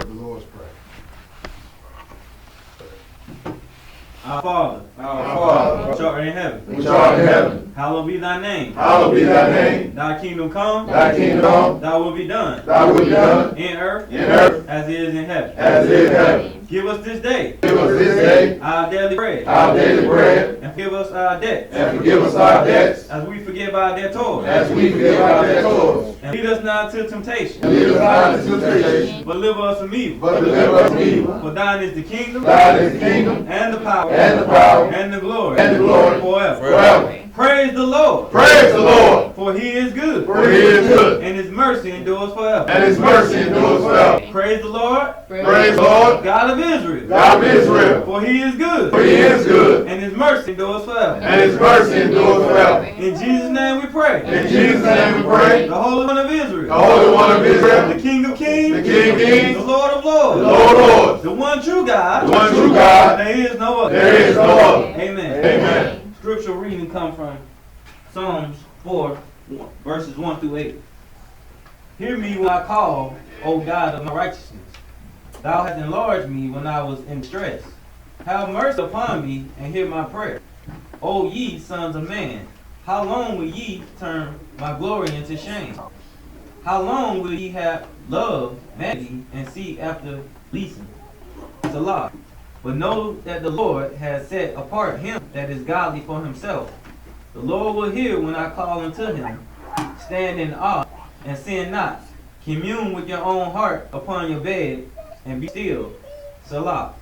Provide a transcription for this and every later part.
the Lord's Prayer. Our Father, which art in heaven, hallowed be thy name. Thy kingdom come, thy will be done, in earth, as it is in heaven. Give us this day our daily bread, and forgive us our debts, as we forgive our debtors. And lead us not into temptation, but deliver us from evil. For thine is the kingdom, and the power, and the glory, forever. Praise the Lord. For he is good. And his mercy endures forever. Praise the Lord. God of Israel. For he is good. And his mercy endures forever. In Jesus' name we pray. The Holy One of Israel. The King of Kings. The Lord of Lords. The one true God. There is no other. Amen. Scriptural reading comes from Psalms 4, verses 1 through 8. Hear me when I call, O God of my righteousness. Thou hast enlarged me when I was in distress. Have mercy upon me and hear my prayer. O ye sons of man, how long will ye turn my glory into shame? How long will ye have loved vanity and seek after leasing? Salah. But know that the Lord has set apart him that is godly for himself. The Lord will hear when I call unto him. Stand in awe and sin not. Commune with your own heart upon your bed and be still. Salah.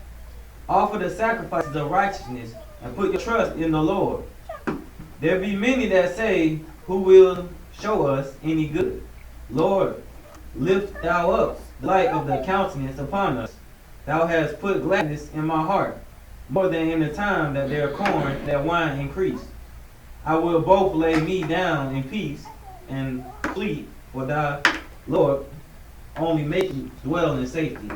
Offer the sacrifices of righteousness and put your trust in the Lord. There be many that say, who will show us any good? Lord, lift thou up the light of the countenance upon us. Thou hast put gladness in my heart, more than in the time that their corn, that wine increased. I will both lay me down in peace and sleep, for thy Lord only make me dwell in safety.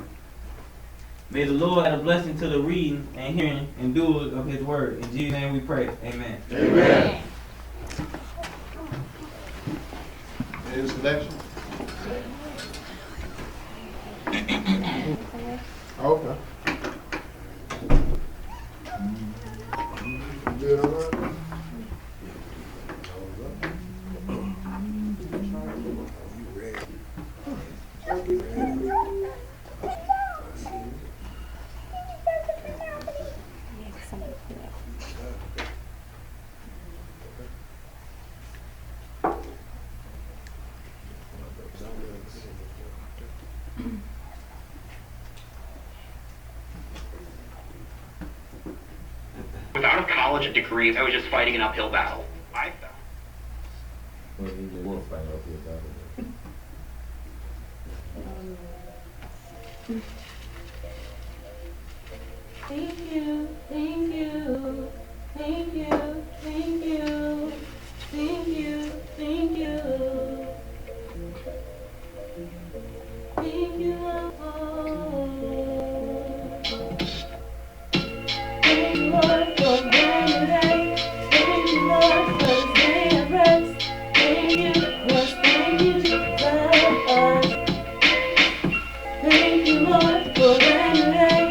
May the Lord add a blessing to the reading and hearing and doing of his word. In Jesus' name we pray. Amen. Any selection? Okay. Good, all right? Without a college degree, I was just fighting an uphill battle. I found. Thank you, thank you, thank you, thank you, thank you, thank you. Thank you, Lord. Thank you, Lord, for a brand new day. Thank you, Lord, for this day of rest. Thank you, yes, thank you, Jesus. Thank you, Lord, for a brand new day.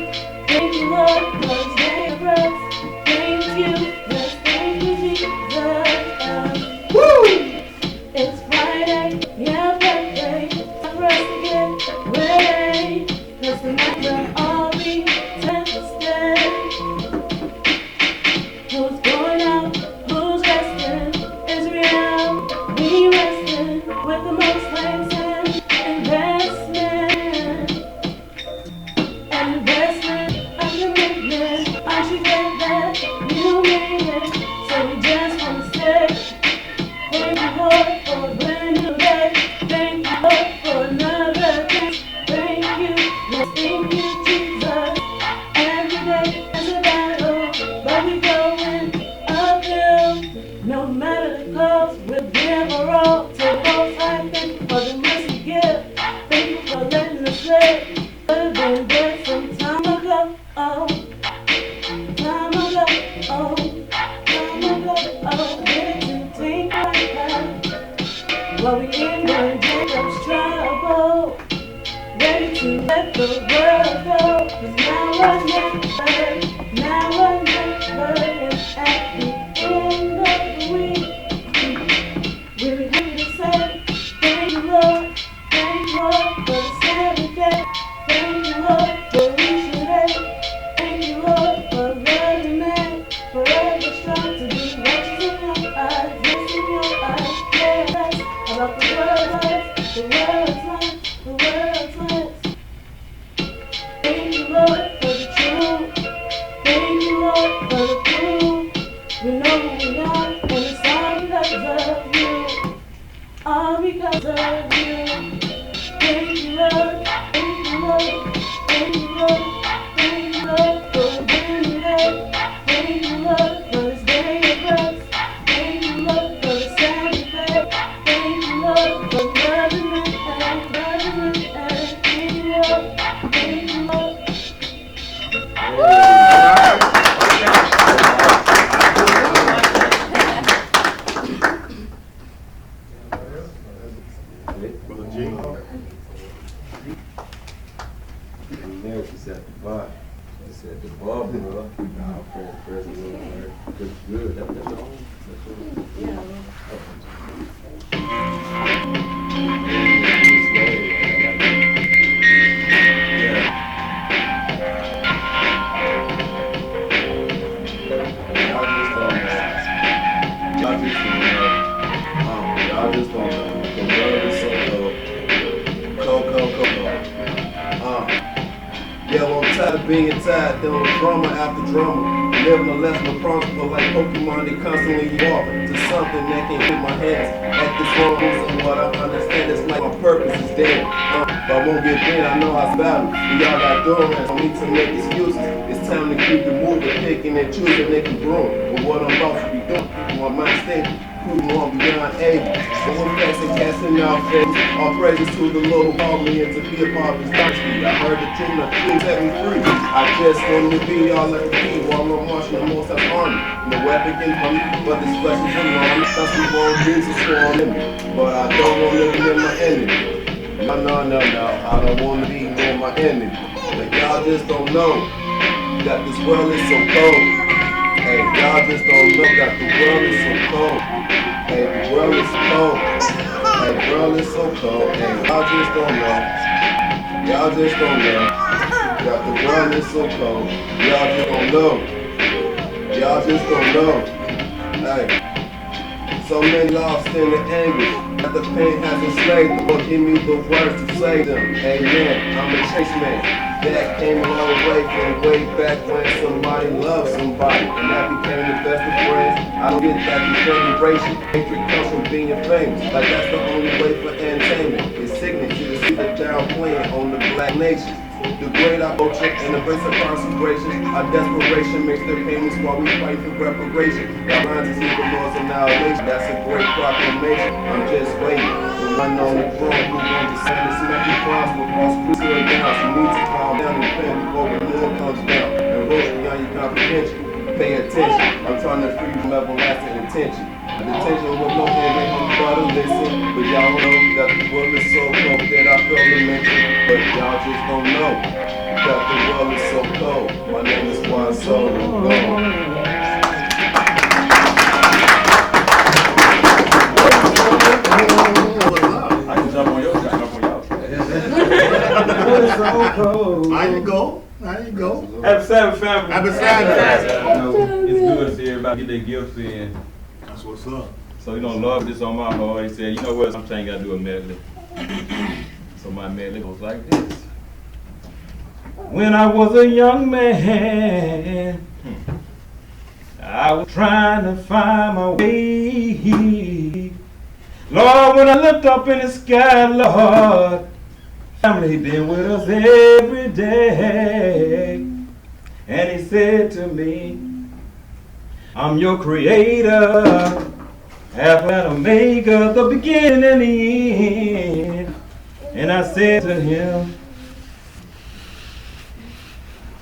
Thank you, Lord, for this day of rest. Thank you, yes, thank you, Jesus. Woo! It's Friday, yeah, birthday. Time for us to get ready. 'Cause tonight we'll all be tempted. Who's going out? Who's resting? Is real. We resting with the most lights and investment. An investment, a commitment. Aren't you glad that you made it? So we just wanna say thank you, Lord, for a brand new day. Thank you, Lord, for another chance. Thank you, yes, thank you, Jesus. Every day is a battle, but we going uphill. No matter the cost, we'll give our all to the most high. Thank you for the mercy gift. Thank you for letting us live. Could have been dead some time ago. Oh, time ago. Oh, time ago. Oh, didn't think like that. Well, we in one Jacob's trouble, ready to let let the world go. 'Cause now or never, and at the end of the week, we're here to say, thank you, Lord, for the Sabbath day. Thank you, Lord, for each day. Thank you, Lord, for loving man, forever strong to be righteous in your eyes, yes in your eyes. Yes, about the world's life, the world's life, the world's life. Thank you, Lord, for the truth. Thank you, Lord, for the proof. We know who we are, and it's all because of you. All because of you. Thank you, Lord. Thank you, Lord. Thank you, Lord. Thank you, Lord, for a brand new day. Thank you, Lord, for this day of rest. Thank you, Lord, for the Sabbath day. Thank you, Lord, for loving me and loving me and thank you, Lord. Thank you, Lord. Brother G. It's at the bar. It's at the bar, bro. Nah, first of all, that's good. That's all. That's all. Y'all just don't know. The world is so cold. Yeah, well, I'm tired of being tired, dealing with drama after drama. Living a less than prosper like Pokemon, they constantly evolve to something that can hit my hands. At this wrong reason, what I understand is like my purpose is dead. But I won't give in, I know how it's battle. And y'all got doormats on me to make excuses. It's time to keep it moving, picking and choosing, making room. But what I'm about to be doing, my mind stable. Proving on beyond able. So I'm passing, casting out faith. All praises to the Lord who called me into be a part of his dynasty. I heard the truth, the truth set me free. I just wanted to be all I could be while I'm marching the most I've army. And the weapon can come, but this flesh is alarming. Some people want Jesus sworn in me, but I don't want to be near my enemy. No, I don't want to be near my enemy. But y'all just don't know that this world is so cold. Hey, y'all just don't know that the world is so cold. Hey, the world is cold. Hey, the world is so cold. Hey, y'all just don't know. Y'all just don't know that the world is so cold. Y'all just don't know. Y'all just don't know. Hey, so many lost in the anguish that the pain has enslaved them. Lord, give me the words to save them. Amen. I'm a chase man. That came a long way from way back when somebody loved somebody, and that became the best of friends. I don't get that degeneration. Hatred comes from being famous. Like that's the only way for entertainment. It's sickening to see the downplaying on the black nation. Degrade our culture and embrace incarceration. Our desperation makes their payments while we fight for reparation. Our lines is equal laws annihilation. That's a great proclamation. I'm just waiting. The one on the throne who wants to send us smacky crimes will cross crucial down. So you need to calm down and repent before the Lord comes down and rolls beyond your comprehension. Pay attention. I'm trying to free from everlasting intention. Detention with no end, I'm trying to listen. But y'all know that the world is so cold that I feel the mention. But y'all just don't know that the world is so cold. My name is Juan Solo. I can jump on your track, jump on y'all track. There you go. There you go. Happy Sabbath, family. Happy Sabbath. You know, it's good to see everybody get their gifts in. That's what's up. So, you know, love this on my heart. He said, you know what, sometimes you gotta do a medley. So my medley goes like this. When I was a young man, I was trying to find my way. Lord, when I looked up in the sky, Lord, family been with us every day. And he said to me, I'm your creator, Alpha and Omega, the beginning and the end. And I said to him,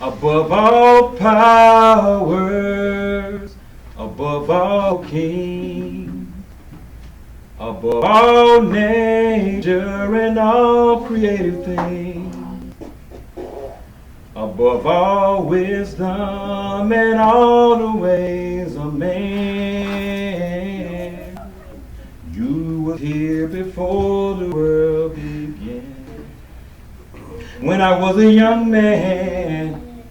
above all powers, above all kings, above all nature and all creative things, above all wisdom and all the ways of man. You were here before the world began. When I was a young man,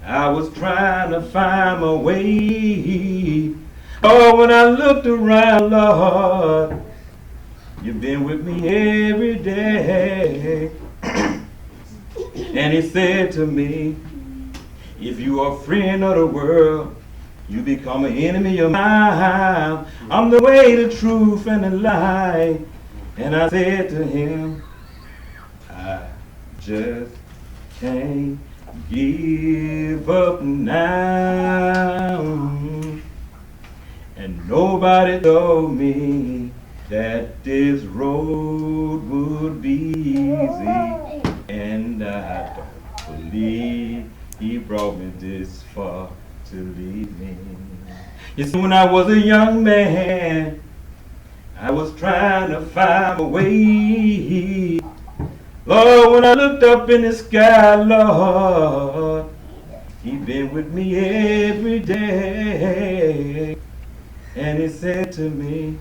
I was trying to find my way. Oh, when I looked around, Lord, you've been with me every day. And he said to me, if you are a friend of the world, you become an enemy of mine. I'm the way, the truth, and the light. And I said to him, I just can't give up now. And nobody told me that this road would be easy. And I don't believe he brought me this far to leave me. You see, when I was a young man, I was trying to find a way. Lord, when I looked up in the sky, Lord, He's been with me every day. And He said to me,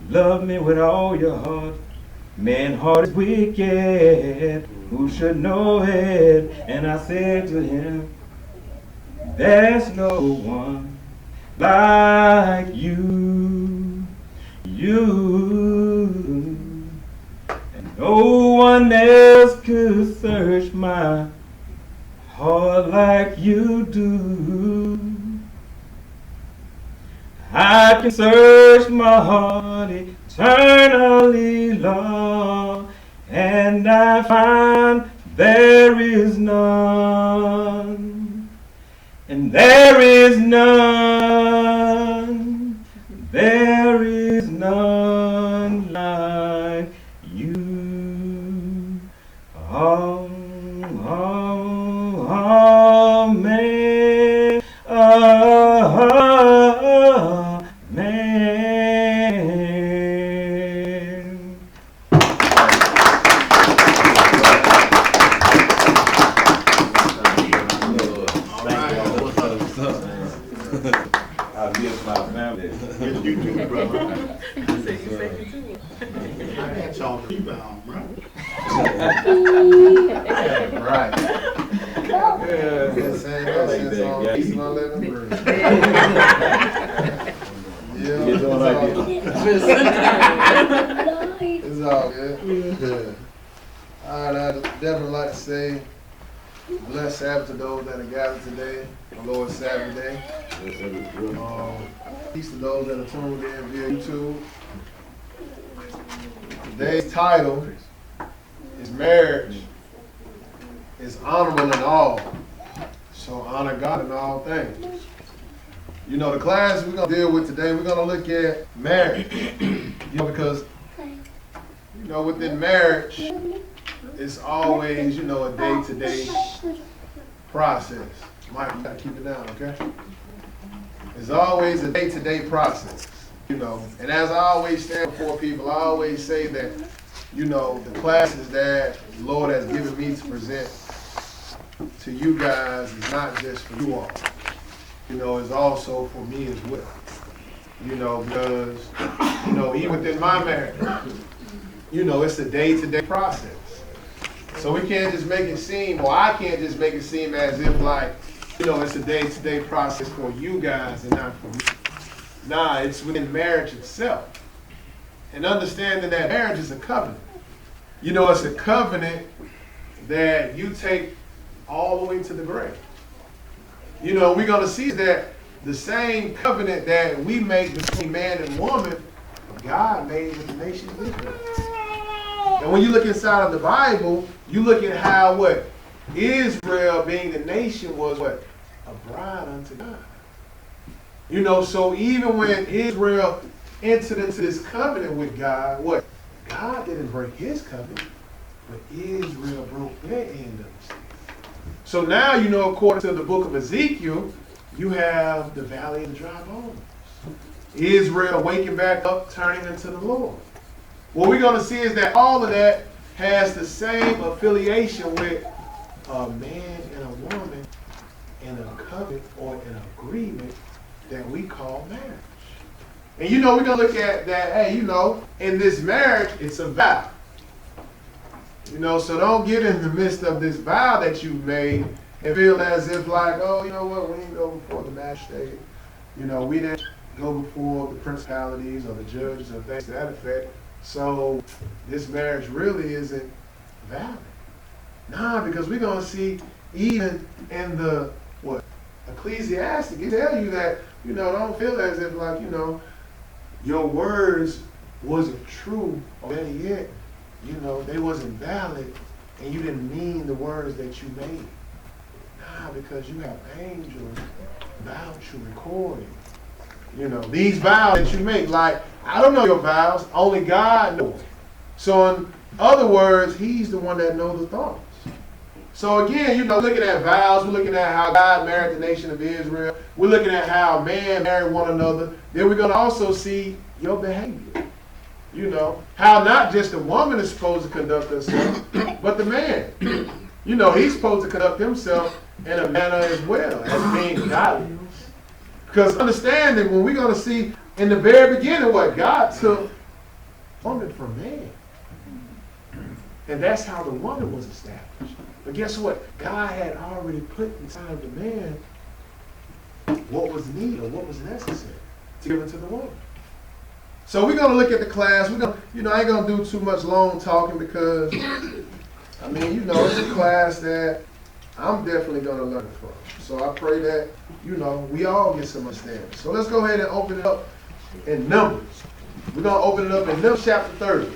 love me with all your heart. Man's heart is wicked, who should know it? And I said to him, there's no one like you, and no one else could search my heart like you do. I can search my heart eternally long, and I find there is none, and there is none, there is none like you. Oh, man. I miss my family. Yes, you too, brother. I got y'all rebound, right? Right. Yeah. Yes, I like that guy. East 111. Yeah, You don't like it? it's all good. All right, I'd definitely like to say, blessed Sabbath to those that are gathered today, the Lord's Sabbath day. Peace to those that are tuned in via YouTube. Today's title is Marriage is Honorable in All. So honor God in all things. You know, the class we're going to deal with today, we're going to look at marriage. Because, within marriage, it's always, a day-to-day process. Mike, you got to keep it down, okay? It's always a day-to-day process, And as I always stand before people, I always say that, the classes that the Lord has given me to present to you guys is not just for you all. It's also for me as well. Because, even within my marriage, it's a day-to-day process. So we can't just make it seem, or I can't just make it seem as if like, it's a day-to-day process for you guys and not for me. Nah, it's within marriage itself. And understanding that marriage is a covenant. It's a covenant that you take all the way to the grave. We're going to see that the same covenant that we make between man and woman, God made with the nation of Israel. And when you look inside of the Bible, you look at how Israel being the nation was a bride unto God. So even when Israel entered into this covenant with God, God didn't break his covenant, but Israel broke their end of the stick. So now, according to the book of Ezekiel, you have the valley of the dry bones. Israel waking back up, turning into the Lord. What we're going to see is that all of that has the same affiliation with a man and a woman in a covenant or an agreement that we call marriage. And we're going to look at that, hey, in this marriage, it's a vow. So don't get in the midst of this vow that you made and feel as if like, oh, you know what, we didn't go before the magistrate. We didn't go before the principalities or the judges or things to that effect. So this marriage really isn't valid. Nah, because we're going to see even in the, Ecclesiastic, it tell you that, don't feel as if like, your words wasn't true, or better yet, they wasn't valid, and you didn't mean the words that you made. Nah, because you have angels about you recording. These vows that you make, like, I don't know your vows, only God knows. So in other words, he's the one that knows the thoughts. So again, looking at vows, we're looking at how God married the nation of Israel. We're looking at how man married one another. Then we're going to also see your behavior. How not just the woman is supposed to conduct herself, but the man. He's supposed to conduct himself in a manner as well as being godly. Because understanding, when we're going to see in the very beginning what God took woman from man. And that's how the woman was established. But guess what? God had already put inside of the man what was needed or what was necessary to give it to the woman. So we're going to look at the class. We're going to, I ain't going to do too much long talking because, it's a class that I'm definitely going to learn from. So I pray that, we all get some understanding. So let's go ahead and open it up in Numbers. We're going to open it up in Numbers chapter 30.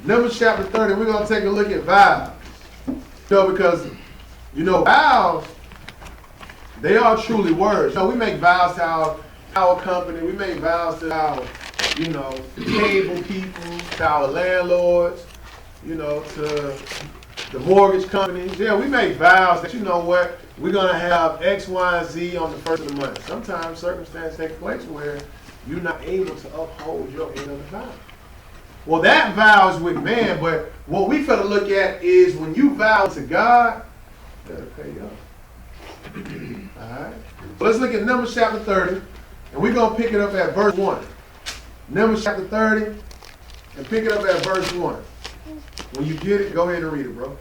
Numbers chapter 30, we're going to take a look at vows. Because, vows, they are truly words. We make vows to our company. We make vows to our, cable people, to our landlords, to the mortgage companies. Yeah, we make vows that, we're going to have X, Y, and Z on the first of the month. Sometimes circumstances take place where you're not able to uphold your end of the vow. Well, that vow is with man, but what we finna look at is when you vow to God, you better pay up. Alright? So let's look at Numbers chapter 30, and we're going to pick it up at verse 1. Numbers chapter 30, and pick it up at verse 1. When you get it, go ahead and read it, bro.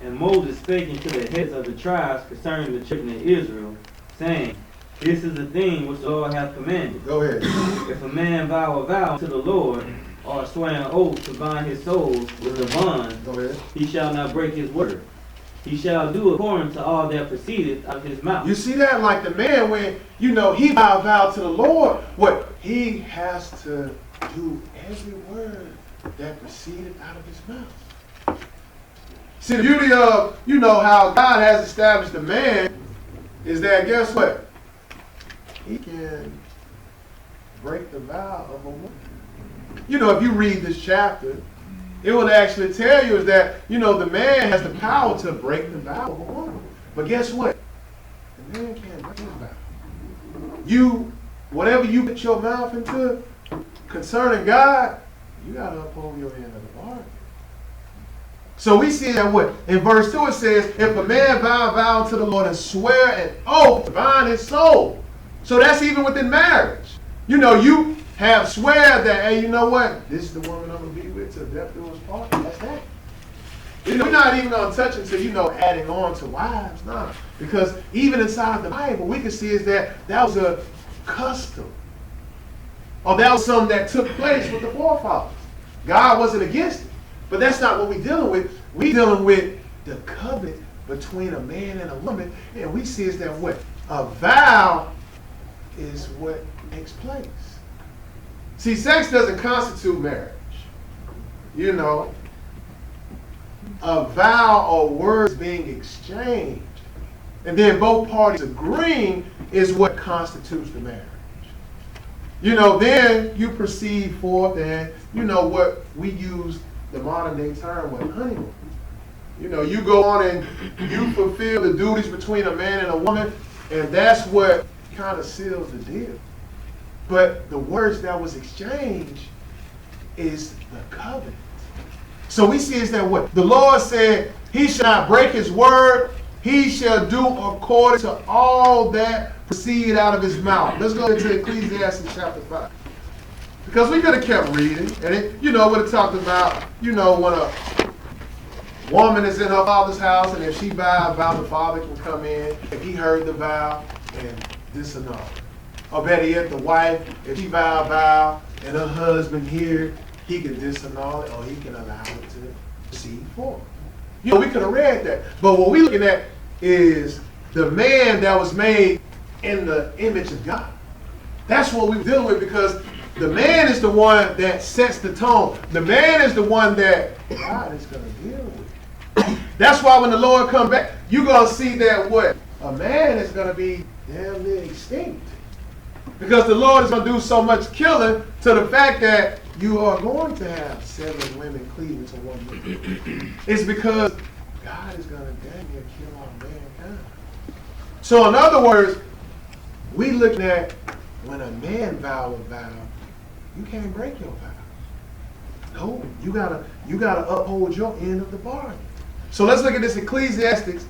And Moses spake unto the heads of the tribes concerning the children of Israel, saying, This is the thing which the Lord hath commanded. Go ahead. If a man vow a vow to the Lord, or swear an oath to bind his soul with a bond, he shall not break his word. He shall do according to all that proceedeth out of his mouth. You see that? Like the man, when, he vow to the Lord, what? He has to do every word that proceeded out of his mouth. See, the beauty of, how God has established the man is that, guess what? He can break the vow of a woman. If you read this chapter, it will actually tell you is that, the man has the power to break the vow of a woman. But guess what? The man can't break his vow. Whatever you put your mouth into concerning God, you got to uphold your end of the bargain. So we see that what? In verse 2 it says, if a man vow a vow to the Lord and swear an oath to bind his soul. So that's even within marriage. You have swear that, hey, you know what? This is the woman I'm going to be with till death do us part. That's that. We're not even going to touch until, adding on to wives. Nah. Because even inside the Bible, we can see is that was a custom. Or that was something that took place with the forefathers. God wasn't against it. But that's not what we're dealing with. We're dealing with the covenant between a man and a woman. And we see is that what? A vow is what takes place. See, sex doesn't constitute marriage. A vow or words being exchanged, and then both parties agreeing is what constitutes the marriage. Then you proceed forth and, what we use the modern day term with honeymoon. You go on and you fulfill the duties between a man and a woman, and that's what kind of seals the deal. But the words that was exchanged is the covenant. So we see is that what? The Lord said, He shall not break his word. He shall do according to all that proceed out of his mouth. Let's go into Ecclesiastes chapter 5. Because we could have kept reading, and it, would have talked about, when a woman is in her father's house, and if she vow a vow, the father can come in, if he heard the vow, and disannul it. Or better yet, the wife, if she vow a vow, and her husband here, he can disannul it, or he can allow it to proceed forward. We could have read that. But what we're looking at is the man that was made in the image of God. That's what we're dealing with, because the man is the one that sets the tone. The man is the one that God is going to deal with. That's why when the Lord comes back, you're going to see that what? A man is going to be damn near extinct. Because the Lord is going to do so much killing to the fact that you are going to have 7 women cleaving to one man. It's because God is going to damn near kill all mankind. So in other words, we looking at when a man vow a vow, you can't break your vow. No, you gotta uphold your end of the bargain. So let's look at this Ecclesiastes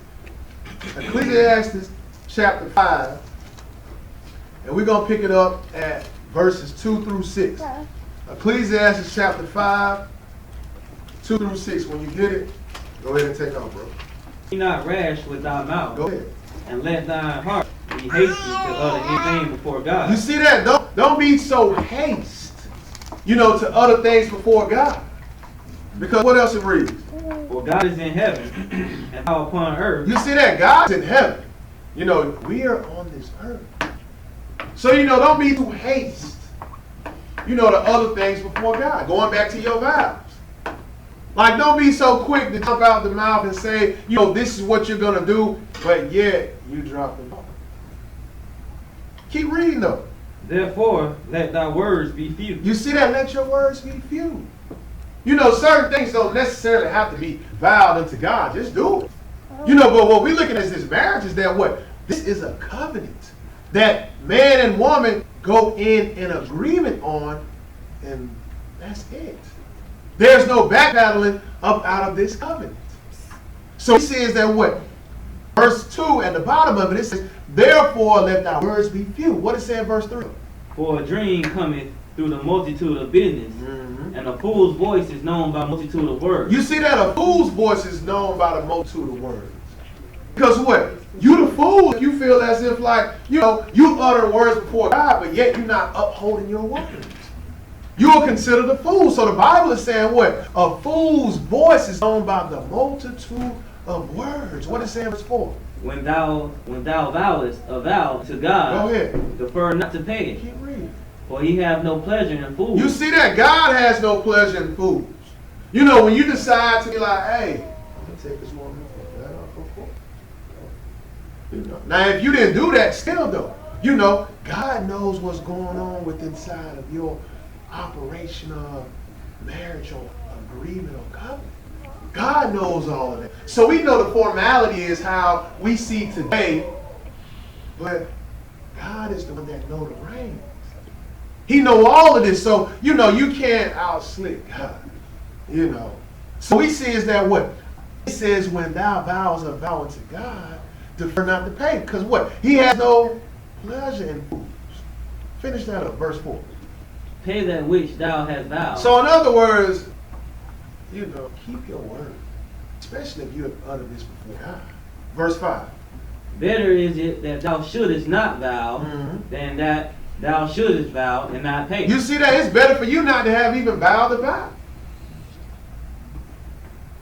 chapter 5, and we're gonna pick it up at verses 2 through 6. Ecclesiastes chapter 5, 2 through 6. When you get it, go ahead and take off, bro. Be not rash with thy mouth. Go ahead. And let thine heart be hasty to utter anything before God. You see that? Don't be so haste, to utter things before God. Because what else it reads? For God is in heaven, and thou upon earth. You see that? God's in heaven. We are on this earth. So, don't be too haste, to other things before God. Going back to your vows. Like, don't be so quick to jump out the mouth and say, this is what you're going to do, but yet you drop the ball. Keep reading, though. Therefore, let thy words be few. You see that? Let your words be few. Certain things don't necessarily have to be vowed unto God. Just do it. But what we're looking at is this marriage is that what? This is a covenant that man and woman go in agreement on, and that's it. There's no backpedaling up out of this covenant. So he says that what? Verse 2 at the bottom of it says, therefore let thy words be few. What does it say in verse 3? For a dream cometh through the multitude of business, and a fool's voice is known by multitude of words. You see that? A fool's voice is known by the multitude of words. Because what? You the fool if you feel as if like, you utter words before God, but yet you're not upholding your words. You are considered a fool. So the Bible is saying what? A fool's voice is known by the multitude of words. What is it in verse 4? When thou vowest a vow to God, go ahead. Defer not to pay it. Keep reading. For he have no pleasure in fools. You see that? God has no pleasure in fools. When you decide to be like, hey, I'm going to take this woman for that off for. Now, if you didn't do that, still though, God knows what's going on with inside of your operation of marriage or agreement or covenant. God knows all of that. So we know the formality is how we see today, but God is the one that knows the reins. He know all of this. So, you can't outslick God. So we see is that what? It says when thou vows a vow unto God, defer not to pay. Because what? He has no pleasure in fools. Finish that up, verse 4. Pay that which thou hast vowed. So in other words, keep your word. Especially if you have uttered this before God. Verse 5. Better is it that thou shouldest not vow than that thou shouldest vow and not pay. You see that? It's better for you not to have even vowed the vow.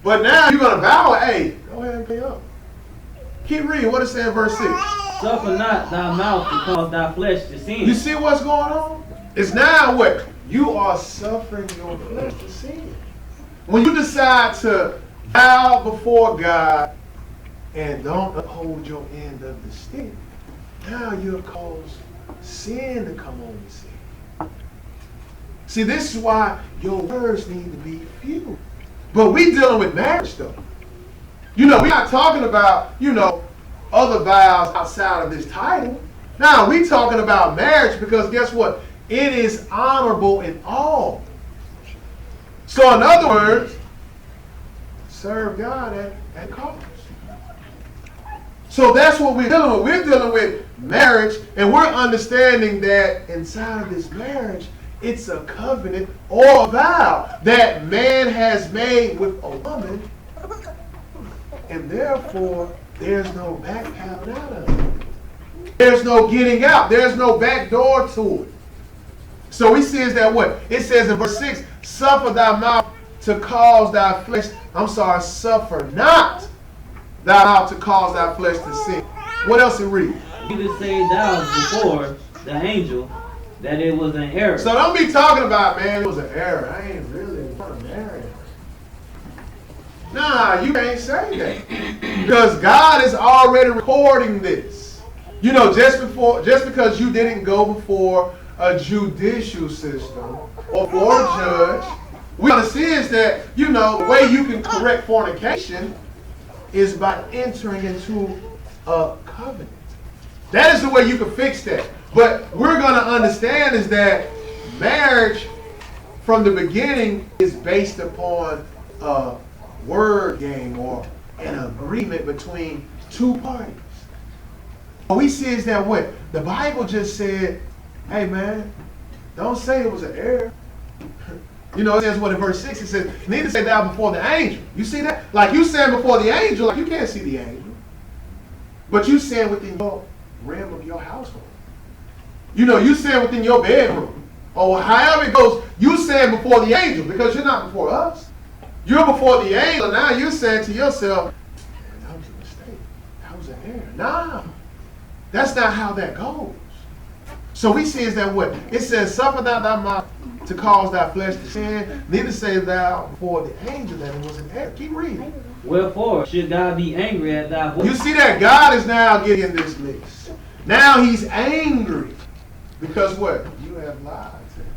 But now you're going to vow it. Hey, go ahead and pay up. Keep reading. What it says in verse 6? Suffer not thy mouth to cause thy flesh to sin. You see what's going on? It's now what? You are suffering your flesh to sin. When you decide to vow before God and don't uphold your end of the stick, now you'll cause sin to come on the scene. See, this is why your words need to be few. But we dealing with marriage though. We're not talking about, other vows outside of this title. Now, we talking about marriage because guess what? It is honorable in all. So in other words, serve God at cost. So that's what we're dealing with. We're dealing with marriage, and we're understanding that inside of this marriage, it's a covenant or a vow that man has made with a woman, and therefore there's no backpedaling out of it. There's no getting out. There's no back door to it. So he says that what? It says in verse 6, suffer thy mouth to cause thy flesh, suffer not thy mouth to cause thy flesh to sin. What else it reads? Neither say thou before the angel that it was an error. So don't be talking about, man, it was an error. I ain't really want to marry him. Nah, you can't say that. Because God is already recording this. You know, just because you didn't go before a judicial system or for a judge, we gotta see is that, you know, the way you can correct fornication is by entering into a covenant. That is the way you can fix that. But we're going to understand is that marriage from the beginning is based upon a word game or an agreement between two parties. What we see is that what? The Bible just said, hey man, don't say it was an error. You know, it says what in verse 6, it says, neither say thou before the angel. You see that? Like you saying before the angel, like you can't see the angel. But you saying within your realm of your household. You know, you saying within your bedroom. Or however it goes, you saying before the angel, because you're not before us. You're before the angel, and now you're saying to yourself, man, that was a mistake. That was an error. Nah, that's not how that goes. So we see is that what? It says, suffer not thy mouth to cause thy flesh to sin, neither say thou before the angel that it was an error. Keep reading. Wherefore should God be angry at thy voice? You see that God is now getting in this mix. Now he's angry. Because what? You have lied to him.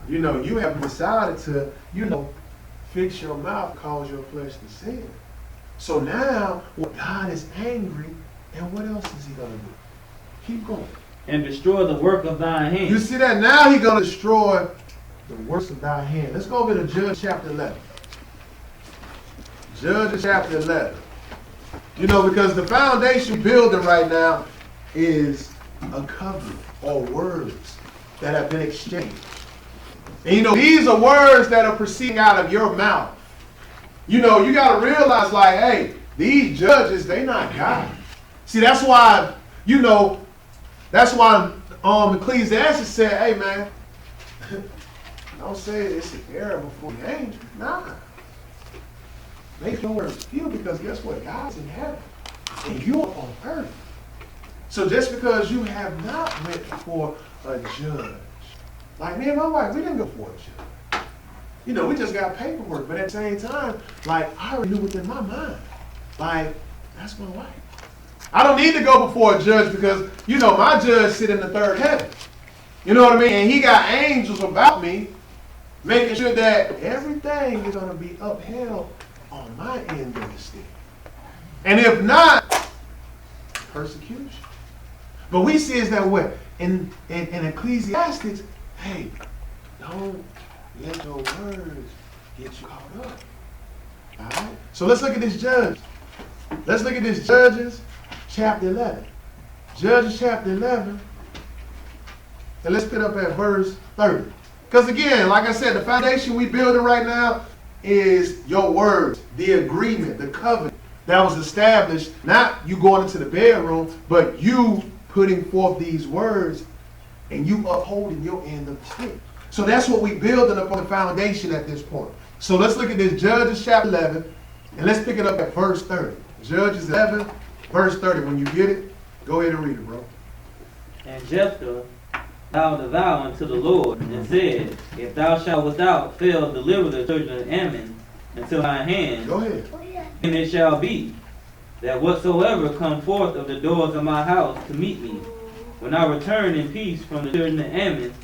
You know, you have decided to, you know, fix your mouth, cause your flesh to sin. So now, God is angry, and what else is he going to do? Keep going. And destroy the work of thine hands. You see that? Now he's going to destroy the works of thy hand. Let's go over to Judges chapter 11. Judges chapter 11. You know, because the foundation building right now is a covenant or words that have been exchanged. And you know, these are words that are proceeding out of your mouth. You know, you got to realize like, hey, these judges, they not God. See, that's why, you know, that's why Ecclesiastes said, hey man, don't say it's an error before the angel. Nah. Make your words few, because guess what? God's in heaven and you're on earth. So just because you have not went before a judge, like me and my wife, we didn't go before a judge. You know, we just got paperwork, but at the same time, like I already knew within my mind, like that's my wife. I don't need to go before a judge because, you know, my judge sit in the third heaven. You know what I mean? And he got angels about me, making sure that everything is going to be upheld on my end of the stick. And if not, persecution. But we see is that what? In Ecclesiastes, hey, don't let your words get you caught up. All right? So let's look at this judge. Let's look at this Judges chapter 11. Judges chapter 11. And let's pick up at verse 30. Because again, like I said, the foundation we building right now is your words, the agreement, the covenant that was established. Not you going into the bedroom, but you putting forth these words and you upholding your end of the stick. So that's what we building upon the foundation at this point. So let's look at this Judges chapter 11 and let's pick it up at verse 30. Judges 11, verse 30. When you get it, go ahead and read it, bro. And Jephthah vowed a vow unto the Lord, and said, if thou shalt without fail deliver the children of Ammon into my hand, Go ahead. and it shall be, that whatsoever come forth of the doors of my house to meet me, when I return in peace from the children of Ammon,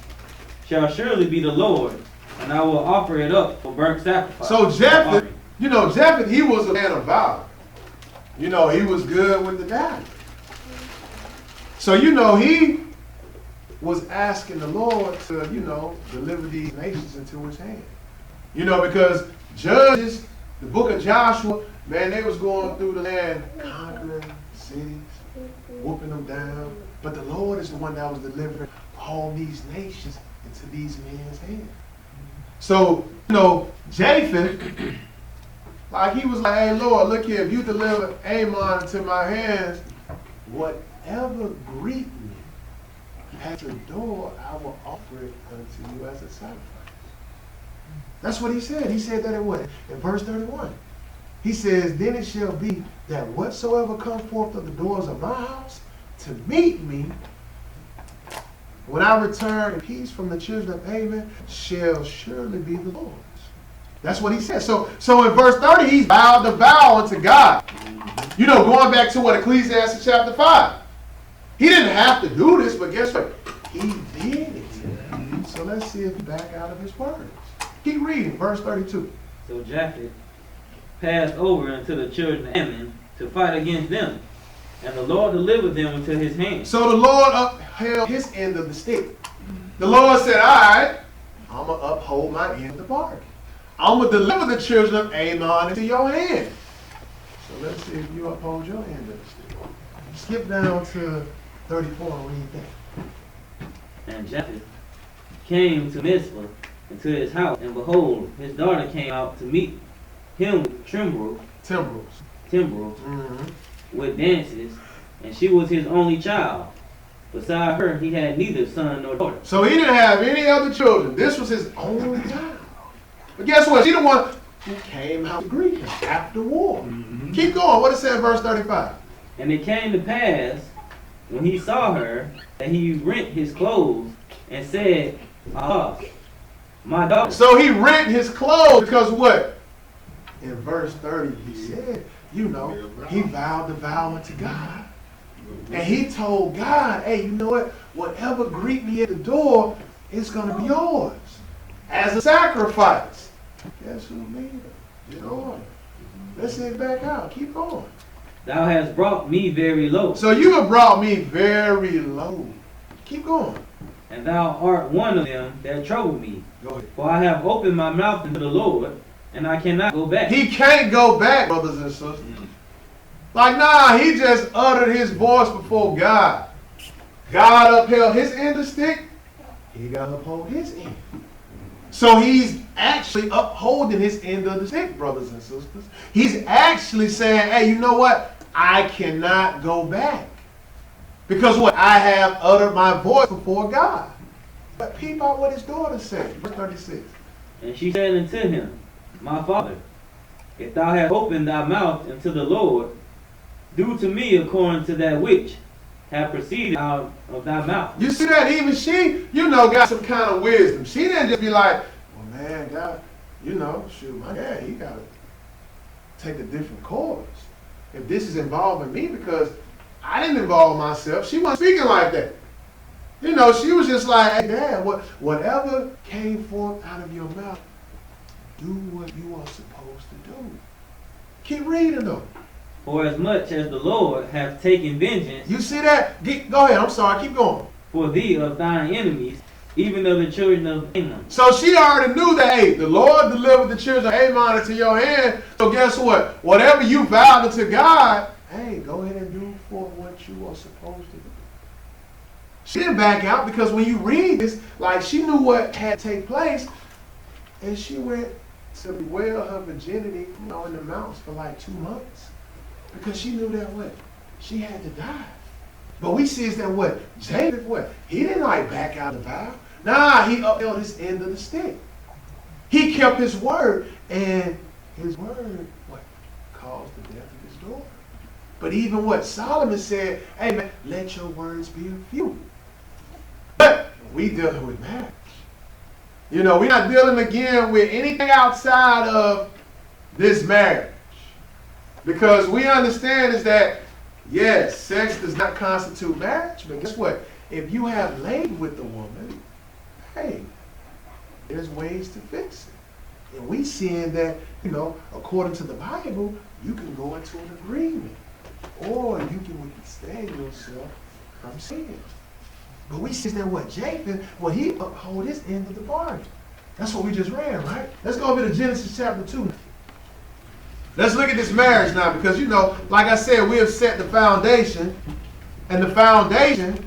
shall surely be the Lord, and I will offer it up for burnt sacrifice. So Jephthah, you know, Jephthah, he was a man of valor. You know, he was good with the dagger. So, you know, he was asking the Lord to, you know, deliver these nations into his hand. You know, because Judges, the book of Joshua, Man, they was going through the land, conquering cities, whooping them down. But the Lord is the one that was delivering all these nations into these men's hands. So, Japheth, like he was like, hey, Lord, look here, if you deliver Ammon into my hands, whatever greet me at the door, I will offer it unto you as a sacrifice. That's what he said. He said that in what? In verse 31. He says, then it shall be that whatsoever comes forth of the doors of my house to meet me, when I return in peace from the children of Ammon, shall surely be the Lord's. That's what he said. So in verse 30, he's vowed the vow unto God. Going back to what Ecclesiastes chapter 5. He didn't have to do this, but guess what? He did it. So let's see if he back out of his words. Keep reading, verse 32. So Japheth passed over into the children of Ammon to fight against them, and the Lord delivered them into his hand. So the Lord upheld his end of the stick. The Lord said, all right, I'm going to uphold my end of the bargain. I'm going to deliver the children of Ammon into your hand. So let's see if you uphold your end of the stick. Skip down to 34 and read that. And Japheth came to Mizpah into his house, and behold, his daughter came out to meet him with timbrels, with dances, and she was his only child. Beside her, he had neither son nor daughter. So he didn't have any other children. This was his only child. But guess what? She the one who came out to greet him after war. Keep going. What it said in verse 35? And it came to pass, when he saw her, that he rent his clothes and said, ah, my daughter. So he rent his clothes because what? In verse 30, he said, he vowed the vow unto God. And he told God, hey, you know what? Whatever greet me at the door, it's going to be yours. As a sacrifice. Guess who made it? The Lord. Let's see it back out. Keep going. Thou hast brought me very low. So you have brought me very low. Keep going. And thou art one of them that trouble me. Go ahead. For I have opened my mouth unto the Lord, and I cannot go back. He can't go back, brothers and sisters. He just uttered his voice before God. God upheld his end of the stick. He got to uphold his end. So he's actually upholding his end of the stick, brothers and sisters. He's actually saying, hey, you know what? I cannot go back. Because what? I have uttered my voice before God. But peep out what his daughter said. Verse 36. And she said unto him, my father, if thou hast opened thy mouth unto the Lord, do to me according to that which have proceeded out of thy mouth. You see that? Even she, got some kind of wisdom. She didn't just be like, well, man, God, shoot, my dad, he got to take a different course. If this is involving me, because I didn't involve myself. She wasn't speaking like that. She was just like, hey, Dad, whatever came forth out of your mouth, do what you are supposed to do. Keep reading, though. For as much as the Lord hath taken vengeance. You see that? Go ahead. I'm sorry. Keep going. For thee of thine enemies, even of the children of Ammon. So she already knew that, hey, the Lord delivered the children of Ammon into your hand. So guess what? Whatever you vowed unto God, hey, go ahead and do for what you are supposed to do. She didn't back out because when you read this, she knew what had taken place, and she went to bewail her virginity, in the mountains for 2 months. Because she knew that what? She had to die. But we see is that what? Japheth, what? He didn't back out of the vow. Nah, he upheld his end of the stick. He kept his word, and his word, what? Caused the death of his daughter. But even what? Solomon said, hey man, let your words be a few. But we dealing with marriage. We're not dealing again with anything outside of this marriage. Because we understand is that, yes, sex does not constitute marriage, but guess what? If you have laid with the woman, hey, there's ways to fix it. And we seeing that, according to the Bible, you can go into an agreement. Or you can withstand yourself from sin. But we see that what? Japheth, he uphold his end of the bargain. That's what we just read, right? Let's go over to Genesis chapter 2. Let's look at this marriage now, because you know, like I said, we have set the foundation, and the foundation,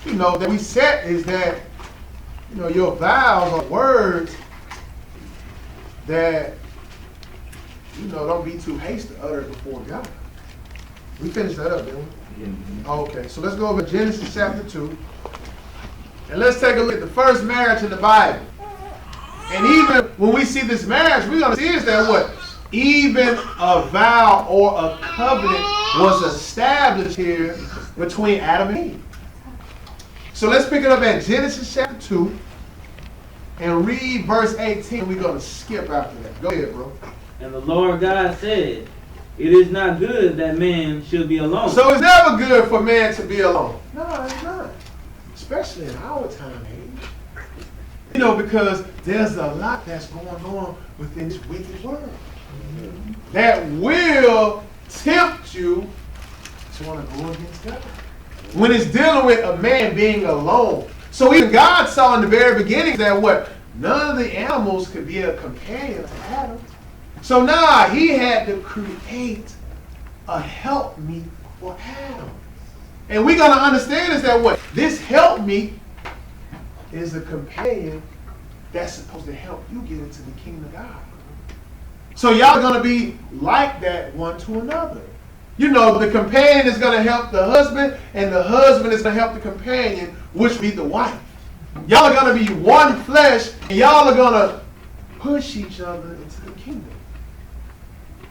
you know, that we set is that, you know, your vows are words that, you know, don't be too hasty to utter before God. We finished that up, didn't we? Okay, so let's go over to Genesis chapter 2, and let's take a look at the first marriage in the Bible. And even when we see this marriage, we're going to see is that what? Even a vow or a covenant was established here between Adam and Eve. So let's pick it up at Genesis chapter 2 and read verse 18. We're going to skip after that. Go ahead, bro. And the Lord God said, it is not good that man should be alone. So it's never good for man to be alone. No, it's not. Especially in our time age. You know, because there's a lot that's going on within this wicked world that will tempt you to want to go against God. When it's dealing with a man being alone. So even God saw in the very beginning that what? None of the animals could be a companion to Adam. So now he had to create a helpmeet for Adam. And we're going to understand is that what? This helpmeet is a companion that's supposed to help you get into the kingdom of God. So y'all are going to be like that one to another. You know, the companion is going to help the husband, and the husband is going to help the companion, which be the wife. Y'all are going to be one flesh, and y'all are going to push each other into the kingdom.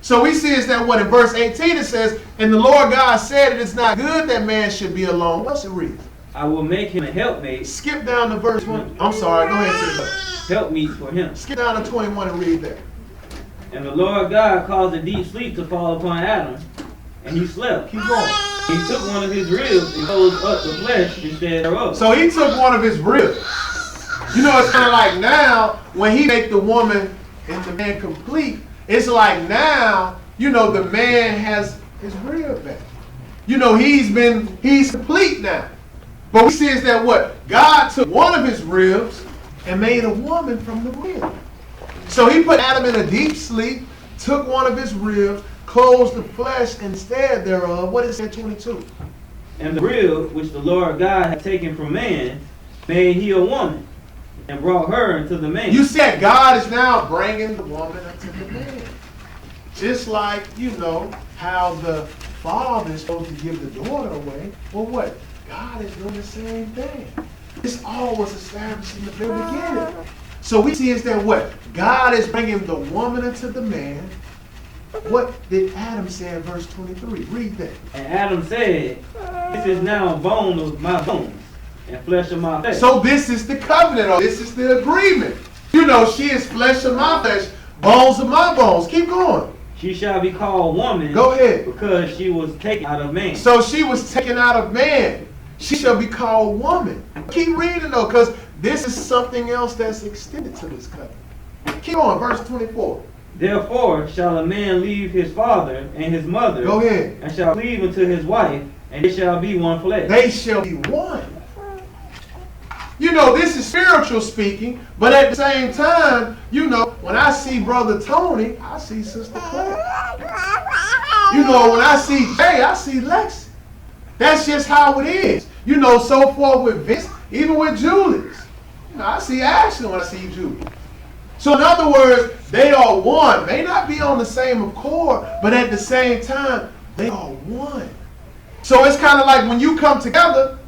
So we see is that what in verse 18 it says, and the Lord God said it is not good that man should be alone. What's it read? I will make him a helpmate. Skip down to verse 1. I'm sorry, go ahead. Helpmeet for him. Skip down to 21 and read that. And the Lord God caused a deep sleep to fall upon Adam, and he slept. Keep going. He took one of his ribs and closed up the flesh instead thereof. So he took one of his ribs. You know, it's kind of like now, when he make the woman and the man complete, it's like now, you know, the man has his rib back. You know, he's complete now. But we see is that what? God took one of his ribs and made a woman from the rib. So he put Adam in a deep sleep, took one of his ribs, closed the flesh instead thereof. What is that, 22? And the rib which the Lord God had taken from man, made he a woman, and brought her into the man. You said God is now bringing the woman into the man. Just like, you know, how the father is supposed to give the daughter away. Well, what? God is doing the same thing. This all was established in the very beginning. So we see is that what? God is bringing the woman into the man. What did Adam say in verse 23? Read that. And Adam said, this is now bone of my bones, and flesh of my flesh. So this is the covenant, or this is the agreement. You know, she is flesh of my flesh, bones of my bones. Keep going. She shall be called woman. Go ahead. Because she was taken out of man. So she was taken out of man. She shall be called woman. Keep reading though, because this is something else that's extended to this covenant. Keep on, verse 24. Therefore shall a man leave his father and his mother. Go ahead. And shall cleave unto his wife, and they shall be one flesh. They shall be one. You know, this is spiritual speaking, but at the same time, you know, when I see Brother Tony, I see Sister Claire. You know, when I see Jay, I see Lexi. That's just how it is. You know, so far with Vince, even with Julius. You know, I see Ashley when I see Julie. So in other words, they are one. May not be on the same accord, but at the same time, they are one. So it's kind of like when you come together,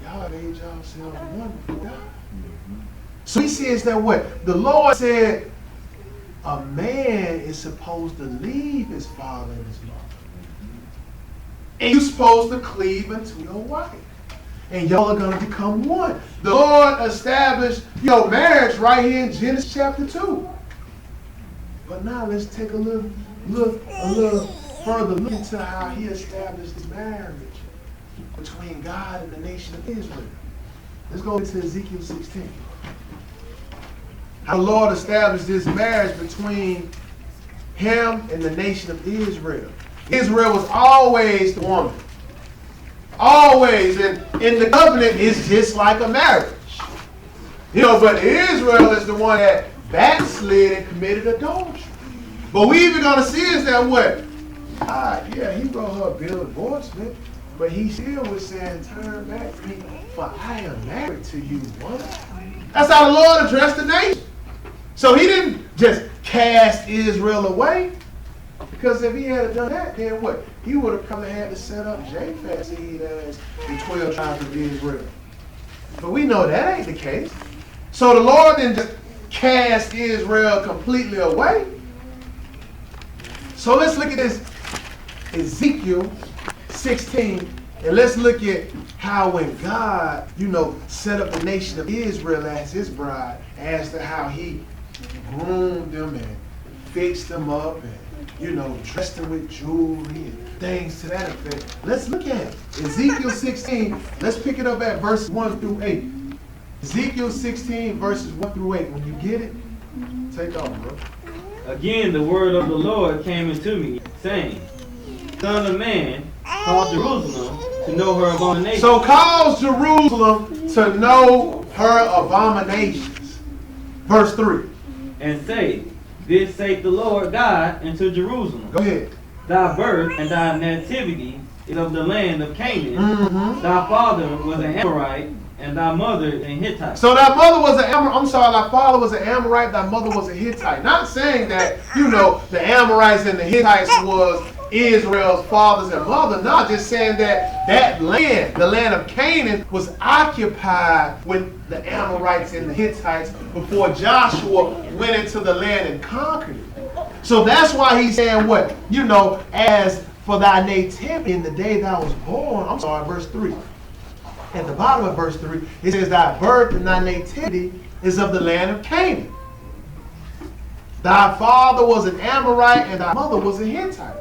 y'all made yourselves one before God. So we see is that what? The Lord said a man is supposed to leave his father and his mother. And you're supposed to cleave unto your wife. And y'all are going to become one. The Lord established your marriage right here in Genesis chapter 2. But now let's take a little further look into how he established this marriage between God and the nation of Israel. Let's go to Ezekiel 16. How the Lord established this marriage between him and the nation of Israel. Israel was always the woman. Always. And in the covenant, it's just like a marriage. You know, but Israel is the one that backslid and committed adultery. But we even gonna see is that what? Yeah, he wrote her a bill of divorcement, but he still was saying, turn back to me, for I am married to you, woman. That's how the Lord addressed the nation. So he didn't just cast Israel away, because if he had done that, then what? He would have probably had to set up Japheth's seed as the 12 tribes of Israel. But we know that ain't the case. So the Lord didn't just cast Israel completely away. So let's look at this Ezekiel 16, and let's look at how when God, set up the nation of Israel as his bride, as to how he groomed them and fixed them up and, dressed them with jewelry and things to that effect. Let's look at it. Ezekiel 16, let's pick it up at verses 1 through 8. Ezekiel 16, verses 1 through 8. When you get it, take off, bro. Again, the word of the Lord came unto me, saying, Son of man, call Jerusalem to know her abominations. So cause Jerusalem to know her abominations. Verse 3. And say, This saith the Lord God unto Jerusalem. Go ahead. Thy birth and thy nativity is of the land of Canaan. Mm-hmm. Thy father was an Amorite, and thy mother a Hittite. So thy mother was an Amorite. I'm sorry, thy father was an Amorite, thy mother was a Hittite. Not saying that, the Amorites and the Hittites was Israel's fathers and mother. Not just saying that land, the land of Canaan, was occupied with the Amorites and the Hittites before Joshua went into the land and conquered it. So that's why he's saying what? As for thy nativity in the day thou was born. I'm sorry, verse 3. At the bottom of verse 3, it says, Thy birth and thy nativity is of the land of Canaan. Thy father was an Amorite and thy mother was a Hittite.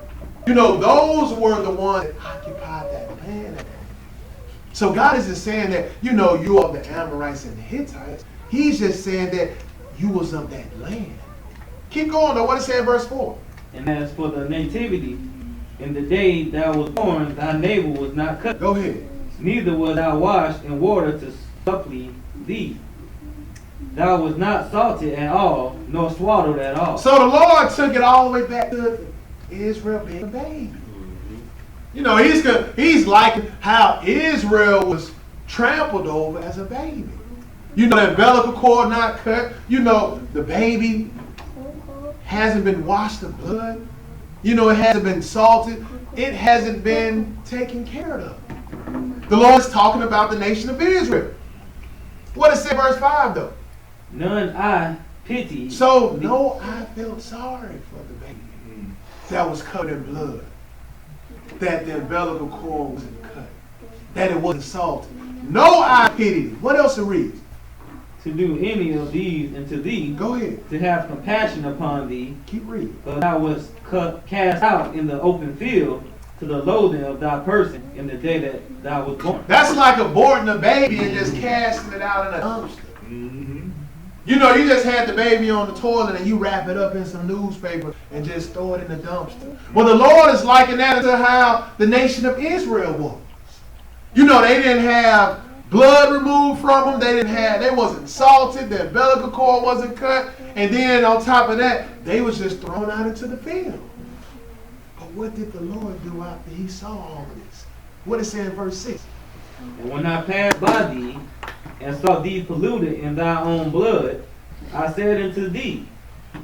Those were the ones that occupied that land. So God isn't saying that, you are the Amorites and the Hittites. He's just saying that you was of that land. Keep going though. What it say in verse 4? And as for the nativity, in the day thou was born, thy navel was not cut. Go ahead. Neither was thou washed in water to supply thee. Thou was not salted at all, nor swaddled at all. So the Lord took it all the way back to Israel being a baby. He's like how Israel was trampled over as a baby. The umbilical cord not cut. The baby hasn't been washed in blood. It hasn't been salted. It hasn't been taken care of. The Lord is talking about the nation of Israel. What does it say verse 5 though? None I pity. So no, I felt sorry for the baby that was covered in blood, that the umbilical cord wasn't cut, that it wasn't salted. No, I pitied. What else it reads? To do any of these unto thee. Go ahead. To have compassion upon thee. Keep reading. But thou wast cast out in the open field to the loathing of thy person in the day that thou was born. That's like aborting a baby and just casting it out in a dumpster. Mm-hmm. You just had the baby on the toilet and you wrap it up in some newspaper and just throw it in the dumpster. Well, the Lord is liking that to how the nation of Israel was. They didn't have blood removed from them. They wasn't salted. Their umbilical cord wasn't cut. And then on top of that, they was just thrown out into the field. But what did the Lord do after he saw all of this? What it say in verse 6? And when I passed by thee, and saw thee polluted in thy own blood, I said unto thee,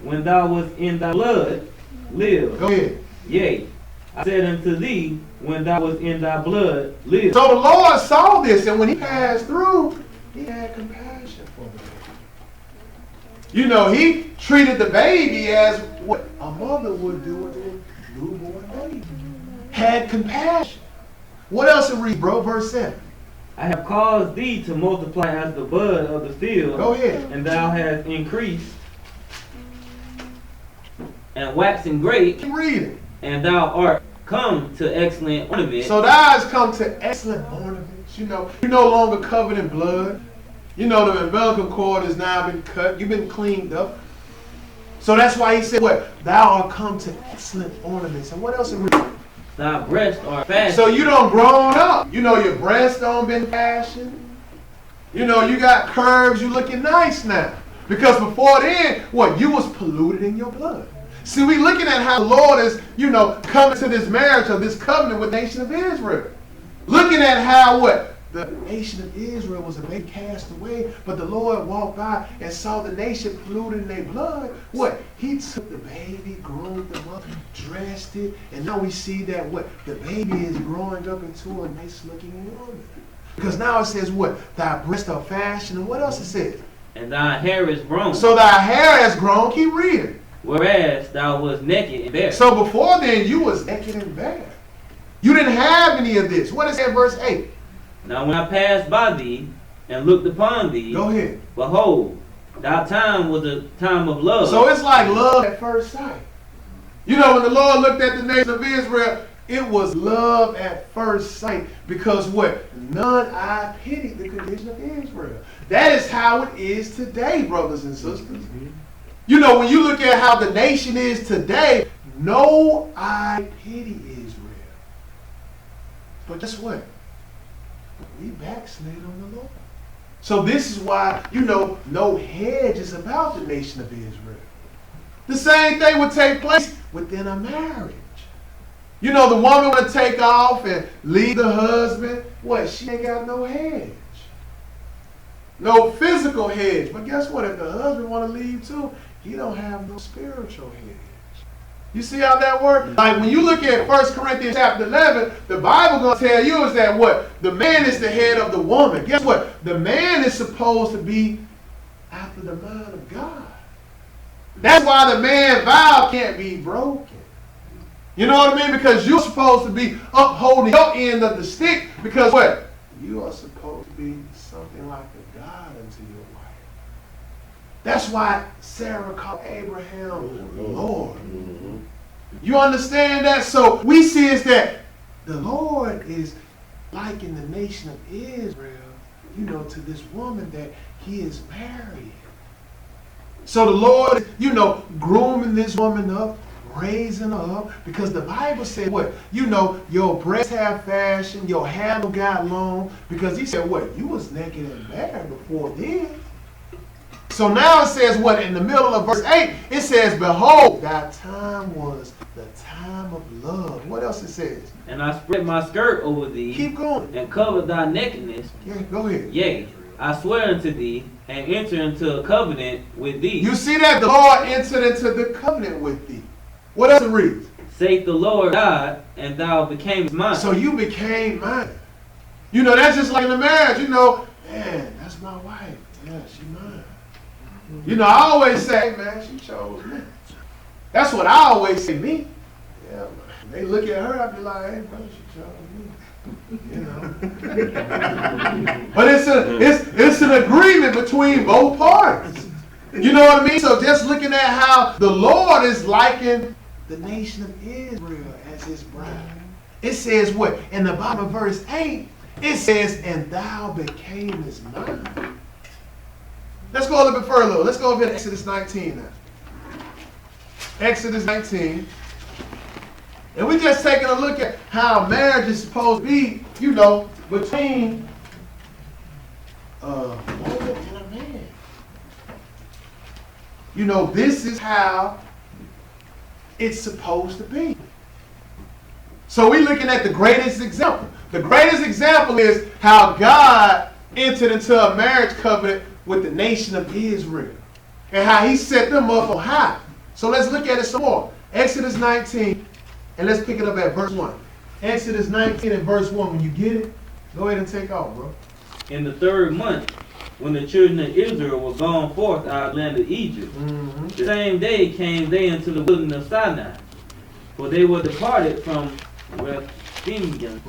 when thou wast in thy blood, live. Go ahead. Yea, I said unto thee, when thou wast in thy blood, live. So the Lord saw this, and when he passed through, he had compassion for the baby. He treated the baby as what a mother would do with a newborn baby. Had compassion. What else it read, bro? Verse 7. I have caused thee to multiply as the bud of the field. Go ahead. And thou hast increased and waxen great. Keep reading. And thou art come to excellent ornament. So thou hast come to excellent ornaments. You're no longer covered in blood. The umbilical cord has now been cut. You've been cleaned up. So that's why he said what? Thou art come to excellent ornaments. And what else it read? Thy breasts are fashioned. So you done grown up. Your breasts done been fashioned. You got curves. You looking nice now. Because before then, what? You was polluted in your blood. See, we looking at how the Lord is, coming to this marriage or this covenant with the nation of Israel. Looking at how what? The nation of Israel was a baby cast away, but the Lord walked by and saw the nation polluted in their blood. What? He took the baby, groomed them up, dressed it, and now we see that what? The baby is growing up into a nice looking woman. Because now it says what? Thy breasts are fashioned, and what else it says? And thy hair is grown. So thy hair has grown. Keep reading. Whereas thou was naked and bare. So before then, you was naked and bare. You didn't have any of this. What is that, verse 8? Now when I passed by thee and looked upon thee, go ahead. Behold, thy time was a time of love. So it's like love at first sight. When the Lord looked at the nation of Israel, it was love at first sight. Because what? None I pitied the condition of Israel. That is how it is today, brothers and sisters. When you look at how the nation is today, no I pity Israel. But guess what? We backslid on the Lord. So this is why, no hedge is about the nation of Israel. The same thing would take place within a marriage. The woman would take off and leave the husband. What? She ain't got no hedge. No physical hedge. But guess what? If the husband want to leave too, he don't have no spiritual hedge. You see how that works? Like when you look at 1 Corinthians chapter 11, the Bible going to tell you is that what? The man is the head of the woman. Guess what? The man is supposed to be after the mind of God. That's why the man vow can't be broken. You know what I mean? Because you're supposed to be upholding your end of the stick. Because what? You are supposed to be something like a God unto your wife. That's why Sarah called Abraham Lord. You understand that? So we see is that the Lord is liking the nation of Israel, to this woman that he is married. So the Lord is, grooming this woman up, raising her up, because the Bible said what? Your breasts have fashion, your hair got long, because he said what? You was naked and bare before then. So now it says what? In the middle of verse 8, it says, behold, thy time was the time of love. What else it says? And I spread my skirt over thee. Keep going. And covered thy nakedness. Yeah, go ahead. Yea, I swear unto thee, and enter into a covenant with thee. You see that? The Lord entered into the covenant with thee. What else it reads? Saith the Lord God, and thou becamest mine. So you became mine. That's just like in a marriage. Man, that's my wife. Yeah, she mine. I always say, man, she chose me. That's what I always say, me. Yeah, man. They look at her, I be like, hey, brother, she chose me. But it's an agreement between both parties. You know what I mean? So just looking at how the Lord is liking the nation of Israel as his bride. It says what? In the bottom of verse 8, it says, and thou becamest mine. Let's go a little bit further. Let's go over to Exodus 19 now. Exodus 19. And we're just taking a look at how marriage is supposed to be, between a woman and a man. This is how it's supposed to be. So we're looking at the greatest example. The greatest example is how God entered into a marriage covenant with the nation of Israel and how he set them up on high. So let's look at it some more. Exodus 19, and let's pick it up at verse 1. Exodus 19 and verse 1. When you get it, go ahead and take off, bro. In the 3rd month, when the children of Israel were gone forth out of the land of Egypt, the same day came they into the wilderness of Sinai, for they were departed from Rephidim,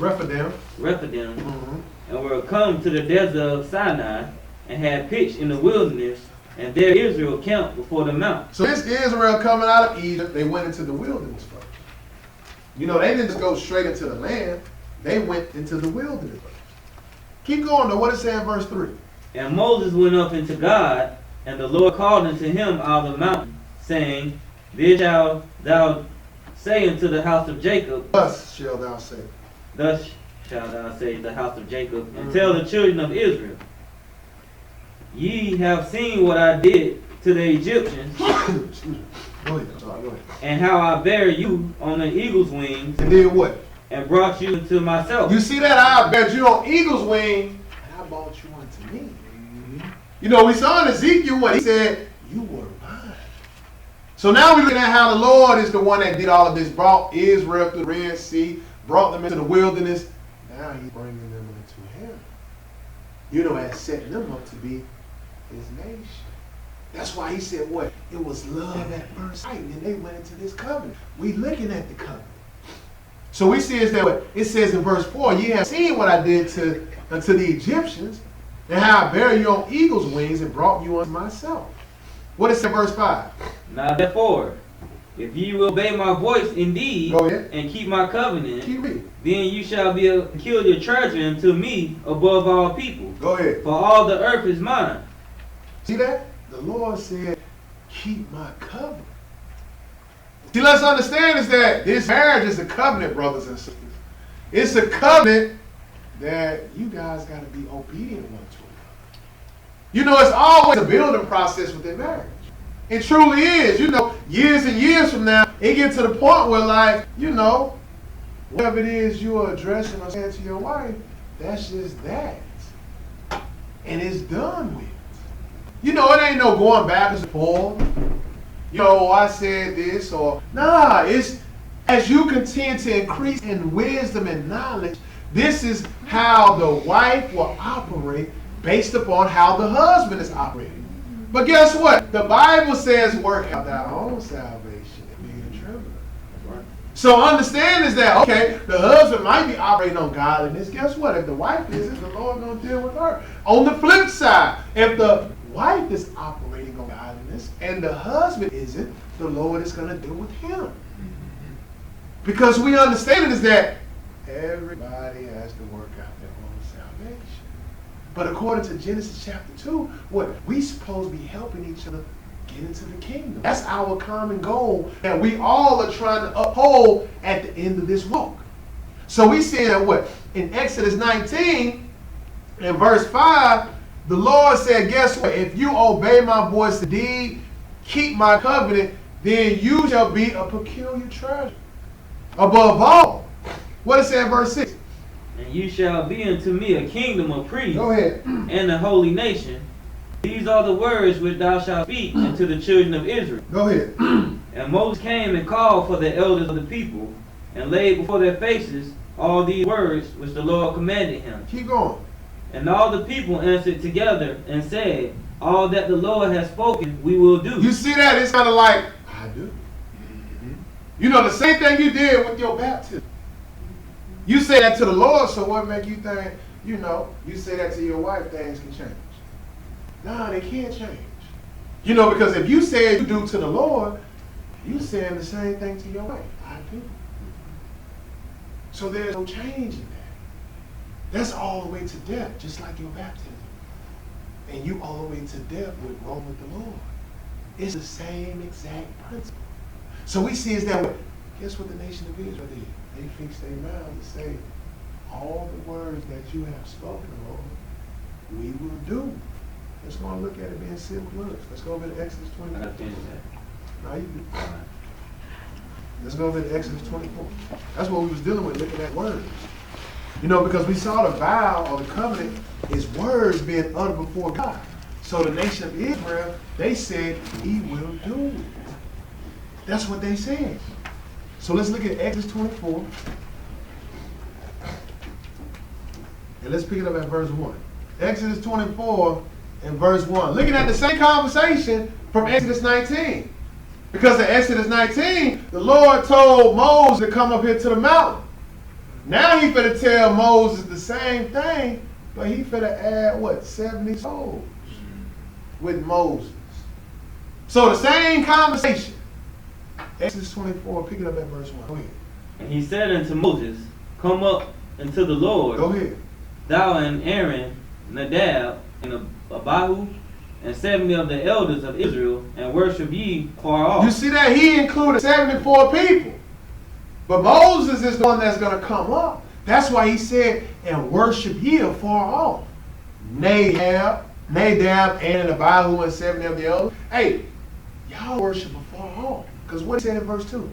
and were come to the desert of Sinai, and had pitched in the wilderness, and there Israel camped before the mount. So this Israel coming out of Egypt, they went into the wilderness first. They didn't just go straight into the land. They went into the wilderness first. Keep going though. What it say in verse 3? And Moses went up into God, and the Lord called unto him out of the mountain, saying, This shalt thou say unto the house of Jacob. Thus shalt thou say. Thus shalt thou say to the house of Jacob, and tell the children of Israel, Ye have seen what I did to the Egyptians, Go ahead. I'm sorry, go ahead. And how I bear you on the eagle's wings And then what? and brought you into myself. You see that? I bet you on eagle's wing, and I brought you unto me. You know, we saw in Ezekiel when he said, you were mine. So now we're looking at how the Lord is the one that did all of this, brought Israel through the Red Sea, brought them into the wilderness. Now he's bringing them into him. You know, and setting them up to be his nation. That's why he said what? It was love at first sight, and they went into this covenant. We looking at the covenant. So we see is that what it says in verse 4, ye have seen what I did to the Egyptians, and how I bare you on eagle's wings and brought you unto myself. What is in verse 5? Now therefore, if ye will obey my voice indeed, Go ahead. and keep my covenant, Keep reading. then you shall be a peculiar treasure unto me above all people. Go ahead. For all the earth is mine. See that? The Lord said, keep my covenant. See, let's understand is that this marriage is a covenant, brothers and sisters. It's a covenant that you guys got to be obedient one to another. You know, it's always a building process within marriage. It truly is. You know, years and years from now, it gets to the point where, like, you know, whatever it is you are addressing or saying to your wife, that's just that. And it's done with. You know, it ain't no going backwards and forth. You know, I said this or, nah, it's as you continue to increase in wisdom and knowledge, this is how the wife will operate based upon how the husband is operating. But guess what? The Bible says, work out thy own salvation and be in trembling. Right. So understand is that, okay, the husband might be operating on godliness. Guess what? If the wife isn't, the Lord going to deal with her. On the flip side, if the wife is operating on godliness and the husband isn't, the Lord is going to deal with him. Because we understand it is that everybody has to work out their own salvation. But according to Genesis chapter 2, what? We supposed to be helping each other get into the kingdom. That's our common goal that we all are trying to uphold at the end of this walk. So we see that what? In Exodus 19, in verse 5, the Lord said, guess what? If you obey my voice indeed, keep my covenant, then you shall be a peculiar treasure. Above all. What it say in verse 6? And you shall be unto me a kingdom of priests. Go ahead. And a holy nation. These are the words which thou shalt speak unto the children of Israel. Go ahead. And Moses came and called for the elders of the people, and laid before their faces all these words which the Lord commanded him. Keep going. And all the people answered together and said, all that the Lord has spoken, we will do. You see that? It's kind of like, I do. You know, the same thing you did with your baptism. You say that to the Lord, so what make you think, you know, you say that to your wife, things can change. No, they can't change. You know, because if you say you do to the Lord, you saying the same thing to your wife. I do. So there's no change in that. That's all the way to death, just like your baptism. And you all the way to death with wrong with the Lord. It's the same exact principle. So we see is that, guess what the nation of Israel did? They fixed their mouth to say, all the words that you have spoken, Lord, we will do. Let's go and look at it being simple. Let's go over to Exodus 24. No, you do. Let's go over to Exodus 24. That's what we was dealing with, looking at words. You know, because we saw the vow or the covenant is words being uttered before God. So the nation of Israel, they said, he will do it. That's what they said. So let's look at Exodus 24. And let's pick it up at verse 1. Exodus 24 and verse 1. Looking at the same conversation from Exodus 19. Because in Exodus 19, the Lord told Moses to come up here to the mountain. Now he finna tell Moses the same thing, but he finna add what? 70 souls with Moses. So the same conversation. Exodus 24, pick it up at verse 1. Go ahead. And he said unto Moses, come up unto the Lord. Go ahead. Thou and Aaron, Nadab, and Abihu, and 70 of the elders of Israel, and worship ye far off. You see that? He included 74 people. But Moses is the one that's going to come up. That's why he said, and worship ye afar off. Nadab, Aaron, and Abihu, and 70 of the elders. Hey, y'all worship afar off. Because what he said in verse 2?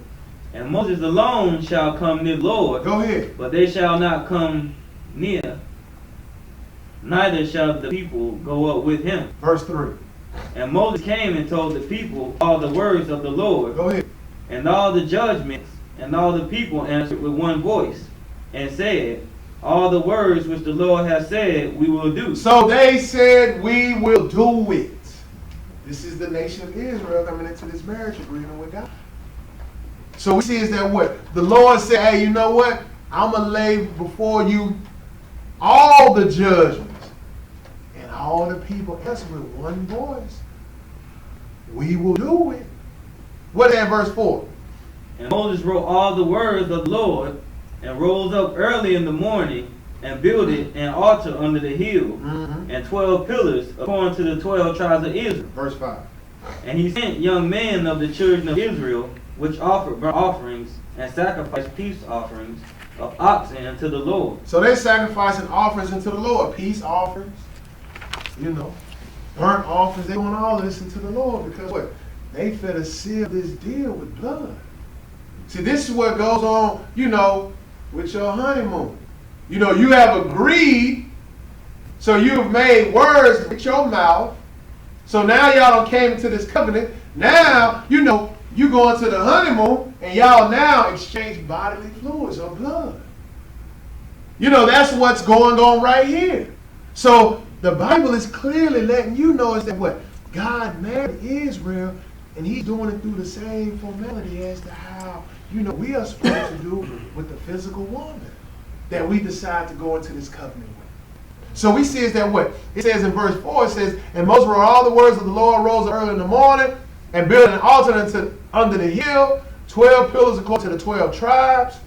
And Moses alone shall come near the Lord, Go ahead. but they shall not come near, neither shall the people go up with him. Verse 3. And Moses came and told the people all the words of the Lord, Go ahead. and all the judgments, and all the people answered with one voice, and said, all the words which the Lord has said we will do. So they said, we will do it. This is the nation of Israel coming into this marriage agreement with God. So we see is that what? The Lord said, hey, you know what? I'm going to lay before you all the judgments. And all the people answered with one voice. We will do it. What is that verse 4? And Moses wrote all the words of the Lord, and rose up early in the morning, and builded an altar under the hill, and 12 pillars according to the 12 tribes of Israel. Verse 5. And he sent young men of the children of Israel, which offered burnt offerings and sacrificed peace offerings of oxen unto the Lord. So they're sacrificing offerings unto the Lord. Peace offerings, burnt offerings. They want all of this into the Lord because what? They finna seal this deal with blood. See, this is what goes on, with your honeymoon. You have agreed, so you've made words with your mouth. So now y'all done came into this covenant. Now, you go into the honeymoon, and y'all now exchange bodily fluids or blood. That's what's going on right here. So the Bible is clearly letting you know is that what? God married Israel, and he's doing it through the same formality as to how, we are supposed to do with the physical woman that we decide to go into this covenant with. So we see is that what? It says in verse 4, it says, and Moses wrote all the words of the Lord, rose early in the morning, and built an altar under the hill, 12 pillars according to the 12 tribes.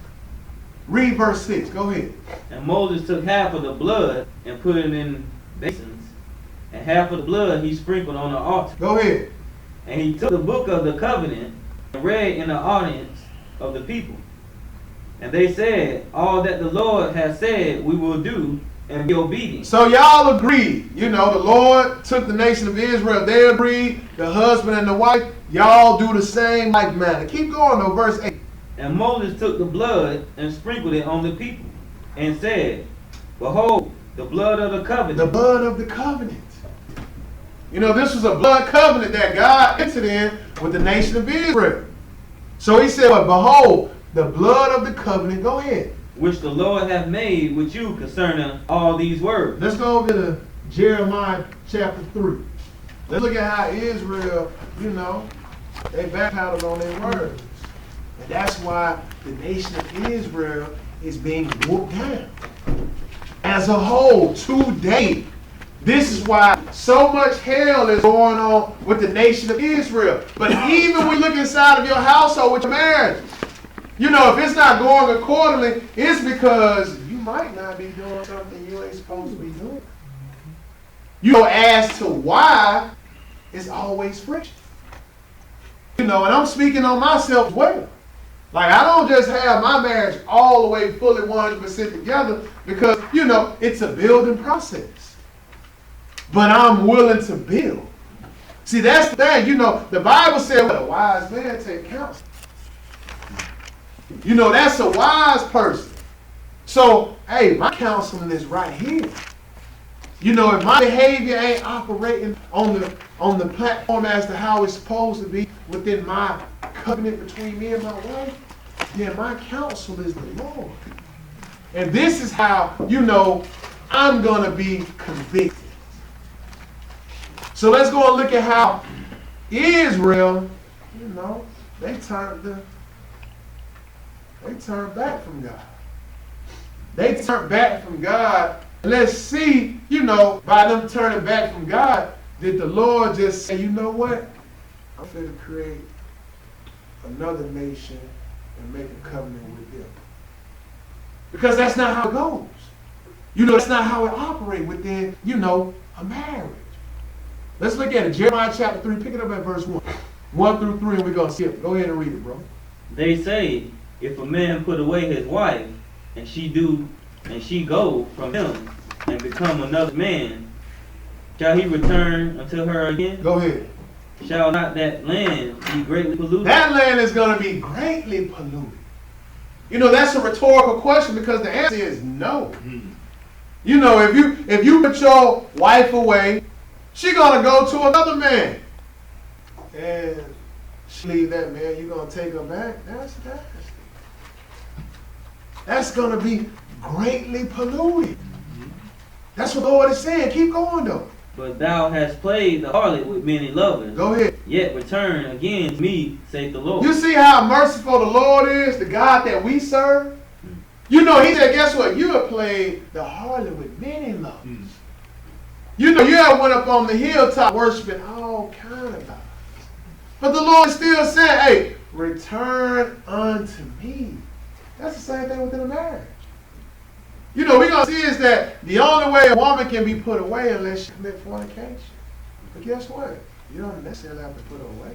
Read verse 6. Go ahead. And Moses took half of the blood and put it in basins, and half of the blood he sprinkled on the altar. Go ahead. And he took the book of the covenant and read in the audience of the people. And they said, all that the Lord has said we will do, and be obedient. So y'all agreed. The Lord took the nation of Israel. They agreed. The husband and the wife, y'all do the same like manner. Keep going though, verse 8. And Moses took the blood and sprinkled it on the people, and said, behold, the blood of the covenant. The blood of the covenant. This was a blood covenant that God entered in with the nation of Israel. So he said, well, behold, the blood of the covenant. Go ahead. Which the Lord hath made with you concerning all these words. Let's go over to Jeremiah chapter 3. Let's look at how Israel, they backpedaled on their words. And that's why the nation of Israel is being whooped down. As a whole, today, this is why so much hell is going on with the nation of Israel. But even when you look inside of your household with your marriage, if it's not going accordingly, it's because you might not be doing something you ain't supposed to be doing. As to why, it's always friction. And I'm speaking on myself as well. Like, I don't just have my marriage all the way fully 100% together because, it's a building process. But I'm willing to build. See, that's the thing. The Bible said, well, a wise man take counsel. That's a wise person. So, hey, my counseling is right here. If my behavior ain't operating on the platform as to how it's supposed to be within my covenant between me and my wife, then my counsel is the Lord. And this is how, I'm going to be convicted. So let's go and look at how Israel, they turned back from God. They turned back from God. Let's see, by them turning back from God, did the Lord just say, you know what? I'm going to create another nation and make a covenant with them. Because that's not how it goes. That's not how it operates within, a marriage. Let's look at it. Jeremiah chapter 3, pick it up at verse 1. 1 through 3, and we're going to skip. Go ahead and read it, bro. They say, if a man put away his wife, and she go from him, and become another man, shall he return unto her again? Go ahead. shall not that land be greatly polluted? That land is going to be greatly polluted. You know, that's a rhetorical question because the answer is no. You know, if you put your wife away, she gonna go to another man, and she leave that man. You gonna take her back? That's gonna be greatly polluted. That's what the Lord is saying. Keep going though. But thou hast played the harlot with many lovers. Go ahead. Yet return again to me, saith the Lord. You see how merciful the Lord is, the God that we serve? You know, he said, guess what? You have played the harlot with many lovers. You know, you have went up on the hilltop worshiping all kind of gods. But the Lord still said, hey, return unto me. That's the same thing within a marriage. You know, we're going to see is that the only way a woman can be put away unless she commit fornication. But guess what? You don't necessarily have to put her away.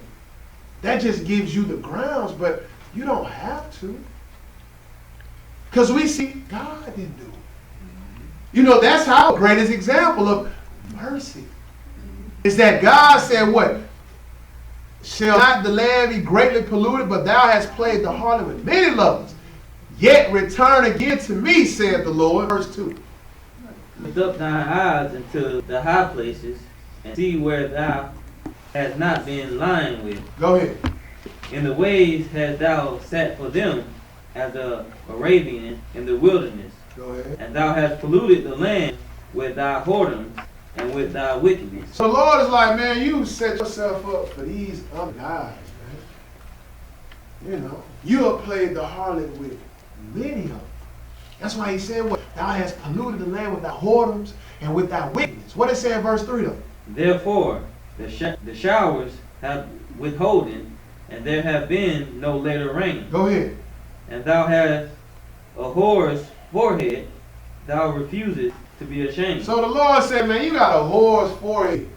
That just gives you the grounds, but you don't have to. Because we see God didn't do it. You know, that's how the greatest example of mercy is that God said what? Shall not the land be greatly polluted, but thou hast played the harlot with many lovers. Yet return again to me, saith the Lord. Verse 2. Lift up thine eyes into the high places, and see where thou hast not been lying with. Go ahead. In the ways hast thou sat for them, as the Arabian in the wilderness. Go ahead. And thou hast polluted the land with thy whoredoms and with thy wickedness. So the Lord is like, man, you set yourself up for these other guys, man. You know, you have played the harlot with many of them. That's why he said, what? Thou hast polluted the land with thy whoredoms and with thy wickedness. What it say in verse 3 though? Therefore, the showers have withholden, and there have been no later rain. Go ahead. And thou hast a whore's forehead, thou refusest to be ashamed. So the Lord said, man, you got a whore's forehead.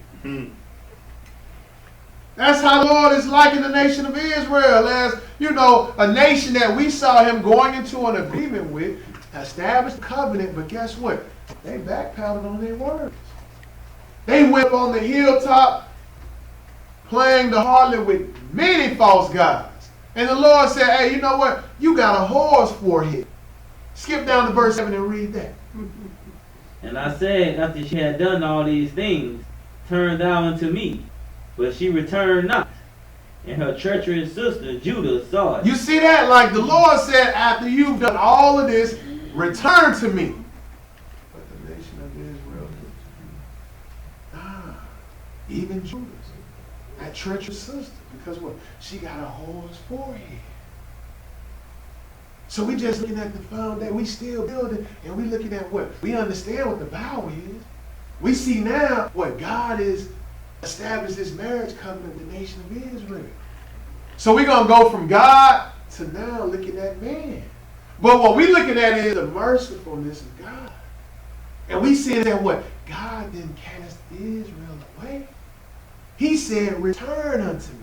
That's how the Lord is liking the nation of Israel as, you know, a nation that we saw him going into an agreement with, established a covenant, but guess what? They backpedaled on their words. They went on the hilltop playing the harlot with many false gods. And the Lord said, hey, you know what? You got a whore's forehead. Skip down to verse 7 and read that. And I said, after she had done all these things, turn thou unto me. But she returned not. And her treacherous sister Judah saw it. You see that? Like the Lord said, after you've done all of this, return to me. But the nation of Israel didn't. Even Judah, that treacherous sister. Because what? She got a whore's forehead. So we just looking at the foundation. We still building, and we looking at what? We understand what the vow is. We see now what God is established this marriage covenant with the nation of Israel. So we're going to go from God to now looking at man. But what we're looking at is the mercifulness of God. And we see that what? God didn't cast Israel away. He said, return unto me.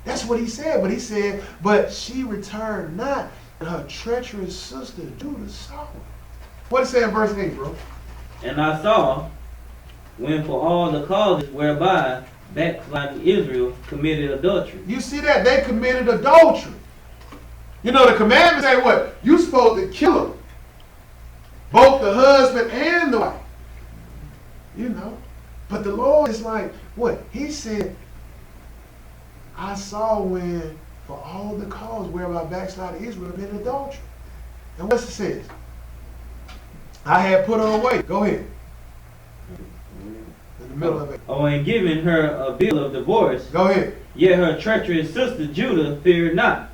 That's what he said. But he said, but she returned not. And her treacherous sister Judah saw it. What does it say in verse 8, bro? And I saw, when for all the causes whereby backsliding Israel committed adultery. You see that? They committed adultery. You know, the commandments say what? You're supposed to kill them. Both the husband and the wife. You know. But the Lord is like, what? He said, I saw when for all the cause whereby backsliding Israel committed adultery. And what's it says? I had put her away. Go ahead. In the middle of it. Oh, and given her a bill of divorce. Go ahead. Yet her treacherous sister Judah feared not,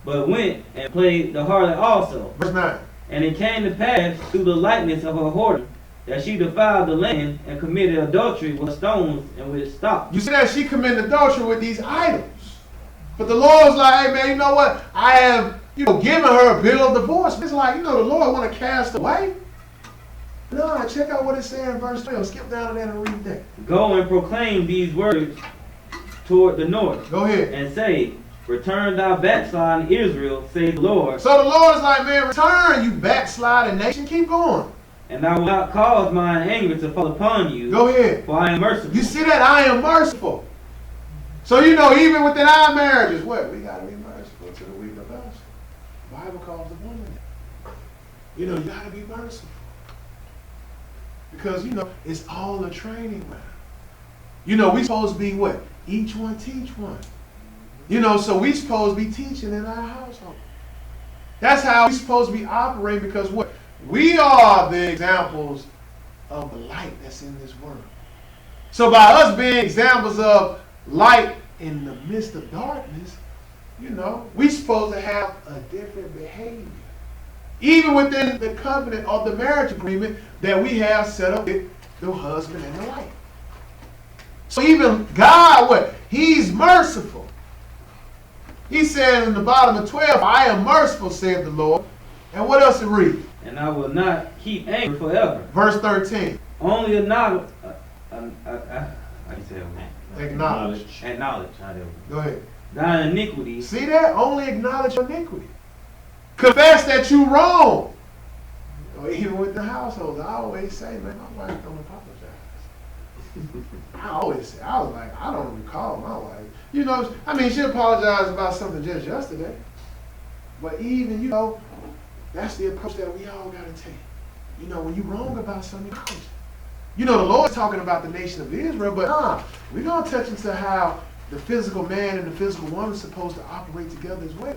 but went and played the harlot also. Verse 9. And it came to pass through the likeness of her whoredom that she defiled the land and committed adultery with stones and with stocks. You see that? She committed adultery with these idols. But the Lord's like, hey man, you know what? I have, given her a bill of divorce. It's like, the Lord want to cast away. No, check out what it says in verse 12. Skip down to that and read that. Go and proclaim these words toward the north. Go ahead. And say, return thou backsliding Israel, saith the Lord. So the Lord is like, man, return, you backsliding nation. Keep going. And I will not cause mine anger to fall upon you. Go ahead. For I am merciful. You see that? I am merciful. So you know, even within our marriages, what? We gotta be merciful to the weak of us. The Bible calls the woman that. You know, you gotta be merciful. Because, you know, it's all a training ground. You know, we supposed to be what? Each one teach one. You know, so we supposed to be teaching in our household. That's how we supposed to be operating, because what? We are the examples of the light that's in this world. So by us being examples of light in the midst of darkness, you know, we supposed to have a different behavior. Even within the covenant or the marriage agreement that we have set up with the husband and the wife. So even God, what? He's merciful. He said in the bottom of 12, I am merciful, saith the Lord. And what else it reads? And I will not keep anger forever. Verse 13. Only acknowledge. Acknowledge. Acknowledge. Go ahead. Thy iniquity. See that? Only acknowledge your iniquity. Confess that you wrong. Or even with the household, I always say, man, my wife don't apologize. I always say, I was like, I don't recall my wife. You know, I mean, she apologized about something just yesterday. But even, you know, that's the approach that we all got to take. You know, when you're wrong about something, you know, the Lord's talking about the nation of Israel, but we're going to touch into how the physical man and the physical woman are supposed to operate together as well.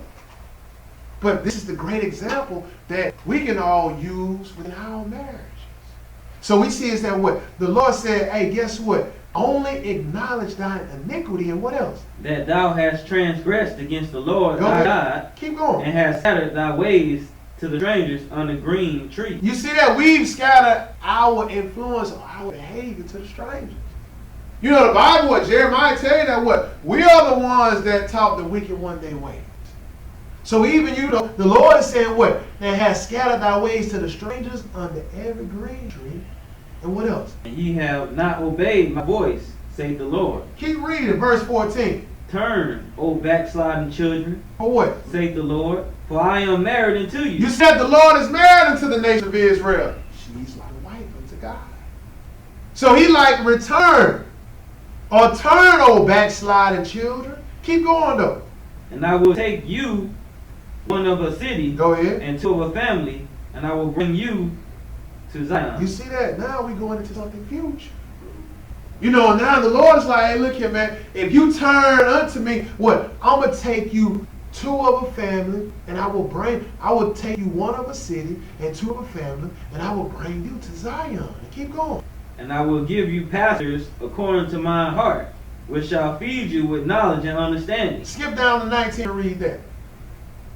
But this is the great example that we can all use within our marriages. So we see is that what? The Lord said, hey, guess what? Only acknowledge thine iniquity, and what else? That thou hast transgressed against the Lord thy God. Keep going. And hast scattered thy ways to the strangers under green trees. You see that? We've scattered our influence or our behavior to the strangers. You know, the Bible, what Jeremiah tell you that what? We are the ones that taught the wicked one their ways. So even, you know, the Lord is saying what? That has scattered thy ways to the strangers under every green tree. And what else? And ye have not obeyed my voice, saith the Lord. Keep reading verse 14. Turn, O backsliding children, For what? saith the Lord, for I am married unto you. You said the Lord is married unto the nation of Israel. She's like a wife unto God. So he like return. Or turn, O backsliding children. Keep going though. And I will take you, one of a city, Go ahead. and two of a family, and I will bring you to Zion. You see that? Now we're going into something future. You know, now the Lord is like, hey, look here, man. If you turn unto me, what? I'm going to take you two of a family, and I will take you one of a city and two of a family, and I will bring you to Zion. And keep going. And I will give you pastors according to my heart, which shall feed you with knowledge and understanding. Skip down to 19 and read that.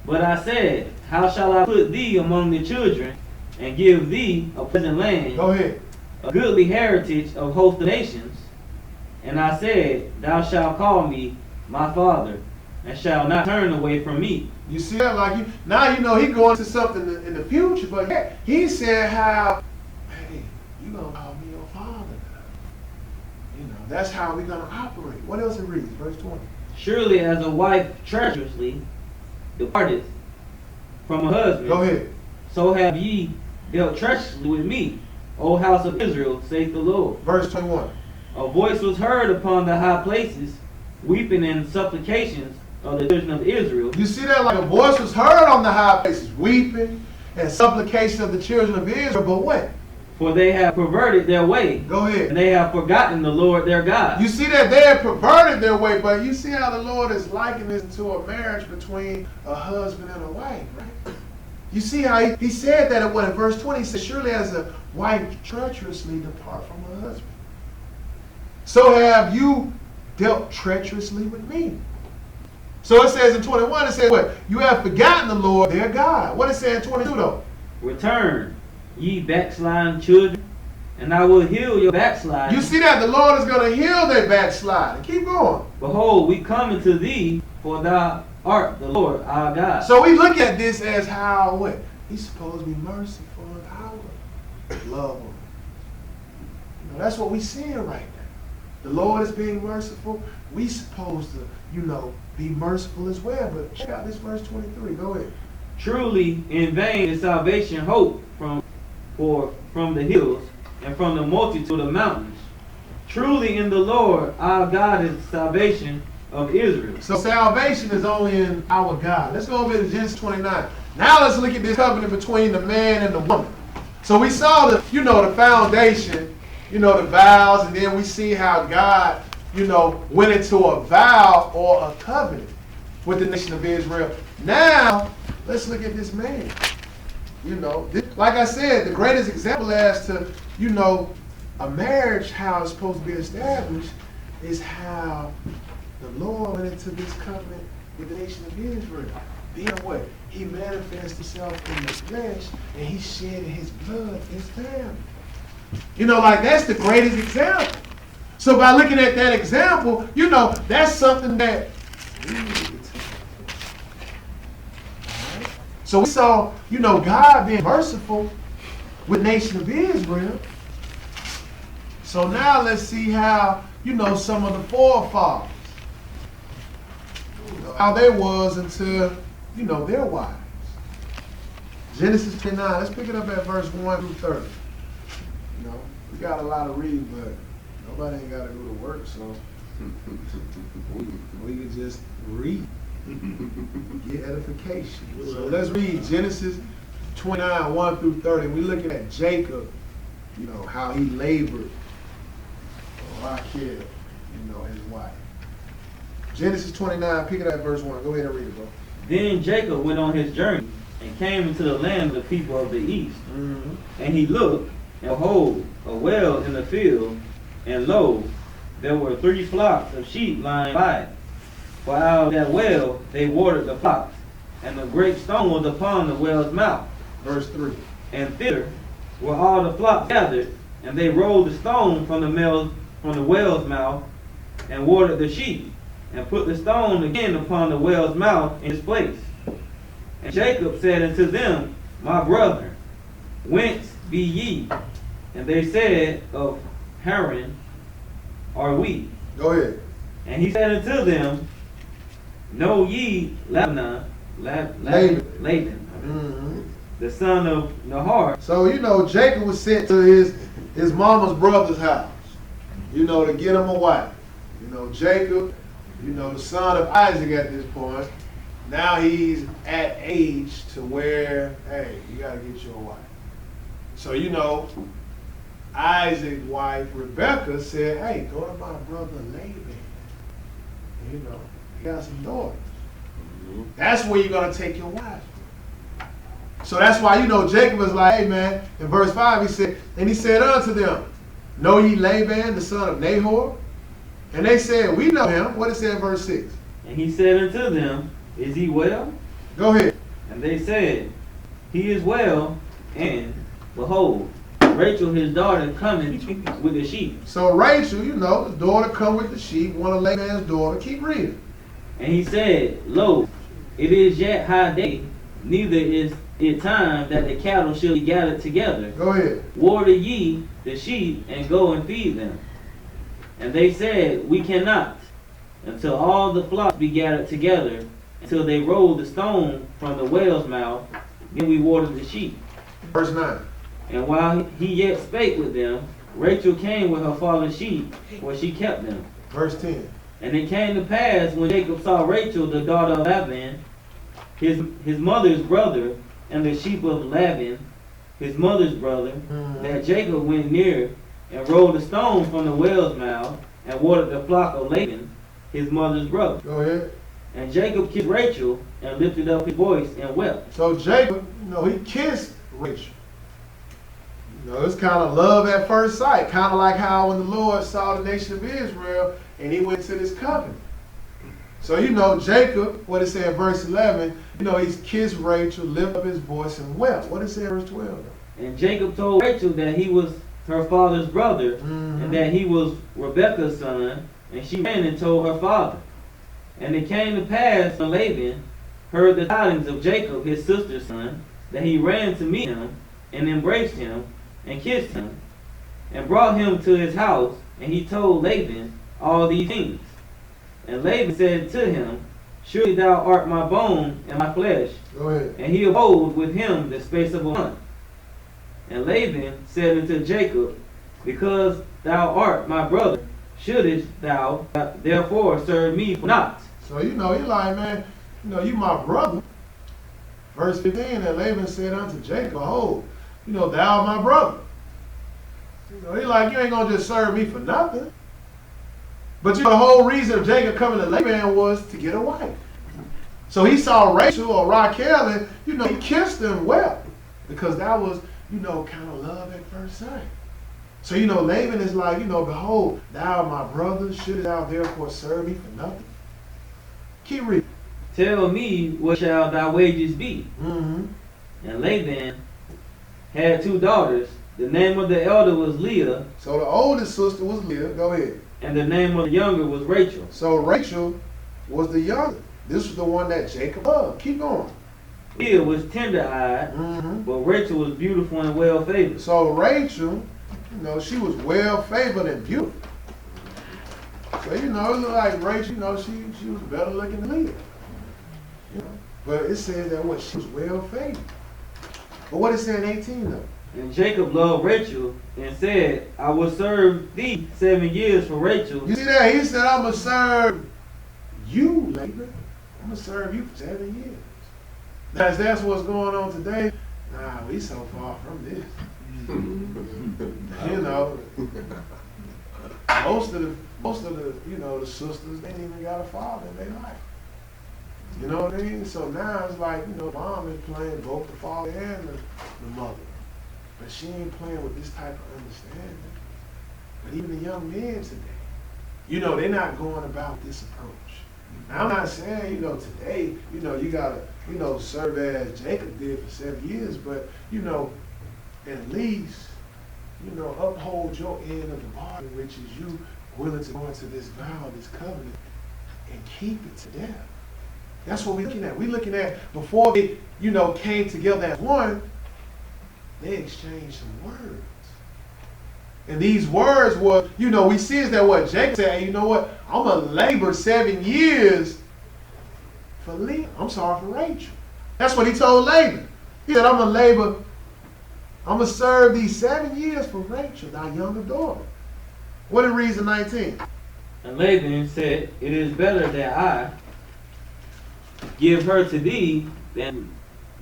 But I said, how shall I put thee among the children, and give thee a pleasant land, Go ahead. a goodly heritage of host of nations? And I said, thou shalt call me my father, and shalt not turn away from me. You see that? Like now you know he going to something in the future, but yeah, he said how, hey, you gonna call me your father now. You know, that's how we're gonna operate. What else it reads? Verse 20. Surely as a wife treacherously departeth from a husband, Go ahead. so have ye dealt treacherously with me, O house of Israel, saith the Lord. Verse 21. A voice was heard upon the high places, weeping and supplications of the children of Israel. You see that? Like a voice was heard on the high places, weeping and supplication of the children of Israel. But what? For they have perverted their way, Go ahead. and they have forgotten the Lord their God. You see that they have perverted their way, but you see how the Lord is likening this to a marriage between a husband and a wife, right? You see how he said that in verse 20, he said, surely as a wife treacherously depart from her husband, so have you dealt treacherously with me. So it says in 21, it says what? You have forgotten the Lord their God. What it says in 22 though? Return, ye backsliding children, and I will heal your backsliding. You see that? The Lord is going to heal their backsliding. Keep going. Behold, we come unto thee, for thou art the Lord our God. So we look at this as how what? He's supposed to be merciful and power. Love him. You know, that's what we're seeing right now. The Lord is being merciful. We supposed to, you know, be merciful as well. But check out this verse 23. Go ahead. Truly in vain is salvation hope from the hills and from the multitude of mountains. Truly in the Lord our God is salvation, of Israel. So salvation is only in our God. Let's go over to Genesis 29. Now let's look at this covenant between the man and the woman. So we saw the foundation, the vows, and then we see how God, went into a vow or a covenant with the nation of Israel. Now, let's look at this man. Like I said, the greatest example as to, a marriage, how it's supposed to be established, is how the Lord went into this covenant with the nation of Israel. Being what? He manifested himself in the flesh, and he shed his blood for his family. That's the greatest example. So by looking at that example, that's something that we need to take. Right? So we saw, God being merciful with the nation of Israel. So now let's see how, some of the forefathers, how they was until, their wives. Genesis 29, let's pick it up at verse 1 through 30. We got a lot to read, but nobody ain't got to do the work, so we can just read, get edification. So let's read Genesis 29, 1 through 30. We're looking at Jacob, how he labored for Rachel, his wife. Genesis 29, pick it up at verse 1. Go ahead and read it, bro. Then Jacob went on his journey and came into the land of the people of the east. Mm-hmm. And he looked, and behold, a well in the field, and lo, there were 3 flocks of sheep lying by it. For out of that well they watered the flocks, and the great stone was upon the well's mouth. Verse 3. And thither were all the flocks gathered, and they rolled the stone from the well's mouth, and watered the sheep, and put the stone again upon the well's mouth in its place. And Jacob said unto them, My brethren, whence be ye? And they said, Of Haran are we. Go ahead. And he said unto them, Know ye Laban, Mm-hmm. the son of Hononr. So, Jacob was sent to his mama's brother's house, to get him a wife. Jacob, the son of Isaac at this point, now he's at age to where, hey, you got to get you a wife. So, Isaac's wife, Rebecca, said, hey, go to my brother Laban. He got some daughters. That's where you're going to take your wife. So that's why, Jacob was like, hey, man, in verse 5, he said, and he said unto them, Know ye Laban, the son of Nahor? And they said, we know him. What it said in verse 6? And he said unto them, Is he well? Go ahead. And they said, He is well, and behold, Rachel his daughter cometh with the sheep. So Rachel, his daughter come with the sheep, one of Laban's daughter. Keep reading. And he said, Lo, it is yet high day, neither is it time that the cattle shall be gathered together. Go ahead. Water ye the sheep, and go and feed them. And they said, We cannot, until all the flocks be gathered together, until they roll the stone from the well's mouth, then we water the sheep. Verse 9. And while he yet spake with them, Rachel came with her father's sheep, where she kept them. Verse 10. And it came to pass, when Jacob saw Rachel, the daughter of Laban, his mother's brother, and the sheep of Laban, his mother's brother, that Jacob went near and rolled a stone from the well's mouth, and watered the flock of Laban, his mother's brother. Go ahead. And Jacob kissed Rachel, and lifted up his voice, and wept. So Jacob, he kissed Rachel. It's kind of love at first sight. Kind of like how when the Lord saw the nation of Israel, and he went to this covenant. So, Jacob, what it said in verse 11, he's kissed Rachel, lifted up his voice, and wept. What it said in verse 12, though? And Jacob told Rachel that he was her father's brother, and that he was Rebekah's son, and she ran and told her father. And it came to pass when Laban heard the tidings of Jacob, his sister's son, that he ran to meet him, and embraced him, and kissed him, and brought him to his house, and he told Laban all these things. And Laban said to him, Surely thou art my bone and my flesh. Go ahead. And he abode with him the space of a month. And Laban said unto Jacob, Because thou art my brother, shouldest thou therefore serve me for naught? So he like, man, you my brother. Verse 15, and Laban said unto Jacob, behold, thou my brother. He like, you ain't gonna just serve me for nothing. But the whole reason of Jacob coming to Laban was to get a wife. So he saw Rachel or Raquel and, he kissed her and wept. Because that was, kind of love at first sight. So, Laban is like, behold, thou my brother, shouldst thou therefore serve me for nothing? Keep reading. Tell me, what shall thy wages be? Mm-hmm. And Laban had 2 daughters. The name of the elder was Leah. So the oldest sister was Leah. Go ahead. And the name of the younger was Rachel. So Rachel was the younger. This was the one that Jacob loved. Keep going. Leah was tender-eyed, but Rachel was beautiful and well-favored. So Rachel, she was well-favored and beautiful. So, it looked like Rachel, she was better looking than Leah. But it says that she was well-favored. But what it say in 18 though? And Jacob loved Rachel and said, I will serve thee 7 years for Rachel. You see that? He said, I'm going to serve you, Laban. I'm going to serve you for 7 years. That's what's going on today. Nah, we so far from this. Most of the the sisters, they ain't even got a father in their life. You know what I mean? So now it's like, mom is playing both the father and the mother. But she ain't playing with this type of understanding. But even the young men today, they're not going about this approach. Now, I'm not saying, today, you gotta, serve as Jacob did for 7 years, but, at least, uphold your end of the bargain, which is you willing to go into this vow, this covenant, and keep it to death. That's what we're looking at. We're looking at before they, came together as one, they exchanged some words. And these words were, we see is that what Jacob said, hey, you know what? I'm going to labor 7 years for Leah. I'm sorry, for Rachel. That's what he told Laban. He said, I'm going to serve these 7 years for Rachel, thy younger daughter. What in reason 19? And Laban said, it is better that I give her to thee than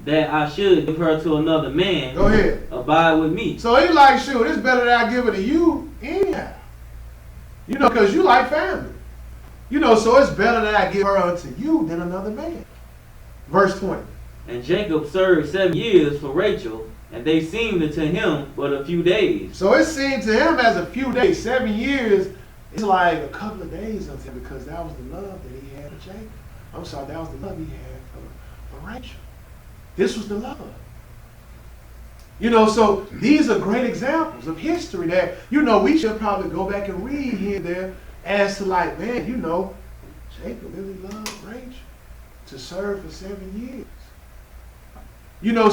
that I should give her to another man. Go ahead. Abide with me. So he like, shoot, it's better that I give it to you anyhow. Because you like family. So it's better that I give her unto you than another man. Verse 20. And Jacob served 7 years for Rachel, and they seemed unto him but a few days. So it seemed to him as a few days. 7 years is like a couple of days unto him, because that was the love that he had for Jacob. I'm sorry, that was the love he had for Rachel. This was the love. So these are great examples of history that, we should probably go back and read here and there as to like, man, Jacob really loved Rachel to serve for 7 years.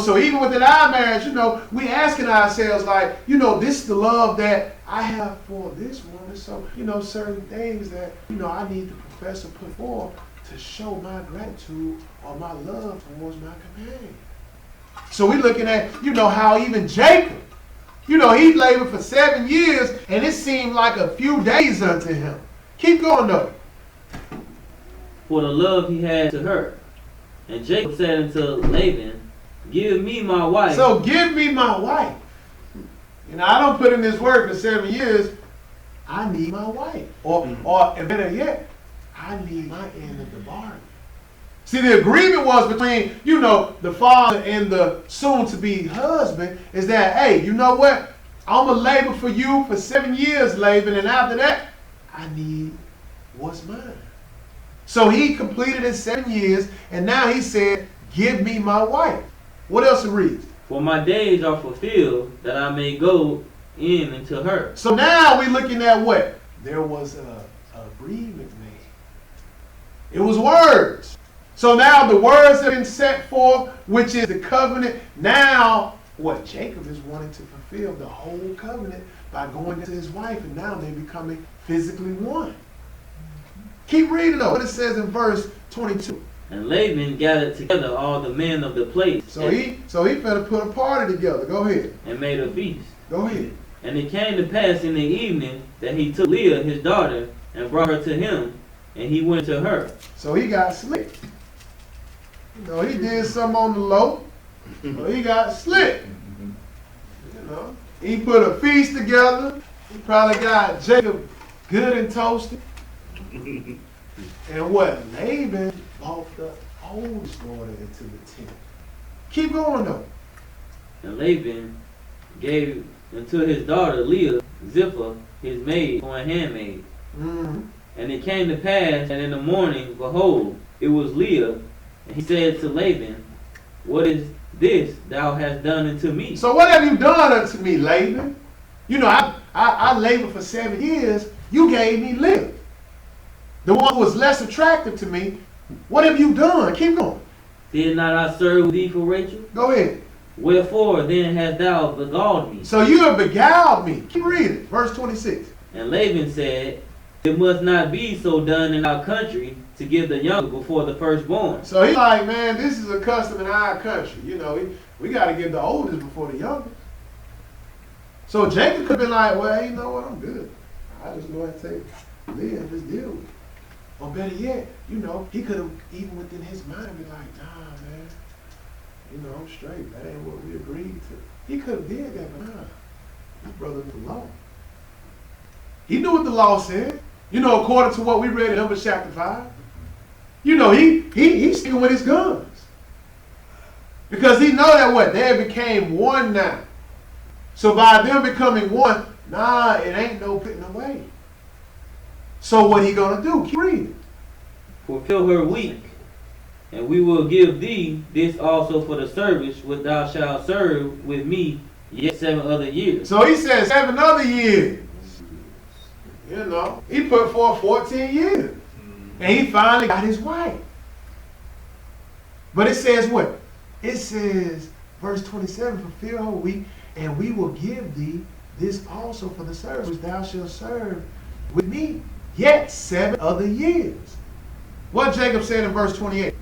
So even within our marriage, we asking ourselves like, this is the love that I have for this woman. So, certain things that, I need to profess or put forth to show my gratitude or my love towards my companion. So we're looking at, how even Jacob, he labored for 7 years and it seemed like a few days unto him. Keep going though. For the love he had to her. And Jacob said unto Laban, give me my wife. So give me my wife. I don't put in this work for 7 years. I need my wife. Or better yet, I need my end of the bargain. See, the agreement was between, the father and the soon-to-be husband is that, hey, you know what? I'm going to labor for you for 7 years, Laban, and after that, I need what's mine. So he completed his 7 years, and now he said, give me my wife. What else it reads? For my days are fulfilled, that I may go in unto her. So now we're looking at what? There was an agreement made. It was words. So now the words have been set forth, which is the covenant. Now, what Jacob is wanting to fulfill the whole covenant by going into his wife, and now they're becoming physically one. Keep reading though. What it says in verse 22. And Laban gathered together all the men of the place. So he better put a party together. Go ahead. And made a feast. Go ahead. And it came to pass in the evening that he took Leah his daughter and brought her to him, and he went to her. So he got slick. You know, he did something on the low. So he got slick. You know, he put a feast together. He probably got Jacob good and toasted. And what? Laban brought the oldest daughter into the tent. Keep going though. And Laban gave unto his daughter Leah Zilpah his maid for a handmaid. Mm-hmm. And it came to pass that in the morning, behold, it was Leah. And he said to Laban, what is this thou hast done unto me? So what have you done unto me, Laban? You know, I labored for 7 years. You gave me Leah, the one who was less attractive to me. What have you done? Keep going. Did not I serve thee for Rachel? Go ahead. Wherefore then hast thou beguiled me? So you have beguiled me. Keep reading. Verse 26. And Laban said, it must not be so done in our country to give the younger before the firstborn. So he's like, man, this is a custom in our country. You know, we got to give the oldest before the youngest. So Jacob could have been like, well, hey, you know what, I'm good. I just go ahead and take Leah and just deal with it. Or better yet, you know, he could have, even within his mind, been like, nah, man, you know, I'm straight. That ain't what we agreed to. He could have did that, but nah, his brother knew the law. He knew what the law said. You know, according to what we read in Numbers chapter 5. You know, he's sticking with his guns. Because he know that what? They became one now. So by them becoming one, nah, it ain't no putting away. So what he gonna do? Keep reading. Fulfill her week, and we will give thee this also for the service which thou shalt serve with me yet 7 other years. So he says 7 other years. You know, he put forth 14 years. And he finally got his wife. But it says what? It says, verse 27, fulfill her week, and we will give thee this also for the service which thou shalt serve with me yet 7 other years. What Jacob said in verse 28.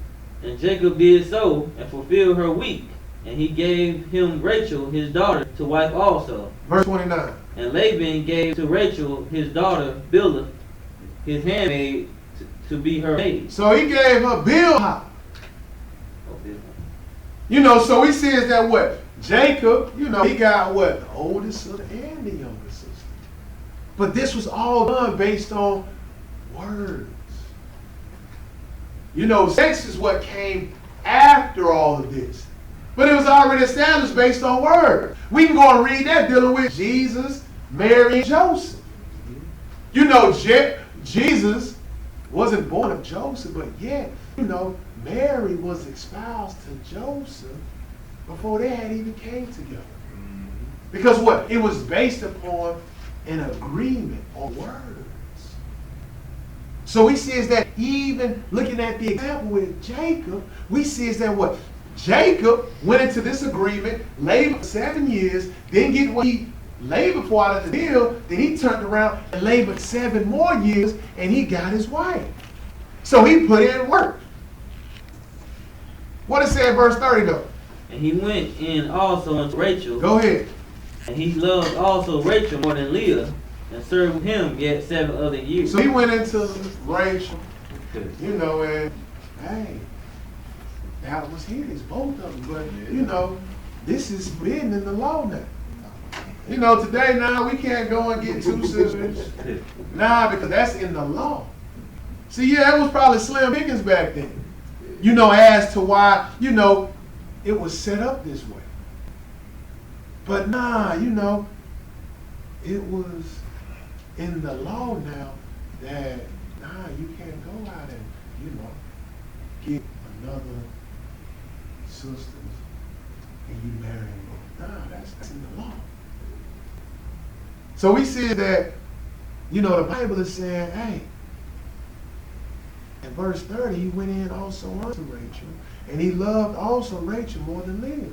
And Jacob did so, and fulfilled her week, and he gave him Rachel his daughter to wife also. Verse 29. And Laban gave to Rachel his daughter Bilhah his handmaid to be her maid. So he gave her Bilhah. You know, so he says that what? Jacob, you know, he got what? The oldest sister and the younger sister. But this was all done based on words. You know, sex is what came after all of this. But it was already established based on words. We can go and read that dealing with Jesus, Mary, and Joseph. You know, Jesus wasn't born of Joseph, but yet, you know, Mary was espoused to Joseph before they had even came together. Because what? It was based upon an agreement on words. So we see is that even looking at the example with Jacob, we see is that what? Jacob went into this agreement, labored for 7 years, didn't get what he labored for out of the deal, then he turned around and labored 7 more years, and he got his wife. So he put in work. What it say in verse 30 though? And he went in also unto Rachel. Go ahead. And he loved also Rachel more than Leah, and served him yet 7 other years. So he went into Rachel, you know, and hey, that was his, both of them. But you know, this is written in the law now. You know, today now we can't go and get 2 sisters. Nah, because that's in the law. See, yeah, it was probably slim pickings back then. You know, as to why, you know, it was set up this way. But nah, you know, it was in the law now that, nah, you can't go out and, you know, get another sisters and you marry them both. Nah, that's in the law. So we see that, you know, the Bible is saying, hey, in verse 30, he went in also unto Rachel, and he loved also Rachel more than Leah.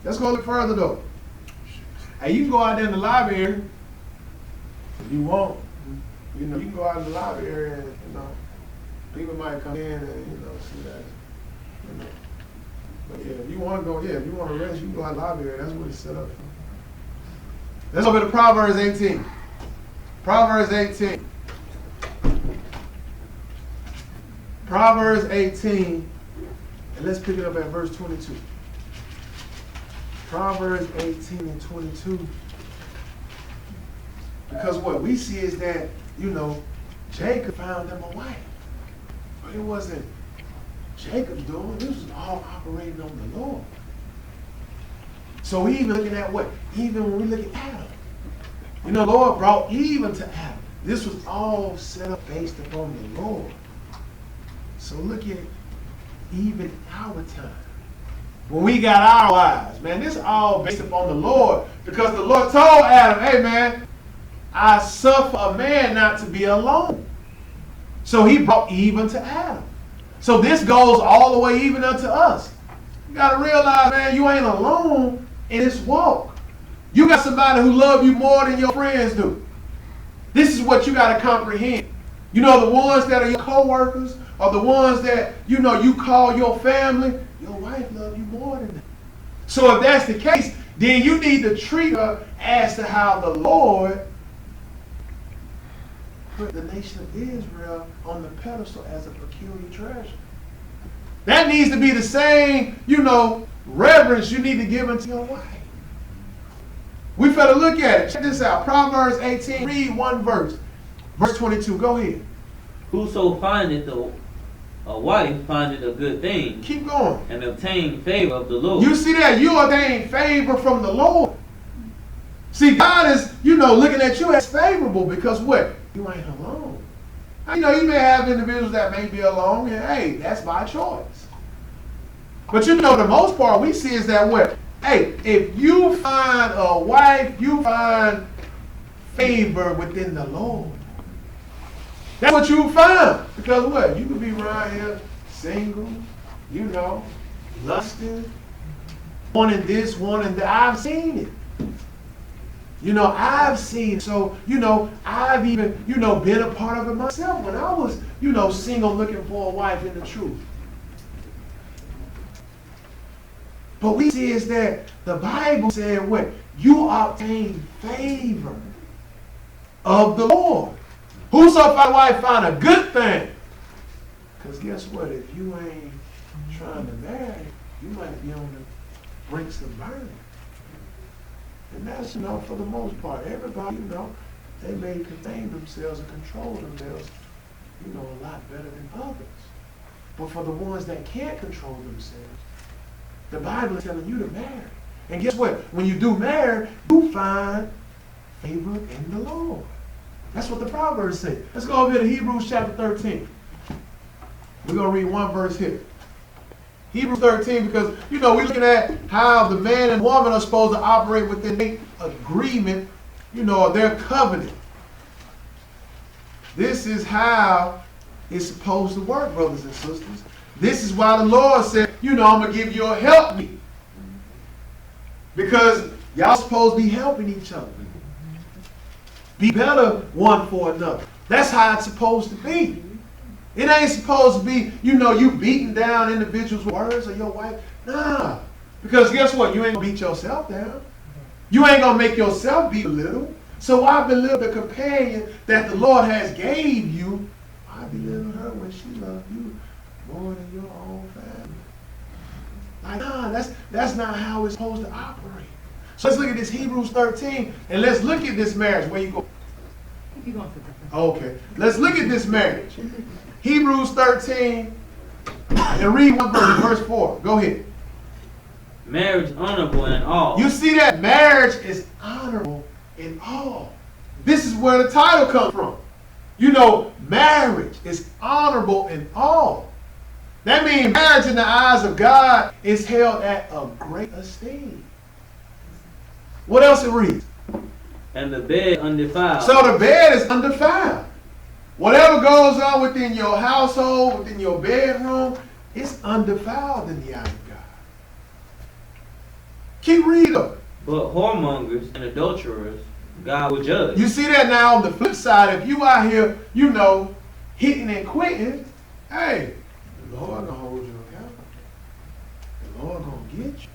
Let's go a little further though. Hey, you can go out there in the library if you want. You know, you can go out in the library and, you know, people might come in and, you know, see that. You know. But yeah, if you want to go, yeah, if you want to rest, you can go out in the library. That's what it's set up for. Let's go to Proverbs 18. Proverbs 18. Proverbs 18. And let's pick it up at verse 22. Proverbs 18 and 22. Because what we see is that, Jacob found him a wife. But it wasn't Jacob's doing. This was all operating on the Lord. So we even looking at what? Even when we look at Adam. The Lord brought Eve into Adam. This was all set up based upon the Lord. So look at even our time. When we got our wives, man, this is all based upon the Lord. Because the Lord told Adam, hey man, I suffer a man not to be alone. So he brought Eve unto Adam. So this goes all the way even unto us. You got to realize, man, you ain't alone in this walk. You got somebody who loves you more than your friends do. This is what you got to comprehend. The ones that are your co-workers or the ones that, you call your family, your wife loves you more than that. So if that's the case, then you need to treat her as to how the Lord put the nation of Israel on the pedestal as a peculiar treasure. That needs to be the same, reverence you need to give unto your wife. We better look at it. Check this out. Proverbs 18. Read one verse. Verse 22. Go ahead. Whoso findeth a wife findeth a good thing. Keep going. And obtain favor of the Lord. You see that? You obtain favor from the Lord. See, God is, looking at you as favorable because what? You ain't alone. You may have individuals that may be alone, and hey, that's by choice. But the most part we see is that what? Hey, if you find a wife, you find favor within the Lord. That's what you find. Because what? You could be around here single, lusting, wanting this, wanting that. I've seen it. I've seen it. So, I've even, been a part of it myself when I was, single looking for a wife in the truth. But we see is that the Bible said what? You obtain favor of the Lord. Whoso find a wife find a good thing. Because guess what? If you ain't trying to marry, you might be on the brinks of burning. And that's, for the most part. Everybody, they may contain themselves and control themselves, a lot better than others. But for the ones that can't control themselves, the Bible is telling you to marry. And guess what? When you do marry, you find favor in the Lord. That's what the Proverbs say. Let's go over here to Hebrews chapter 13. We're going to read one verse here. Hebrews 13, because, we're looking at how the man and woman are supposed to operate within their agreement, their covenant. This is how it's supposed to work, brothers and sisters. This is why the Lord said, I'm going to give you a help me. Because y'all supposed to be helping each other. Be better one for another. That's how it's supposed to be. It ain't supposed to be, you beating down individuals with words or your wife. Nah. Because guess what? You ain't going to beat yourself down. You ain't going to make yourself be belittled. So why belittle the companion that the Lord has gave you? Why belittle her when she loves you more than your own family? Like, nah, that's not how it's supposed to operate. So let's look at this Hebrews 13, and let's look at this marriage. Where you go? Okay. Let's look at this marriage. Hebrews 13, and read one verse 4. Go ahead. Marriage honorable in all. You see that marriage is honorable in all. This is where the title comes from. Marriage is honorable in all. That means marriage in the eyes of God is held at a great esteem. What else it reads? And the bed undefiled. So the bed is undefiled. Whatever goes on within your household, within your bedroom, it's undefiled in the eyes of God. Keep reading. But whoremongers and adulterers, God will judge. You see that now on the flip side, if you out here, hitting and quitting, hey, the Lord gonna hold you accountable. The Lord gonna get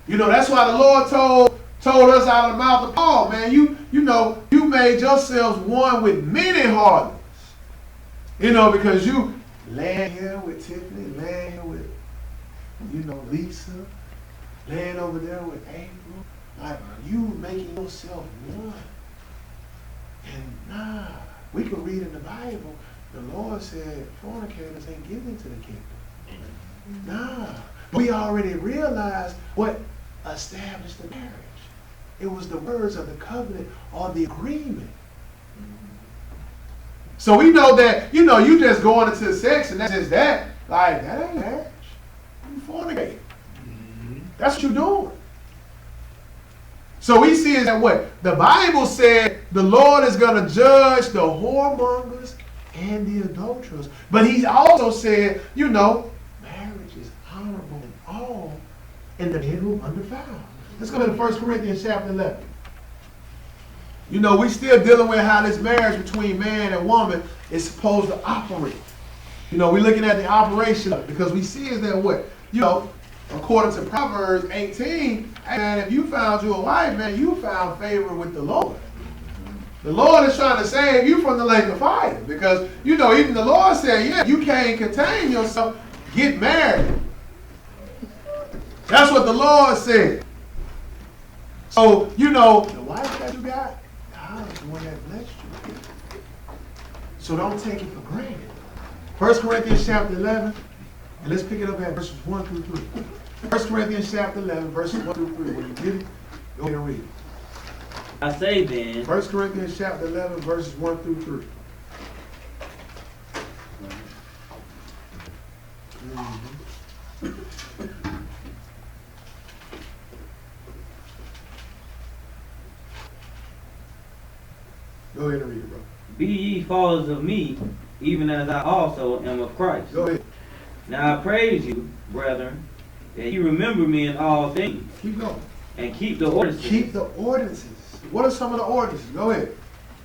you. That's why the Lord told told us out of the mouth of Paul, man, you know, you made yourselves one with many harlots. You know, because you laying here with Tiffany, laying here with, you know, Lisa, laying over there with April. Like, you making yourself one. And nah, we can read in the Bible, the Lord said, fornicators ain't getting to the kingdom. Nah, we already realized what established the marriage. It was the words of the covenant or the agreement. So we know that, you know, you just going into sex and that's just that. Like, that ain't marriage. You fornicating. That's what you're doing. So we see is that what? The Bible said the Lord is going to judge the whoremongers and the adulterers. But he also said, you know, marriage is honorable in all and the bedroom undefiled. Let's go to 1 Corinthians chapter 11. You know, we still dealing with how this marriage between man and woman is supposed to operate. You know, we're looking at the operation of it because we see is that what? You know, according to Proverbs 18, hey man, if you found you a wife, man, you found favor with the Lord. The Lord is trying to save you from the lake of fire because, you know, even the Lord said, yeah, you can't contain yourself, get married. That's what the Lord said. So, you know, the wife that you got, God is the one that blessed you. So don't take it for granted. 1 Corinthians chapter 11, and let's pick it up at verses 1 through 3. 1 Corinthians chapter 11, verses 1 through 3. When you get it, go ahead and read it. I say then, 1 Corinthians chapter 11, verses 1 through 3. Go ahead and read it, bro. be ye followers of me, even as I also am of Christ. Go ahead. Now I praise you, brethren, that you remember me in all things, Keep going. and keep the ordinances, Keep the ordinances. What are some of the ordinances? Go ahead.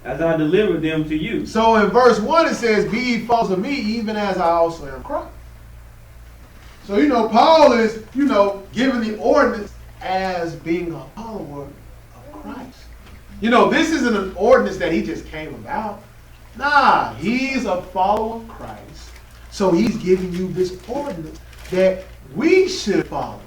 as I delivered them to you. So in verse 1 it says, be ye followers of me, even as I also am Christ. So, you know, Paul is, you know, giving the ordinance as being a follower of Christ. You know, this isn't an ordinance that he just came about. Nah, he's a follower of Christ. So he's giving you this ordinance that we should follow.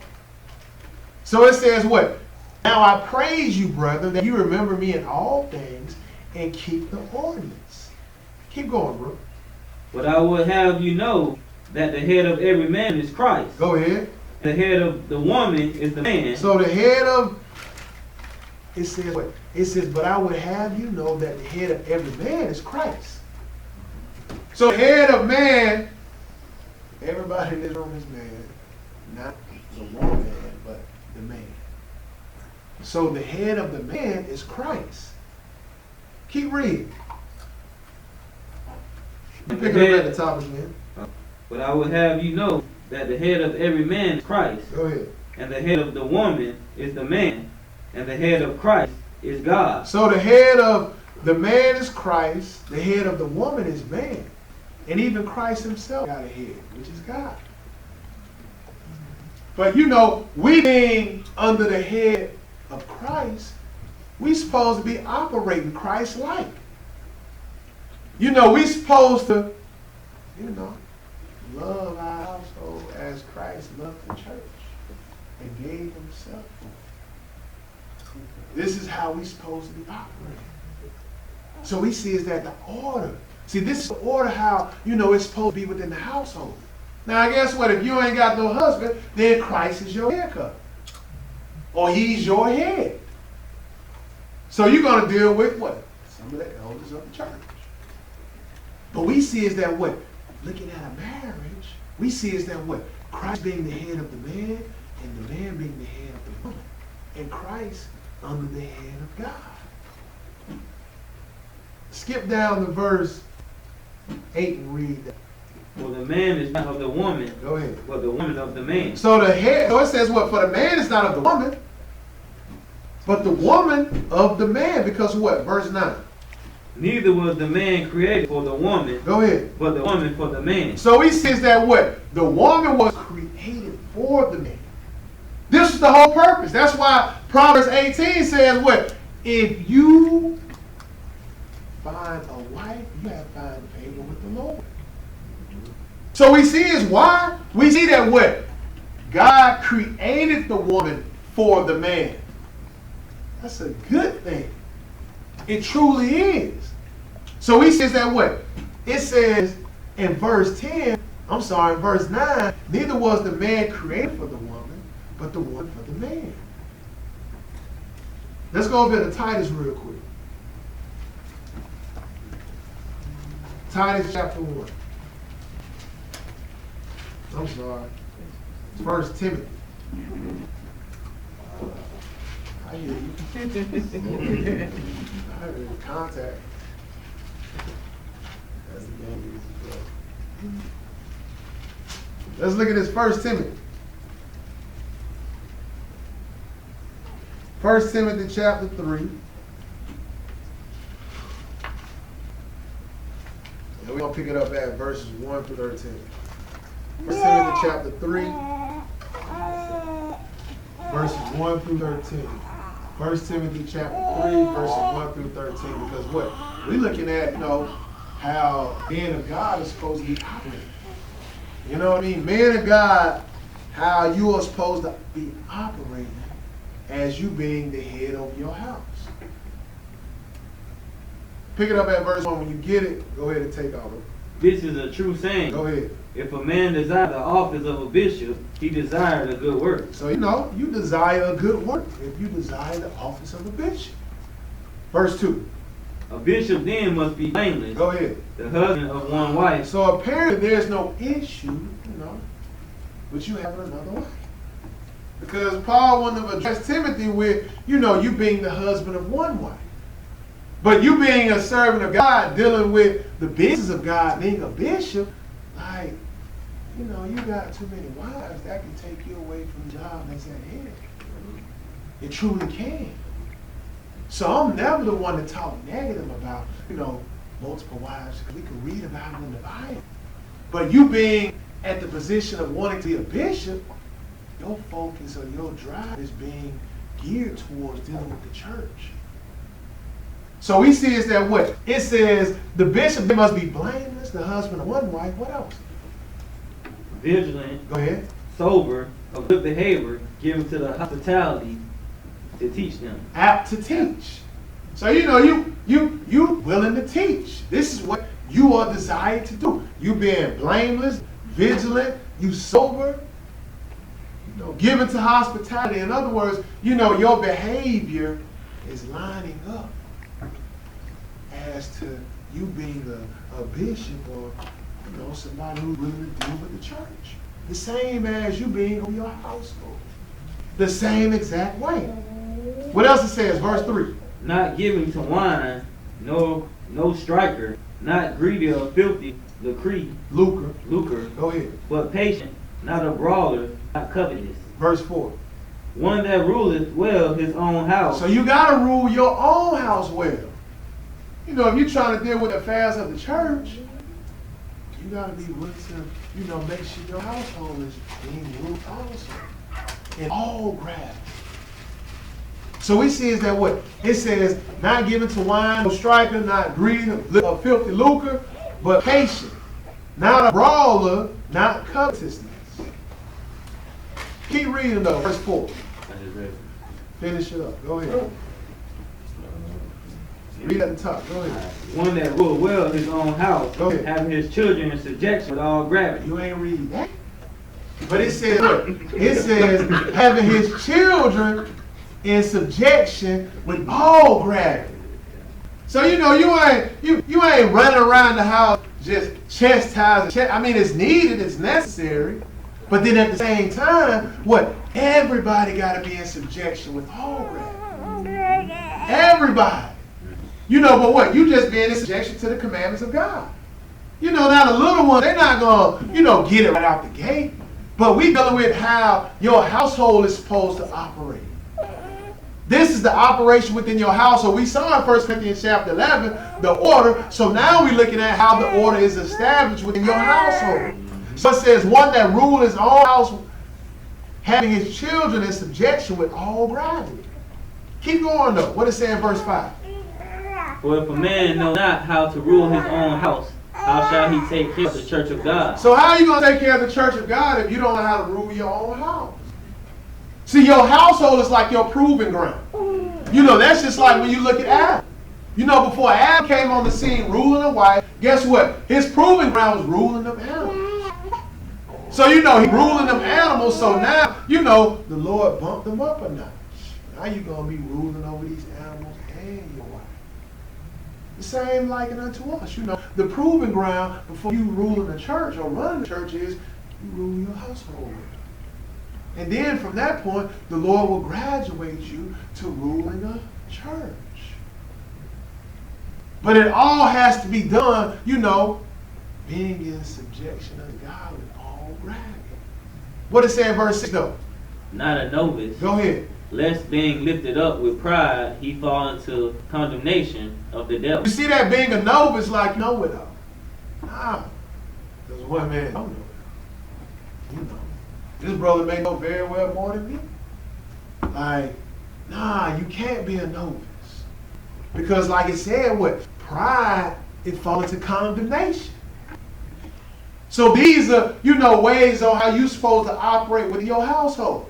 So it says what? Now I praise you, brother, that you remember me in all things and keep the ordinance. Keep going, bro. But I would have you know that the head of every man is Christ. Go ahead. The head of the woman is the man. So the head of, it says what? It says, but I would have you know that the head of every man is Christ. So the head of man, everybody in this room is man. Not the woman, but the man. So the head of the man is Christ. Keep reading. Pick it up at the top again. But I would have you know that the head of every man is Christ. Go ahead. And the head of the woman is the man. And the head of Christ is God. So the head of the man is Christ. The head of the woman is man. And even Christ himself got a head, which is God. But you know, we being under the head of Christ, we supposed to be operating Christ-like. You know, we supposed to, you know, love our household as Christ loved the church and gave himself for it. This is how we supposed to be operating. So we see is that the order. See, this is the order how, you know, it's supposed to be within the household. Now, guess what? If you ain't got no husband, then Christ is your haircut. Or he's your head. So you're going to deal with what? Some of the elders of the church. But we see is that what? Looking at a marriage, we see is that what? Christ being the head of the man, and the man being the head of the woman. And Christ under the head of God. Skip down to verse 8 and read that. For the man is not of the woman, Go ahead. but the woman of the man. So the head, so it says what? For the man is not of the woman, but the woman of the man. Because what? Verse 9. Neither was the man created for the woman, Go ahead. but the woman for the man. So he says that what? The woman was created for the man. This is the whole purpose. That's why Proverbs 18 says what? If you find a wife, you have found favor with the Lord. So we see is why? We see that what? God created the woman for the man. That's a good thing. It truly is. So he says that what? It says in verse 10, I'm sorry, in verse 9, neither was the man created for the woman, but the woman for the man. Let's go over to Titus real quick. Titus chapter 1. I'm sorry. It's 1 Timothy. I hear you. I heard you. Contact. That's the game. Let's look at this 1 Timothy. 1 Timothy chapter 3. And we're going to pick it up at verses 1 through 13. 1 Timothy chapter 3, verses 1 through 13. 1 Timothy chapter 3, verses 1 through 13. Because what? We're looking at, how men of God is supposed to be operating. You know what I mean? Men of God, how you are supposed to be operating as you being the head of your house. Pick it up at verse 1. When you get it, go ahead and take off. This is a true saying. Go ahead. If a man desire the office of a bishop, he desired a good work. So, you desire a good work if you desire the office of a bishop. Verse 2. A bishop then must be blameless, Go ahead. the husband of one wife. So apparently there's no issue, with you having another wife. Because Paul wouldn't have addressed Timothy with, you being the husband of one wife. But you being a servant of God, dealing with the business of God, being a bishop, you got too many wives, that can take you away from the job that's at hand. It truly can. So I'm never the one to talk negative about, multiple wives, because we can read about it in the Bible. But you being at the position of wanting to be a bishop, your focus or your drive is being geared towards dealing with the church. So we see is that what? It says the bishop must be blameless, the husband of one wife. What else? Vigilant, Go ahead. sober, of good behavior, given to the hospitality to teach them. Apt to teach. So you willing to teach. This is what you are desired to do. You being blameless, vigilant, you sober, given to hospitality. In other words, your behavior is lining up as to you being a bishop or somebody who's willing to deal with the church. The same as you being on your household. The same exact way. What else it says? Verse 3. Not giving to wine, no striker, not greedy or filthy, lucre. Go ahead. But patient, not a brawler, not covetous. Verse 4. One that ruleth well his own house. So you got to rule your own house well. If you're trying to deal with the affairs of the church, you got to be willing to, make sure your household is being ruled also. In all gravity. So we see is that what? It says, not given to wine, no striker, not greedy, or filthy lucre, but patient. Not a brawler, not covetousness. Keep reading though, verse 4. I just read it. Finish it up. Go ahead. Read at the top. Go ahead. One that ruled well his own house, Go ahead. having his children in subjection with all gravity. You ain't read that. But it says, look, it says, having his children in subjection with all gravity. So you ain't running around the house just chastising. It's needed, it's necessary, but then at the same time, what? Everybody got to be in subjection with all gravity. Everybody. But what? You just being in subjection to the commandments of God. Now the little ones, they're not gonna, get it right out the gate. But we dealing with how your household is supposed to operate. This is the operation within your household. We saw in 1 Corinthians chapter 11, the order. So now we're looking at how the order is established within your household. So it says, one that rules his own house, having his children in subjection with all gravity. Keep going though. What it say in verse 5? For if a man know not how to rule his own house, how shall he take care of the church of God? So how are you going to take care of the church of God if you don't know how to rule your own house? See, your household is like your proving ground. You know, that's just like when you look at Adam. You know, before Adam came on the scene ruling a wife, guess what? His proving ground was ruling them animals. So, you know, he ruling them animals, so now, you know, the Lord bumped them up a notch. Now you're going to be ruling over these animals and your wife. The same likened unto us. You know, the proving ground before you ruling the church or running the church is you rule your household. And then from that point, the Lord will graduate you to ruling a church. But it all has to be done, you know, being in subjection of God with all gravity. What it say in verse 6 though? Not a novice. Go ahead. Lest being lifted up with pride, he fall into condemnation of the devil. You see that being a novice like know it all. Nah. There's one man don't know it all. You know. This brother may know very well more than me. Like, nah, you can't be a novice. Because like it said, what? Pride, it falls into condemnation. So these are, you know, ways on how you're supposed to operate with your household.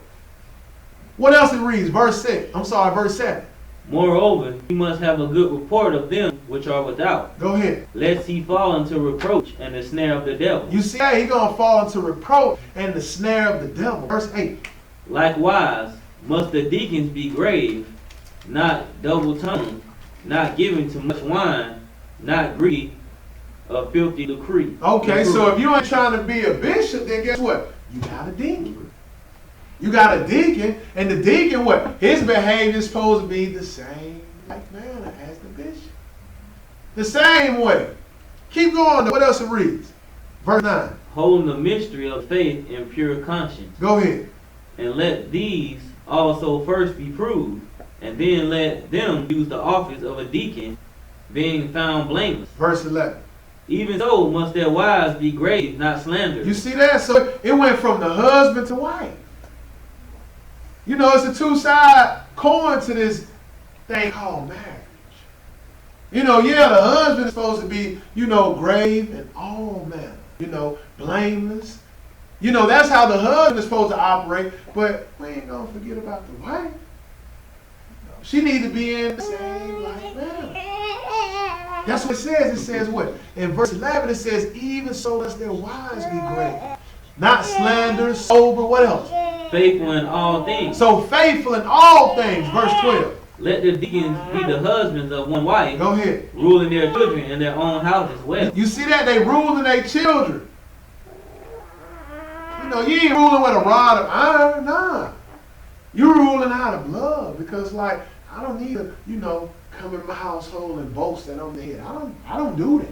What else it reads? Verse 7. Moreover, he must have a good report of them which are without. Go ahead. Lest he fall into reproach and the snare of the devil. You see how he's going to fall into reproach and the snare of the devil. Verse 8. Likewise, must the deacons be grave, not double-tongued, not given to much wine, not greedy of filthy lucre. Okay, so if you ain't trying to be a bishop, then guess what? You got a deacon. You got a deacon, and the deacon, what? His behavior is supposed to be the same like manner as the bishop. The same way. Keep going. What else it reads? Verse 9. Holding the mystery of faith in pure conscience. Go ahead. And let these also first be proved, and then let them use the office of a deacon, being found blameless. Verse 11. Even so must their wives be grave, not slanderous. You see that? So it went from the husband to wife. You know, it's a two-sided coin to this thing called marriage. You know, yeah, the husband is supposed to be, you know, grave in all manner. You know, blameless. You know, that's how the husband is supposed to operate, but we ain't going to forget about the wife. She needs to be in the same like manner. That's what it says. It says what? In verse 11 it says, even so must their wives be grave. Not slanderous, sober, what else? Faithful in all things. So faithful in all things. Verse 12. Let the deacons be the husbands of one wife, Go ahead. ruling their children in their own house as well. You see that? They ruling their children. You know, you ain't ruling with a rod of iron. Nah. You're ruling out of love. Because like, I don't need to, you know, come in my household and boast that I'm the head. I don't do that.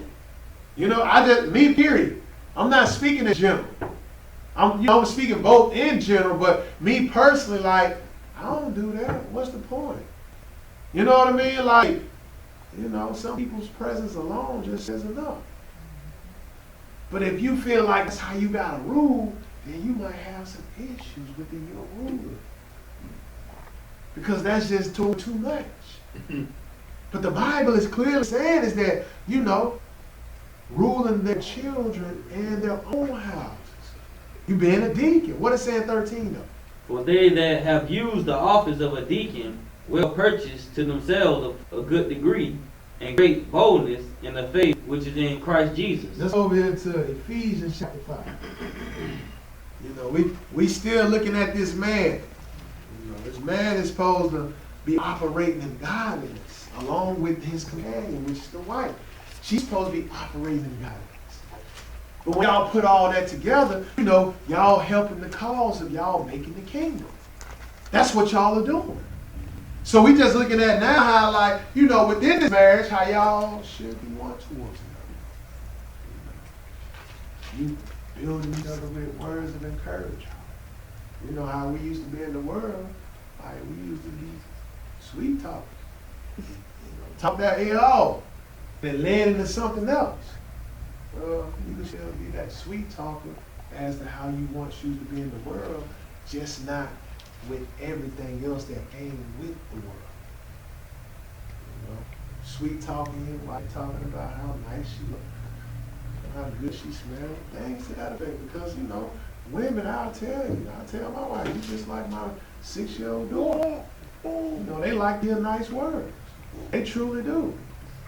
You know, me period. I'm not speaking in general. I'm speaking both in general, but me personally, like, I don't do that. What's the point? You know what I mean? Like, you know, some people's presence alone just says enough. But if you feel like that's how you gotta rule, then you might have some issues within your ruler. Because that's just too much. But the Bible is clearly saying is that, you know, ruling their children and their own houses. You being a deacon. What is saying 13 though? For they that have used the office of a deacon will purchase to themselves a good degree and great boldness in the faith which is in Christ Jesus. Let's over here to Ephesians chapter 5. You know, we still looking at this man. You know, this man is supposed to be operating in godliness along with his companion, which is the wife. She's supposed to be operating in godliness. But when y'all put all that together, you know, y'all helping the cause of y'all making the kingdom. That's what y'all are doing. So we just looking at now how, like, you know, within this marriage, how y'all should be one towards another. You building each other with words of encouragement. You know how we used to be in the world, like we used to be sweet talkers. You know, talk that ear off, then led into something else. Well, you can still be that sweet talker as to how you want you to be in the world, just not with everything else that came with the world. sweet talking your wife, talking about how nice she look, how good she smells, things to that effect. Because, you know, women, I'll tell my wife, you just like my 6-year-old daughter. You know, they like to hear nice words. They truly do.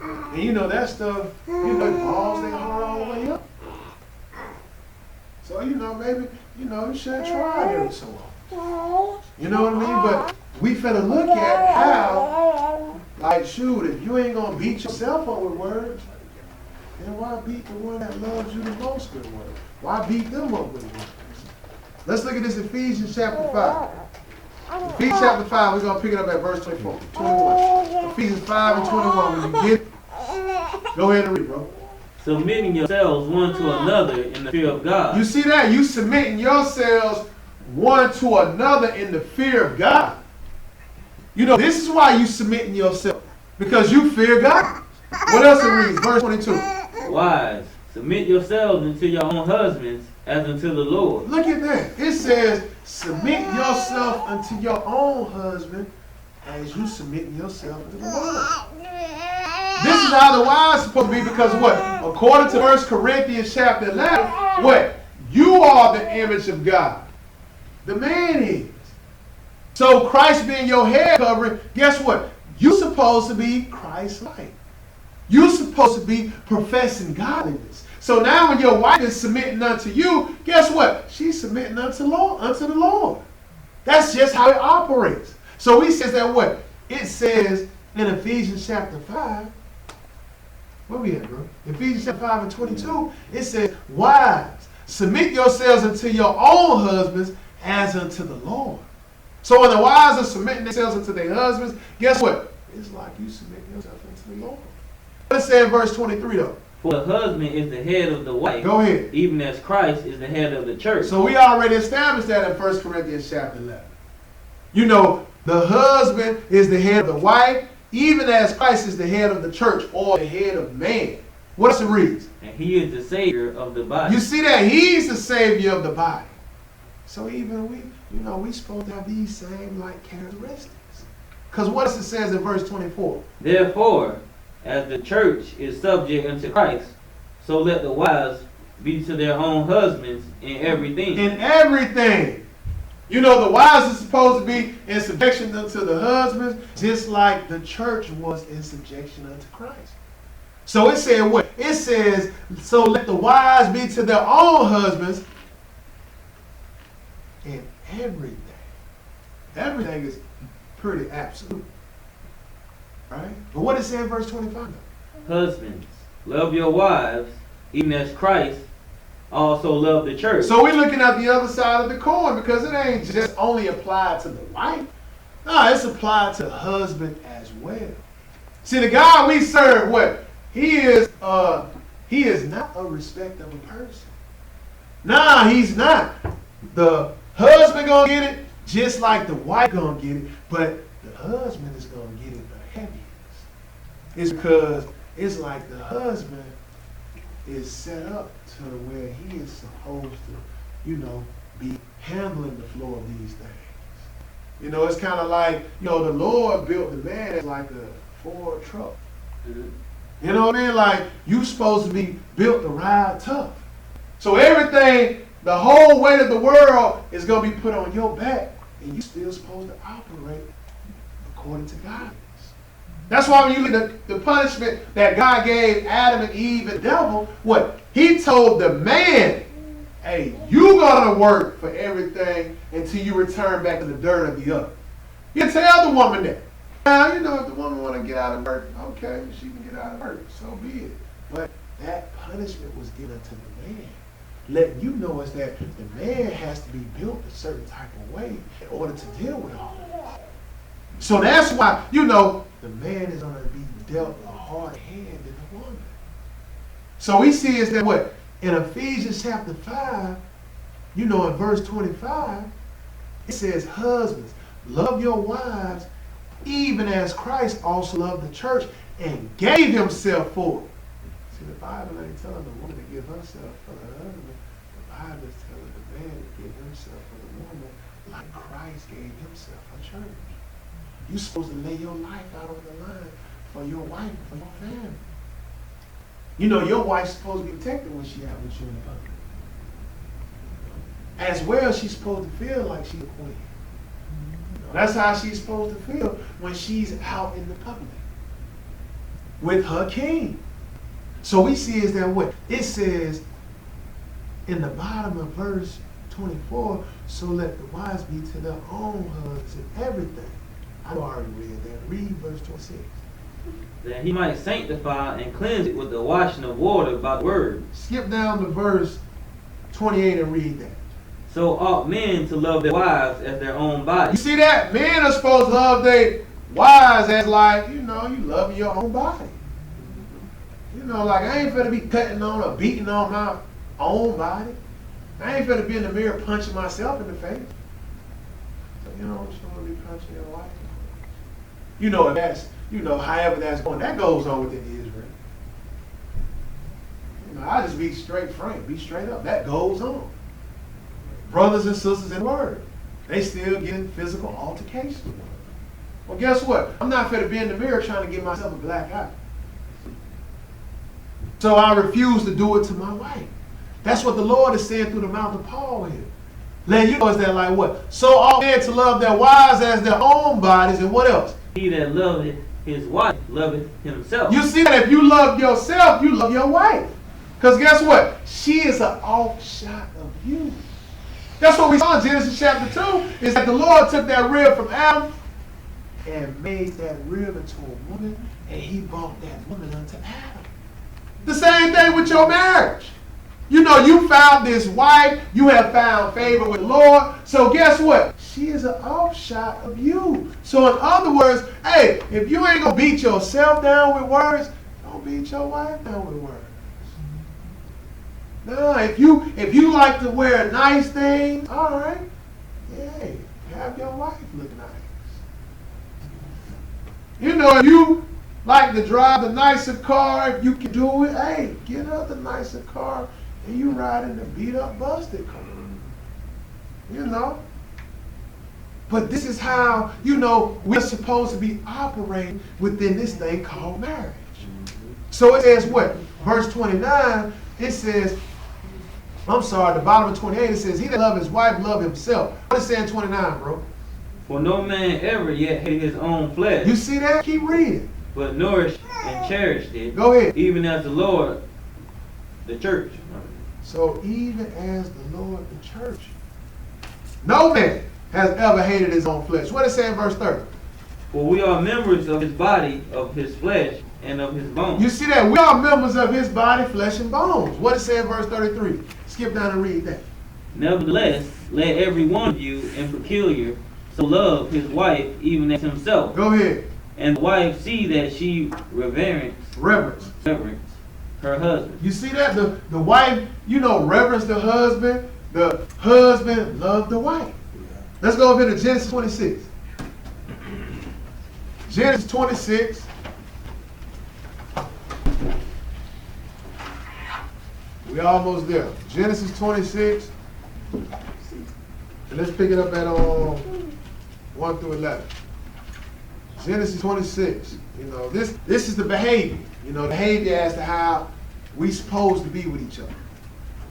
And you know, that stuff, you know, it balls their heart all the way up. So, you know, maybe, you know, you should try it every so often. You know what I mean? But we finna look at how, like, shoot, if you ain't gonna beat yourself up with words, then why beat the one that loves you the most with words? Why beat them up with words? Let's look at this Ephesians chapter 5. Ephesians chapter 5, we're gonna pick it up at verse 21. Ephesians 5 and 21, when you get it, go ahead and read, bro. Submitting yourselves one to another in the fear of God. You see that? You submitting yourselves one to another in the fear of God. You know, this is why you submitting yourself. Because you fear God. What else it reads? Verse 22. Wives, submit yourselves unto your own husbands as unto the Lord. Look at that. It says, submit yourself unto your own husband as you submit yourself to the Lord. This is how the wives supposed to be, because what? According to 1 Corinthians chapter 11, what? You are the image of God. The man is. So Christ being your head covering, guess what? You're supposed to be Christ-like. You're supposed to be professing godliness. So now when your wife is submitting unto you, guess what? She's submitting unto the Lord. That's just how it operates. So he says that what? It says in Ephesians chapter 5, where we at, bro? Ephesians chapter 5 and 22, it says, wives, submit yourselves unto your own husbands as unto the Lord. So when the wives are submitting themselves unto their husbands, guess what? It's like you submit yourself unto the Lord. Let's say in verse 23 though. For the husband is the head of the wife. Go ahead. Even as Christ is the head of the church. So we already established that in 1 Corinthians chapter 11. You know, the husband is the head of the wife, even as Christ is the head of the church, or the head of man. What's the reason? And he is the savior of the body. You see that? He's the savior of the body. So even we, you know, we supposed to have these same like characteristics. Because what it says in verse 24? Therefore, as the church is subject unto Christ, so let the wives be to their own husbands in everything. In everything. You know, the wives are supposed to be in subjection unto the husbands, just like the church was in subjection unto Christ. So it said what? It says, so let the wives be to their own husbands in everything. Everything is pretty absolute. Right? But what it say in verse 25? Husbands, love your wives, even as Christ also loved the church. So we're looking at the other side of the coin, because it ain't just only applied to the wife. No, it's applied to the husband as well. See, the God we serve, what? He is not a respect of a person. Nah, he's not. The husband gonna get it just like the wife gonna get it, but the husband is gonna get it the heaviest. It's because it's like the husband is set up to where he is supposed to, you know, be handling the flow of these things. You know, it's kind of like, you know, the Lord built the man as like a Ford truck. You know what I mean? Like, you supposed to be built to ride tough. So everything, the whole weight of the world is going to be put on your back, and you still supposed to operate according to God. That's why when you look at the punishment that God gave Adam and Eve and the devil, what? He told the man, hey, you going to work for everything until you return back to the dirt of the earth. You tell the woman that. Now, you know, if the woman want to get out of work, okay, she can get out of work, so be it. But that punishment was given to the man. Letting you know is that the man has to be built a certain type of way in order to deal with all of this. So that's why, you know, the man is going to be dealt a hard hand than the woman. So we see is that what? In Ephesians chapter 5, you know, in verse 25, it says, husbands, love your wives, even as Christ also loved the church and gave himself for it. See, the Bible ain't telling the woman to give herself for the husband. The Bible is telling the man to give himself for the woman like Christ gave himself for the church. You're supposed to lay your life out on the line for your wife, for your family. You know, your wife's supposed to be protected when she out with you in the public. As well, she's supposed to feel like she's a queen. That's how she's supposed to feel when she's out in the public with her king. So we see is that what? It says in the bottom of verse 24, so let the wives be to their own husbands in everything. I already read that. Read verse 26. That he might sanctify and cleanse it with the washing of water by the word. Skip down to verse 28 and read that. So ought men to love their wives as their own You body. see that? Men are supposed to love their wives as like, you know, you love your own body. You know, like I ain't finna be cutting on or beating on my own body. I ain't finna be in the mirror punching myself in the face. So you know, you wanna be punching your wife. You know, if that's, you know, however that's going, that goes on within Israel. You know, I just be straight frank, be straight up. That goes on. Brothers and sisters in the word, they still get in physical altercations. Well, guess what? I'm not finna be in the mirror trying to get myself a black eye. So I refuse to do it to my wife. That's what the Lord is saying through the mouth of Paul here. Let you know is that like what? So all men to love their wives as their own bodies, and what else? He that loveth his wife loveth himself. You see that if you love yourself, you love your wife. Because guess what? She is an offshot of you. That's what we saw in Genesis chapter 2, is that the Lord took that rib from Adam and made that rib into a woman, and he brought that woman unto Adam. The same thing with your marriage. You know, you found this wife, you have found favor with the Lord, so guess what? She is an offshot of you. So in other words, hey, if you ain't gonna beat yourself down with words, don't beat your wife down with words. No, if you like to wear nice things, all right, yeah, have your wife look nice. You know, if you like to drive the nicer car, if you can do it, hey, get her the nicer car, and you ride in the beat up, busted car. You know. But this is how, you know, we're supposed to be operating within this thing called marriage. So it says what? Verse 29, it says, I'm sorry, the bottom of 28, it says, he that love his wife, love himself. What is it saying 29, bro? For no man ever yet hated his own flesh, You see that? Keep reading. but nourished and cherished it, Go ahead. even as the Lord, the church. So even as the Lord, the church, no man has ever hated his own flesh. What does it say in verse 30? For we are members of his body, of his flesh, and of his bones. You see that? We are members of his body, flesh, and bones. What does it say in verse 33? Skip down and read that. Nevertheless, let every one of you in peculiar so love his wife even as himself. Go ahead. And the wife see that she reverence Reverence. her husband. You see that? The wife, you know, reverence the husband. The husband love the wife. Let's go over to Genesis 26. Genesis 26. We almost there. Genesis 26. And let's pick it up at 1 through 11. Genesis 26. You know, this is the behavior. You know, behavior as to how we supposed to be with each other.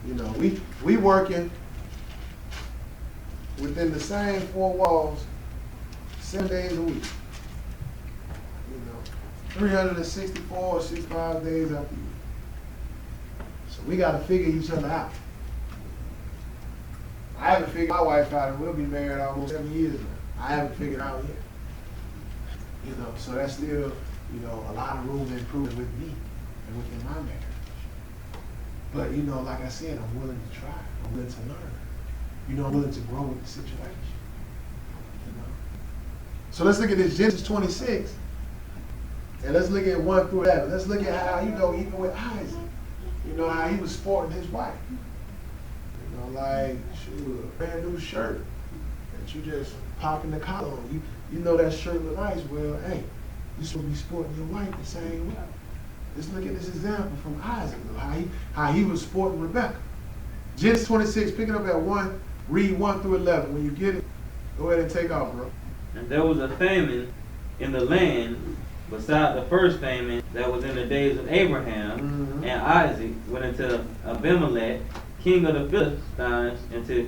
You know, we working within the same four walls 7 days a week. You know, 364 or 65 days out the year. So we got to figure each other out. I haven't figured my wife out, and we'll be married almost 7 years now. I haven't figured out yet. You know, so that's still, you know, a lot of room to improve with me and within my marriage. But, you know, like I said, I'm willing to try. I'm willing to learn. You know, I'm willing to grow with the situation. You know. So let's look at this Genesis 26, and let's look at 1 through 11. Let's look at how, you know, even with Isaac, you know, how he was sporting his wife. You know, like, shoot, a brand new shirt that you just popping the collar on. You know that shirt look nice. Well, hey, you supposed to be sporting your wife the same way. Let's look at this example from Isaac, how he was sporting Rebecca. Genesis 26, pick it up at 1, read 1 through 11. When you get it, go ahead and take off, bro. And there was a famine in the land beside the first famine that was in the days of Abraham and Isaac, went into Abimelech, king of the Philistines, into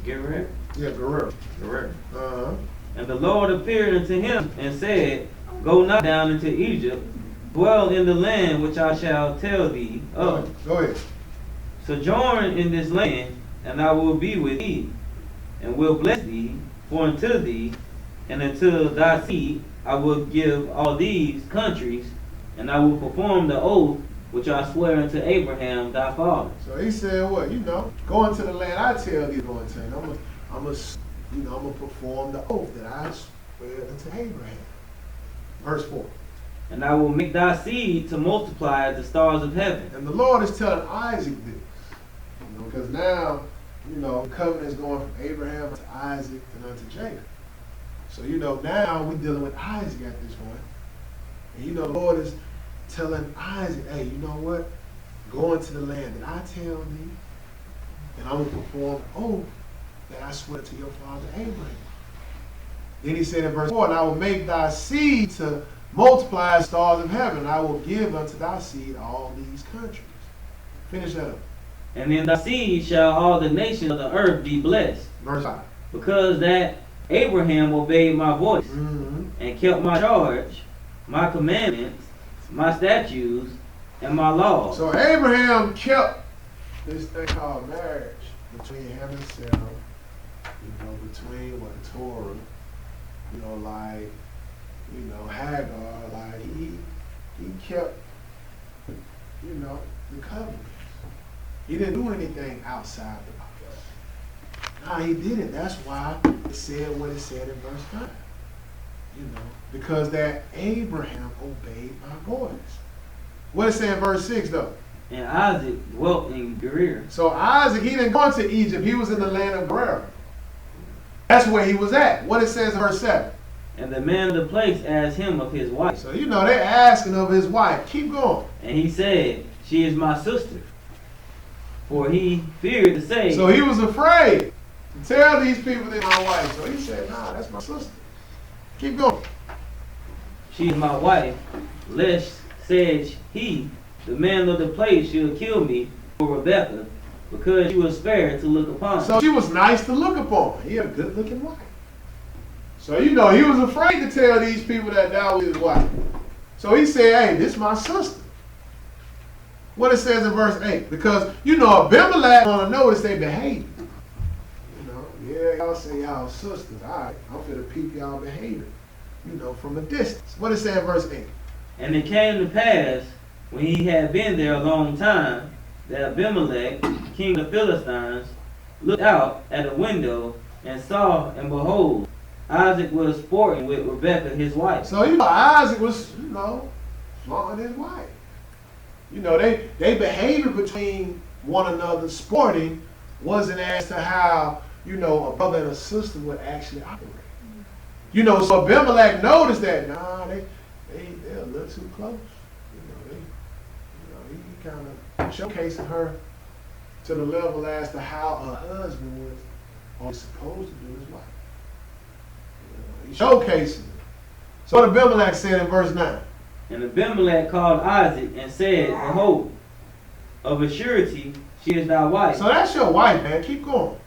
Gerar. Yeah, Guerrero. And the Lord appeared unto him and said, Go not down into Egypt, dwell in the land which I shall tell thee of. Go ahead. Sojourn in this land, and I will be with thee, and will bless thee, for unto thee and unto thy seed I will give all these countries, and I will perform the oath which I swear unto Abraham thy father. So he said, what? Go into the land I tell thee going to, and I'm gonna perform the oath that I swear unto Abraham. Verse 4. And I will make thy seed to multiply as the stars of heaven. And the Lord is telling Isaac this, because now, the covenant is going from Abraham to Isaac and unto Jacob. So, now we're dealing with Isaac at this point. And, the Lord is telling Isaac, hey, you know what? Go into the land that I tell thee, and I'm going to perform the oath that I swear to your father Abraham. Then he said in verse 4, and I will make thy seed to multiply as stars of heaven, and I will give unto thy seed all these countries. Finish that up. And in thy seed shall all the nations of the earth be blessed. Verse 5. Because that Abraham obeyed my voice and kept my charge, my commandments, my statutes, and my laws. So Abraham kept this thing called marriage between him and Sarah, between the Torah, Hagar, he kept, the covenant. He didn't do anything outside the covenant. Nah, he didn't. That's why it said what it said in verse 5. Because that Abraham obeyed my voice. What it say in verse 6 though? And Isaac dwelt in Gerar. So Isaac, he didn't go into Egypt. He was in the land of Gerar. That's where he was at. What it says in verse 7. And the man of the place asked him of his wife. So they're asking of his wife. Keep going. And he said, She is my sister. For he feared to say. So he was afraid to tell these people they're my wife. So he said, nah, that's my sister. Keep going. She is my wife, lest, said he, the man of the place should kill me for Rebekah, because she was spared to look upon. So she was nice to look upon. He had a good looking wife. So he was afraid to tell these people that was his wife. So he said, hey, this is my sister. What it says in verse 8. Because, Abimelech want to notice their behavior. Yeah, y'all say y'all sisters. All right, I'm finna peep y'all behavior, from a distance. What it say in verse 8? And it came to pass, when he had been there a long time, that Abimelech, king of the Philistines, looked out at a window and saw, and behold, Isaac was sporting with Rebekah his wife. So Isaac was, flaunting his wife. They behavior between one another, sporting, wasn't as to how, a brother and a sister would actually operate. So Abimelech noticed that, they're a little too close. He kind of showcasing her to the level as to how a husband was supposed to do his wife. He's showcasing it. So what Abimelech said in verse 9. And Abimelech called Isaac and said, Behold, of a surety she is thy wife. So that's your wife, man. Keep going.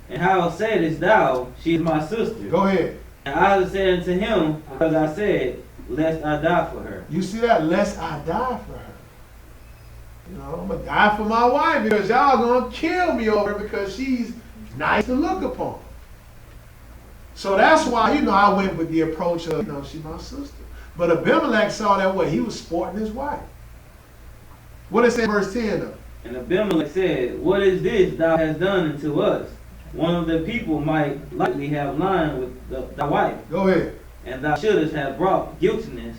And how saidest thou, She is my sister? Go ahead. And Isaac said unto him, Because I said, Lest I die for her. You see that? Lest I die for her. I'm going to die for my wife because y'all going to kill me over her because she's nice to look upon. So that's why, I went with the approach of, she's my sister. But Abimelech saw that way. He was sporting his wife. What it say in verse 10 though? And Abimelech said, What is this thou hast done unto us? One of the people might likely have lied with thy wife. Go ahead. And thou shouldest have brought guiltiness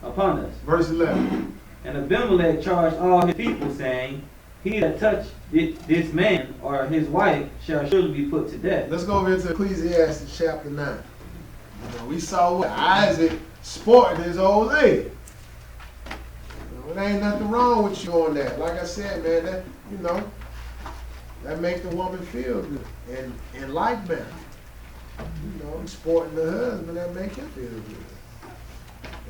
upon us. Verse 11. And Abimelech charged all his people, saying, He that touched this man or his wife shall surely be put to death. Let's go over into Ecclesiastes chapter 9. We saw what Isaac sporting his old lady. There ain't nothing wrong with you on that. Like I said, man, that that makes the woman feel good and like manner. Sporting the husband, that make him feel good.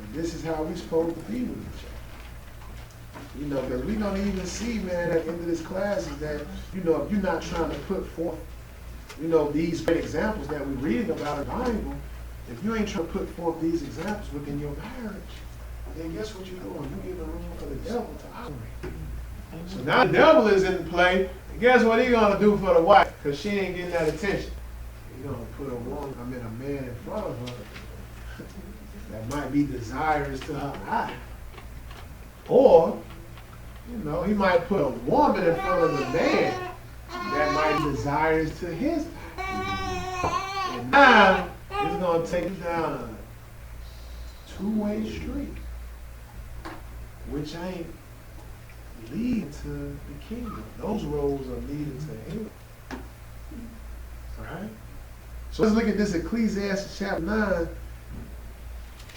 And this is how we're supposed to be with each other. You know, because we're going to even see, man, at the end of this class is that, you know, if you're not trying to put forth, you know, these great examples that we're reading about in the Bible, if you ain't trying to put forth these examples within your marriage, then guess what you're doing? You're giving room for the devil to operate. So now the devil is in play, and guess what he's going to do for the wife? Because she ain't getting that attention. He's going to put a man in front of her that might be desirous to her eye. Or, you know, he might put a woman in front of the man that might be desirous to his eye. And now, it's going to take you down a two-way street, which ain't leading to the kingdom. Those roads are leading to hell. Alright? So let's look at this Ecclesiastes chapter 9,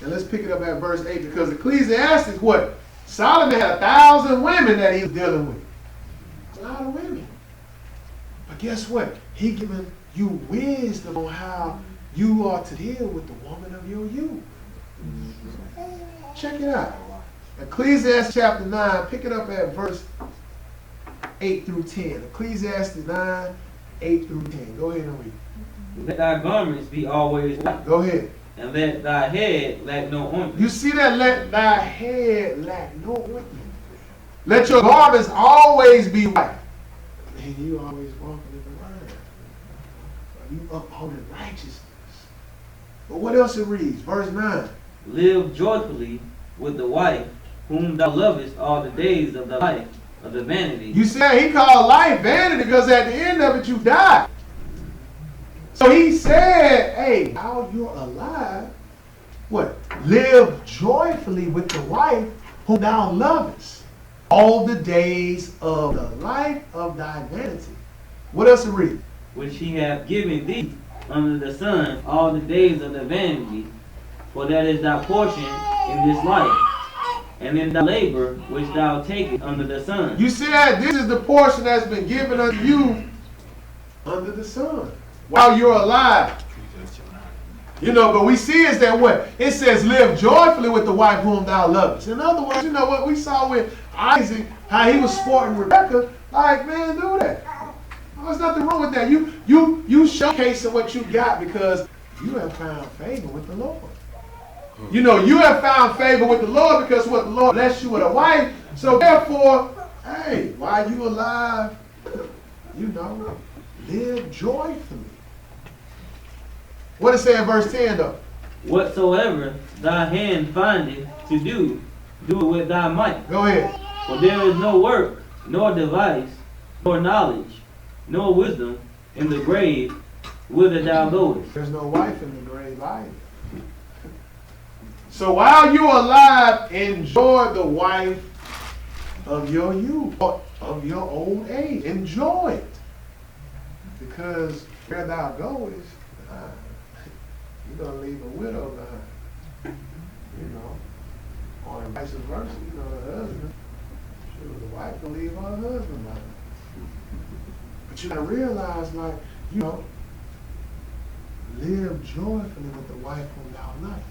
and let's pick it up at verse 8, because Ecclesiastes, what? Solomon had 1,000 women that he was dealing with. A lot of women. But guess what? He giving you wisdom on how you are to deal with the woman of your youth. Check it out. Ecclesiastes chapter 9, pick it up at verse 8 through 10. Ecclesiastes 9, 8 through 10. Go ahead and read. Let thy garments be always white, Go ahead. and let thy head lack no ornament. You see that? Let thy head lack no ornament. Let your garments always be white. And you always walking in the word. You upholding righteousness. But what else it reads? Verse 9. Live joyfully with the wife whom thou lovest all the days of the life of the vanity. You see, he called life vanity because at the end of it you die. So he said, hey, while you're alive, what? Live joyfully with the wife whom thou lovest all the days of the life of thy vanity. What else it read? Which he hath given thee under the sun all the days of the vanity, for that is thy portion in this life, and in thy labor which thou takest under the sun. You see that? This is the portion that's been given unto you under the sun while you're alive. You know, but we see is that what? It says, live joyfully with the wife whom thou lovest. In other words, you know what we saw with Isaac, how he was sporting Rebekah. Like, man, do that. There's nothing wrong with that. You showcasing what you got because you have found favor with the Lord. You know, you have found favor with the Lord because what the Lord blessed you with a wife. So therefore, hey, while you alive, you know, live joyfully. What does it say in verse 10 though? Whatsoever thy hand findeth to do, do it with thy might. Go ahead. For there is no work, nor device, nor knowledge, nor wisdom in the grave whither thou goest. There's no wife in the grave either. So while you're alive, enjoy the wife of your youth, of your old age. Enjoy it. Because where thou goest, you're going to leave a widow behind. You know, or vice versa, you know, the husband. Sure, the wife will leave her husband behind. But you got to realize, like, you know, live joyfully with the wife whom thou lovest.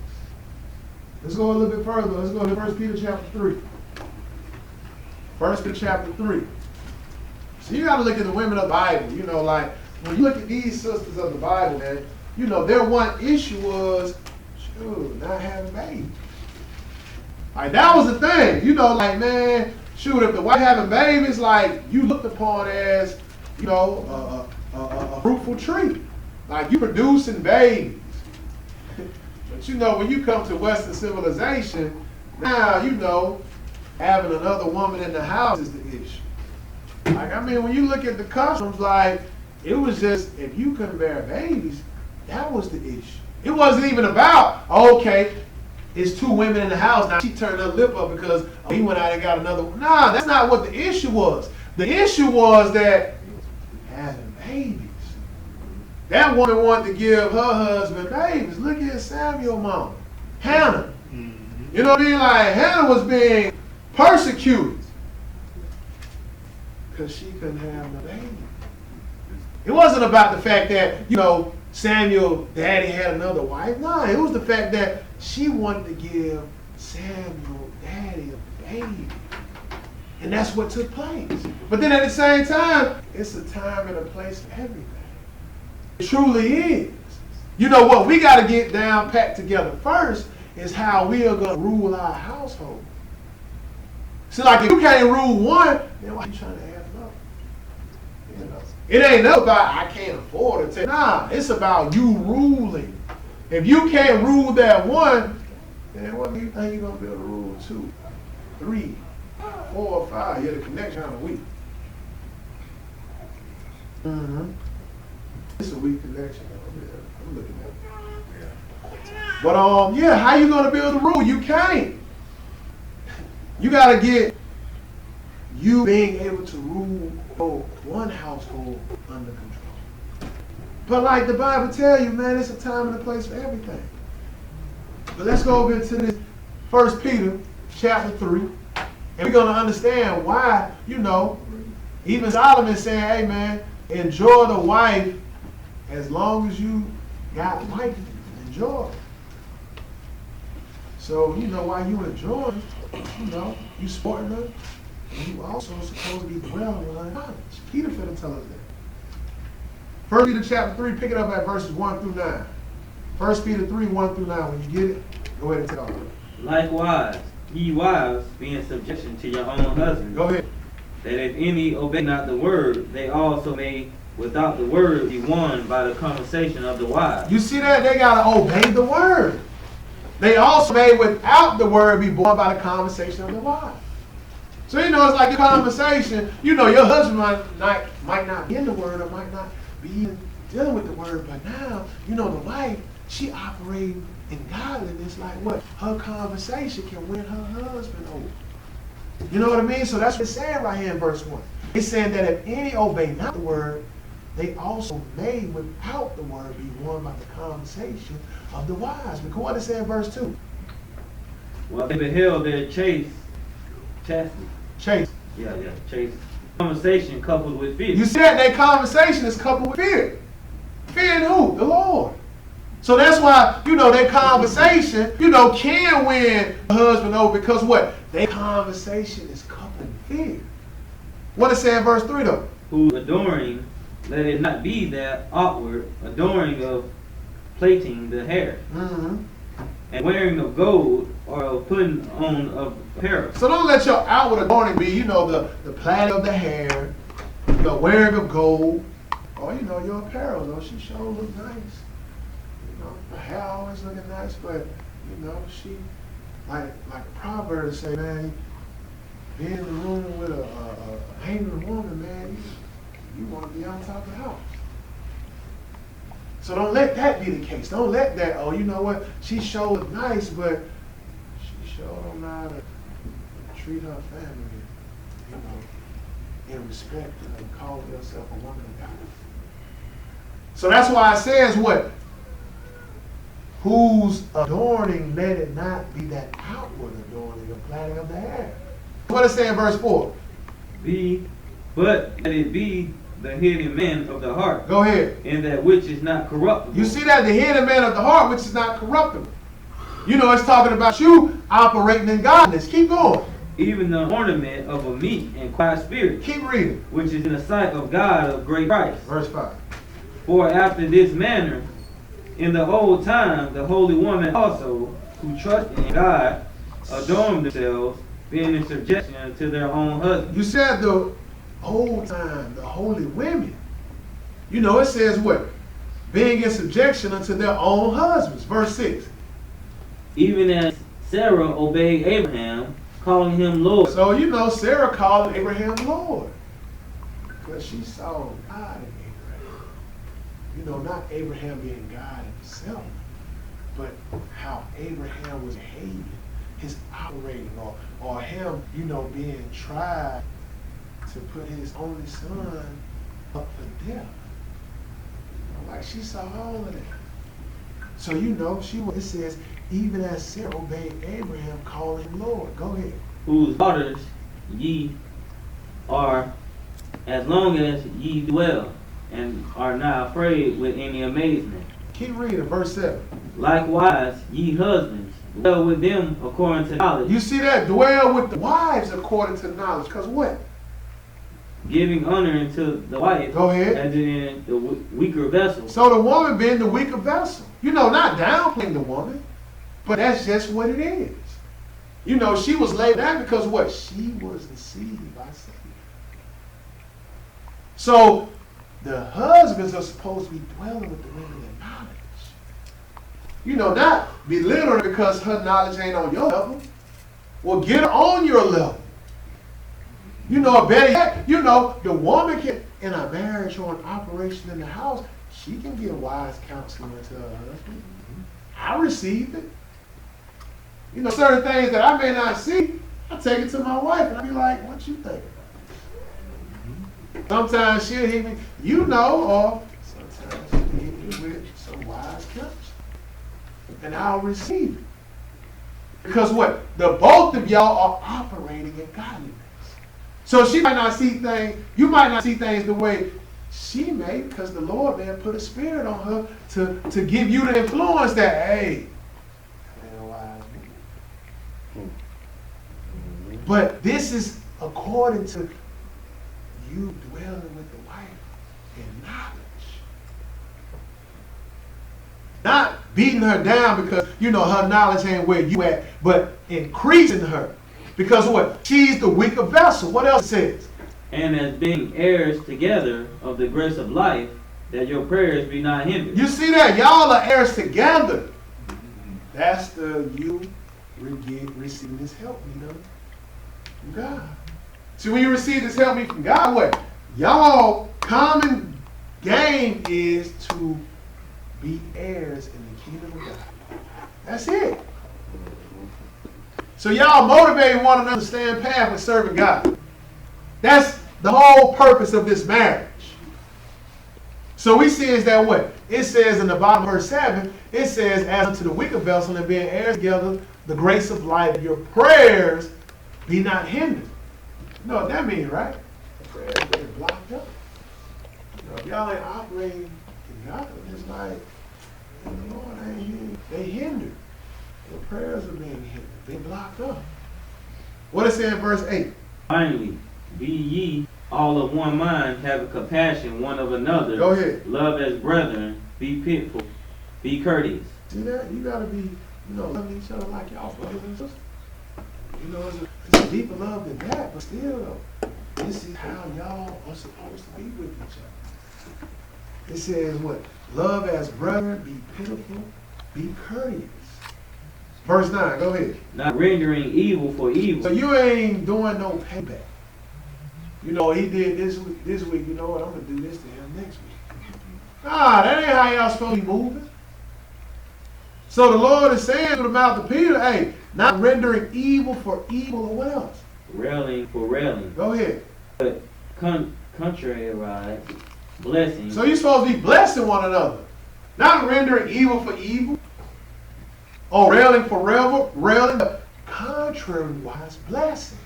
Let's go a little bit further. Let's go to 1 Peter chapter 3. 1 Peter chapter 3. So you got to look at the women of the Bible. You know, like, when you look at these sisters of the Bible, man, you know, their one issue was, shoot, not having babies. Like, that was the thing. You know, like, man, shoot, if the wife having babies, like, you looked upon as, you know, a fruitful tree. Like, you producing babies. But you know, when you come to Western civilization, now, you know, having another woman in the house is the issue. Like, I mean, when you look at the customs, like, it was just, if you couldn't bear babies, that was the issue. It wasn't even about, okay, it's two women in the house, now she turned her lip up because he went out and got another one. Nah, that's not what the issue was. The issue was that having babies. That woman wanted to give her husband babies. Look at Samuel mama, Hannah. You know what I mean? Like, Hannah was being persecuted because she couldn't have no baby. It wasn't about the fact that, you know, Samuel, daddy had another wife. No, it was the fact that she wanted to give Samuel, daddy, a baby. And that's what took place. But then at the same time, it's a time and a place for everything. It truly is. You know what we got to get down, packed together first is how we are going to rule our household. See, like if you can't rule one, then why are you trying to add another? You know, it ain't about I can't afford it. Nah, it's about you ruling. If you can't rule that one, then what do you think you're going to be able to rule 2, 3, 4, 5? Yeah, the connection kind of weak. It's a weak connection. I'm looking at it. But yeah, how you gonna build a rule? You can't. You gotta get you being able to rule one household under control. But like the Bible tell you, man, it's a time and a place for everything. But let's go over to this 1 Peter chapter 3. And we're gonna understand why, you know, even Solomon saying, hey man, enjoy the wife as long as you got wife. Enjoy. So, you know, while you enjoy, you know, you sporting her, and you also supposed to be dwelling with her in knowledge. Peter finna tell us that. 1 Peter chapter 3, pick it up at verses 1 through 9. 1 Peter 3, 1 through 9. When you get it, go ahead and tell it. Likewise, ye wives, be in subjection to your own husbands. Go ahead. That if any obey not the word, they also may without the word be won by the conversation of the wives. You see that? They got to obey the word. They also may without the word be won by the conversation of the wives. So, you know, it's like a conversation. You know, your husband might not be in the word or might not be dealing with the word. But now, you know, the wife, she operating in godliness like what? Her conversation can win her husband over. You know what I mean? So that's what it's saying right here in verse 1. It's saying that if any obey not the word, they also may, without the word, be won by the conversation of the wise. But go on to say in verse 2. Well, they beheld their chastity. Chase. Chaste. Conversation coupled with fear. You see that conversation is coupled with fear. Fearing who? The Lord. So that's why, you know, their conversation, you know, can win the husband over because what? Their conversation is coupled with fear. What it say in verse 3 though? Who adoring, let it not be that awkward adoring of plaiting the hair, and wearing of gold or of putting on of apparel. So don't let your outward adorning be, you know, the plaiting of the hair, the wearing of gold, or, you know, your apparel. Though she sure look nice. You know, her hair always looking nice, but, you know, she, like Proverbs say, man, be in the room with a hanging woman, man, you want to be on top of the house. So don't let that be the case. Don't let that, oh, you know what, she sure look nice, but she sure don't know how to treat her family, you know, in respect and call herself a woman of God. So that's why it says what? Whose adorning, let it not be that outward adorning of plaiting of the hair. What does it say in verse 4? But let it be the hidden man of the heart. Go ahead. And that which is not corruptible. You see that? The hidden man of the heart, which is not corruptible. You know, it's talking about you operating in godliness. Keep going. Even the ornament of a meek and quiet spirit. Keep reading. Which is in the sight of God of great price. Verse 5. For after this manner, in the old time, the holy woman also, who trusted in God, adorned themselves, being in subjection to their own husbands. You said the old time, the holy women. You know, it says what? Being in subjection unto their own husbands. Verse 6. Even as Sarah obeyed Abraham, calling him Lord. So, you know, Sarah called Abraham Lord. Because she saw God in Abraham. You know, not Abraham being God himself, but how Abraham was behaving, his operating, or him, you know, being tried to put his only son up for death. You know, like she saw all of that. So, you know, it says, even as Sarah obeyed Abraham, calling him Lord. Go ahead. Whose daughters ye are, as long as ye dwell, and are not afraid with any amazement. Keep reading, verse 7. Likewise, ye husbands, dwell with them according to knowledge, You see that? Dwell with the wives according to knowledge. Because what? giving honor unto the wife, Go ahead. as in the weaker vessel. So the woman being the weaker vessel. Not downplaying the woman, but that's just what it is. She was laid down because what? She was deceived by Satan. So the husbands are supposed to be dwelling with the women in knowledge. Not belittle her because her knowledge ain't on your level. Well, get her on your level. Better yet, the woman can, in a marriage or an operation in the house, she can give wise counseling to her husband. I received it. Certain things that I may not see, I take it to my wife and I be like, what you think about it? Sometimes she'll hit me, or sometimes she'll hit me with some wise counseling. And I'll receive it. Because what? The both of y'all are operating in godliness. So she might not see things, you might not see things the way she may, because the Lord may have put a spirit on her to give you the influence that, hey, man, wise man. But this is according to you dwelling with the wife in knowledge. Not beating her down because, her knowledge ain't where you at, but increasing her. Because what? She's the weaker vessel. What else it says? And as being heirs together of the grace of life, that your prayers be not hindered. You see that? Y'all are heirs together. That's the you receiving this help, from God. See, when you receive this help me from God, what? Y'all common game is to be heirs in the kingdom of God. That's it. So y'all motivating one another to stay in path with serving God. That's the whole purpose of this marriage. So we see is that what? It says in the bottom of verse 7, it says, as unto the weaker vessel and being heirs together, the grace of life, your prayers be not hindered. You know what that means, right? The prayers get blocked up. If y'all ain't operating together, it's like, the Lord ain't here. They hindered. The prayers are being hindered. They blocked up. What it say in verse 8? Finally, be ye all of one mind, having compassion one of another. Go ahead. Love as brethren, be pitiful, be courteous. See that? You gotta be, loving each other like y'all brothers and sisters. It's a deeper love than that, but still though, this is how y'all are supposed to be with each other. It says what? Love as brethren, be pitiful, be courteous. Verse 9, go ahead. Not rendering evil for evil. So you ain't doing no payback. He did this week, you know what, I'm going to do this to him next week. Nah, that ain't how y'all supposed to be moving. So the Lord is saying through the mouth of Peter, hey, not rendering evil for evil or what else? Railing for railing. Go ahead. But contrariwise, blessing. So you're supposed to be blessing one another. Not rendering evil for evil. Or railing for railing, but contrariwise blessing.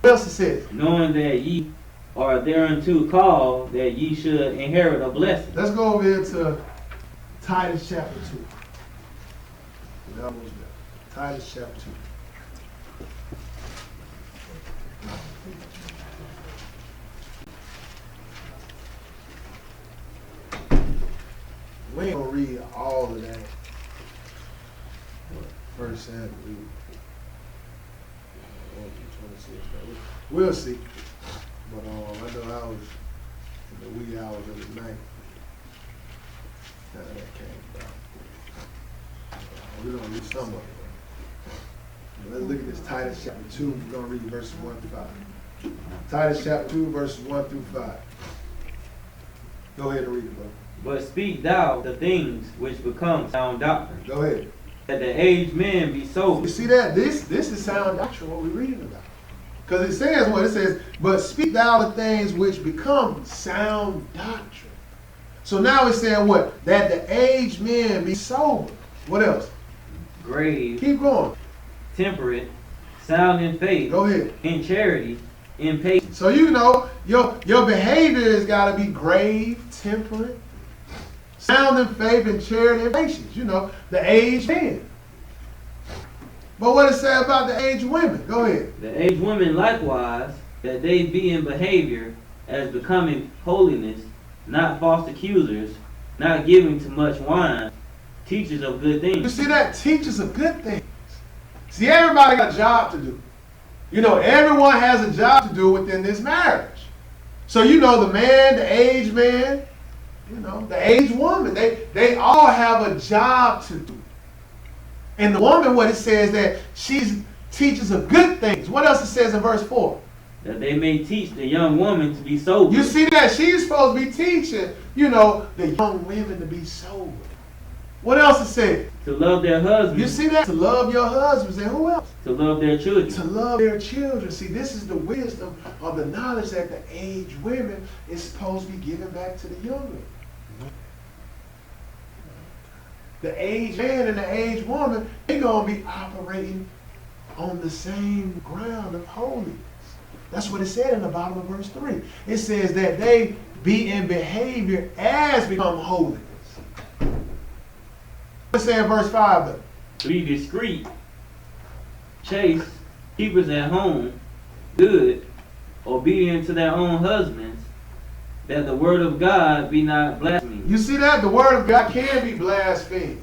What else it says? Knowing that ye are thereunto called, that ye should inherit a blessing. Let's go over here to Titus chapter 2. We're almost there. Titus chapter 2. We ain't gonna read all of that. First Samuel, 1-26. We'll see. But I know I was in the wee hours of the night. That came about. We're gonna read some of it. Let's look at this Titus chapter 2. We're gonna read verses 1 through 5. Titus chapter 2, verses 1 through 5. Go ahead and read it, bro. But speak thou the things which become sound doctrine. Go ahead. That the aged men be sober. You see that? This is sound doctrine, what we're reading about. Because it says what? It says, but speak thou the things which become sound doctrine. So now it's saying what? That the aged men be sober. What else? Grave. Keep going. Temperate. Sound in faith. Go ahead. In charity. In patience. So your behavior has got to be grave, temperate, sound in faith, and charity and patience. The aged men. But what it say about the aged women? Go ahead. The aged women likewise, that they be in behavior as becoming holiness, not false accusers, not giving to much wine, teachers of good You things. see that? Teachers of good things. See, everybody got a job to do. You know, everyone has a job to do within this marriage. So, you know, the man, the aged man, you know, the aged woman, they all have a job to do. And the woman, what it says that she's teachers of good things. What else it says in verse 4? That they may teach the young woman to be sober. You see that? She's supposed to be teaching, you know, the young women to be sober. What else it says? To love their husbands. You see that? To love your husbands. And who else? To love their children. To love their children. See, this is the wisdom of the knowledge that the aged women is supposed to be giving back to the young women. The aged man and the aged woman, they're going to be operating on the same ground of holiness. That's what it said in the bottom of verse 3. It says that they be in behavior as become holiness. Let's say in verse 5 though. To be discreet, chaste, keepers at home, good, obedient to their own husbands, that the word of God be not blasphemed. You see that? The word of God can be blasphemed.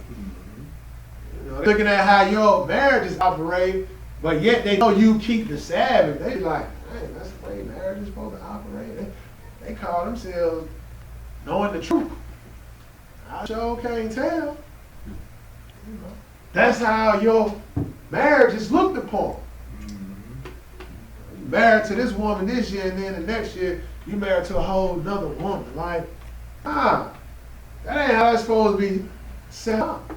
You know, looking at how your marriages operate, but yet they know you keep the Sabbath. They like, hey, that's the way marriage is supposed to operate. They call themselves knowing the truth. I sure can't tell. You know, that's how your marriage is looked upon. You married to this woman this year, and then the next year you married to a whole nother woman. Like, that ain't how it's supposed to be set up.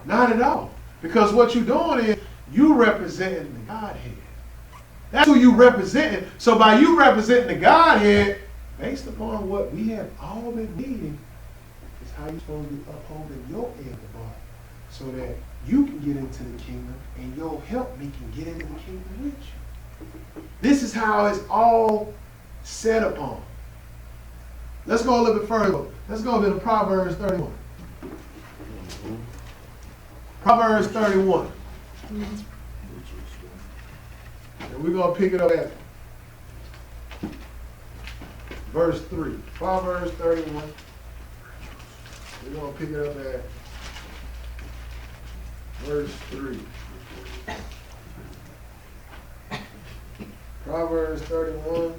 Not at all. Because what you're doing is you representing the Godhead. That's who you representing. So by you representing the Godhead, based upon what we have all been reading, is how you're supposed to be upholding your end of the bar, so that you can get into the kingdom and your helpmeet can get into the kingdom with you. This is how it's all set upon. Let's go a little bit further. Let's go to Proverbs 31. Proverbs 31. And we're going to pick it up at verse 3. Proverbs 31. We're going to pick it up at verse 3. Proverbs 31.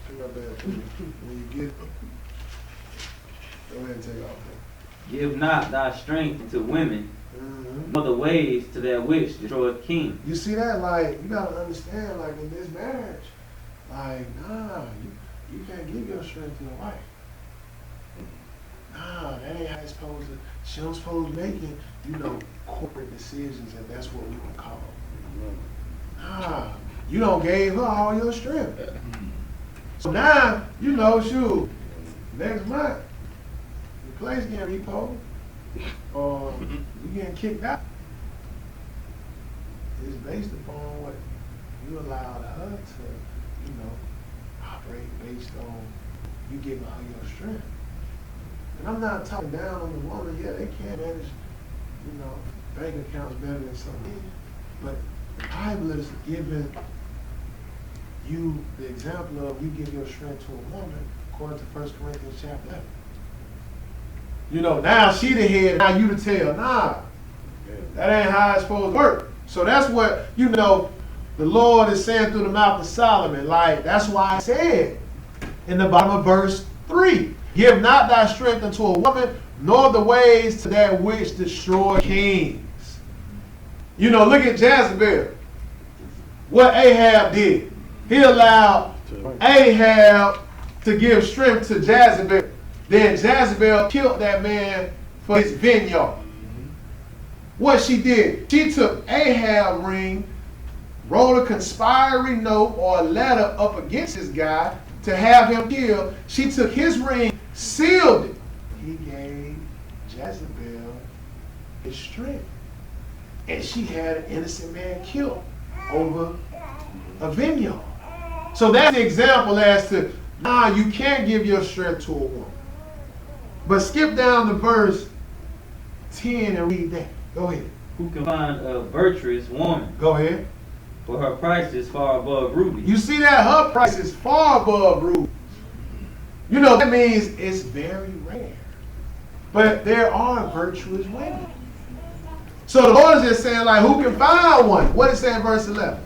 Pick up at 3. When you get it, go ahead and take off. Give not thy strength to women, Mm-hmm. nor the ways to that which destroyeth kings. You see that? Like, you gotta understand, like, in this marriage, like, you can't give your strength to your wife. That ain't how it's supposed to. She don't supposed to making, corporate decisions, and that's what we can call them. You don't gave her all your strength. So now, shoot, next month, the place can't be pulled, or you getting kicked out. It's based upon what you allowed her to, operate based on you giving her your strength. And I'm not talking down on the woman. Yeah, they can't manage, bank accounts better than some men. But the Bible is giving you the example of you give your strength to a woman according to 1 Corinthians chapter 11. Now she the head, now you the tail. That ain't how it's supposed to work. So that's what, the Lord is saying through the mouth of Solomon. Like, that's why I said in the bottom of verse 3, give not thy strength unto a woman, nor the ways to that which destroy kings. Look at Jezebel. What Ahab did. He allowed Ahab to give strength to Jezebel. Then Jezebel killed that man for his vineyard. What she did, she took Ahab's ring, wrote a conspiratory note or a letter up against this guy to have him killed. She took his ring, sealed it. He gave Jezebel his strength. And she had an innocent man killed over a vineyard. So that's the example as to, you can't give your strength to a woman. But skip down to verse 10 and read that. Go ahead. Who can find a virtuous woman? Go ahead. For her price is far above rubies. You see that? Her price is far above rubies. You know, that means it's very rare. But there are virtuous women. So the Lord is just saying, like, who can find one? What is it in verse 11?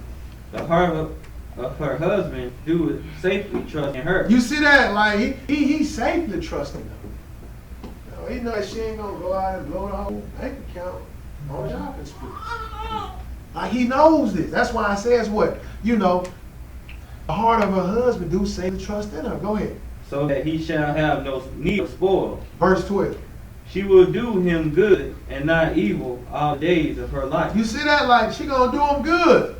The heart of her husband do it safely trust in her. You see that? Like, he safely trusting her. You know, he knows she ain't going to go out and blow the whole bank account on shopping spree. Like, he knows this. That's why I says what? You know, the heart of her husband do safely trust in her. Go ahead. So that he shall have no need of spoil. Verse 12. She will do him good and not evil all the days of her life. You see that? Like, she gonna do him good.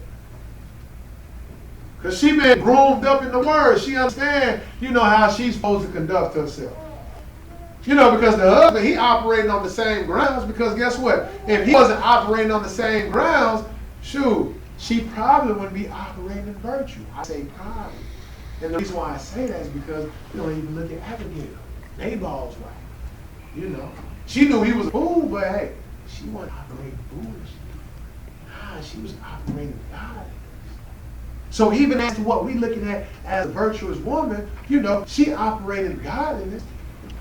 Because she been groomed up in the word. She understand, you know, how she's supposed to conduct herself. You know, because the husband, he operating on the same grounds. Because guess what? If he wasn't operating on the same grounds, shoot, she probably wouldn't be operating in virtue. I say probably. And the reason why I say that is because, you know, even look at Abigail, Nabal's wife. You know, she knew he was a fool, but hey, she wasn't operating foolishly. Nah, she was operating godliness. So even as to what we're looking at as a virtuous woman, you know, she operated godliness.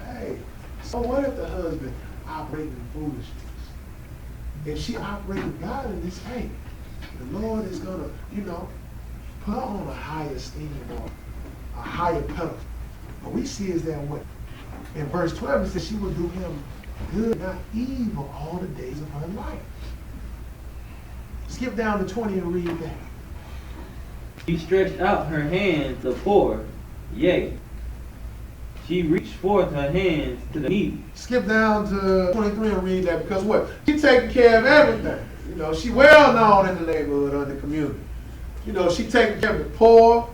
Hey, so what if the husband operated in foolishness? If she operated godliness, hey, the Lord is gonna, you know, put her on a higher esteem or a higher pedestal. What we see is that what? In verse 12, it says she will do him good, not evil, all the days of her life. Skip down to 20 and read that. She stretched out her hands to the poor, yea, she reached forth her hands to the needy. Skip down to 23 and read that, because what? She taking care of everything. You know, she well known in the neighborhood or in the community. You know, she taking care of the poor.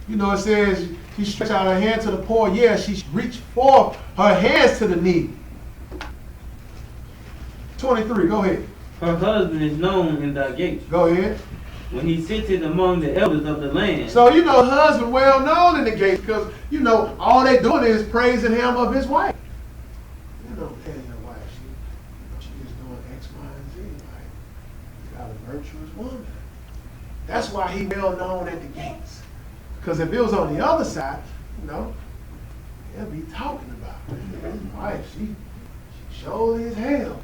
You know, it says she stretched out her hand to the poor. Yeah, she reached forth her hands to the needy. 23, go ahead. Her husband is known in thy gates. Go ahead. When he sitteth among the elders of the land. So, you know, her husband well known in the gates because, you know, all they doing is praising him of his wife. You know, hey, your wife, she just doing X, Y, and Z. Like, you got a virtuous woman. That's why he well known at the gates. Because if it was on the other side, you know, they'll be talking about it. His wife, she surely as hell.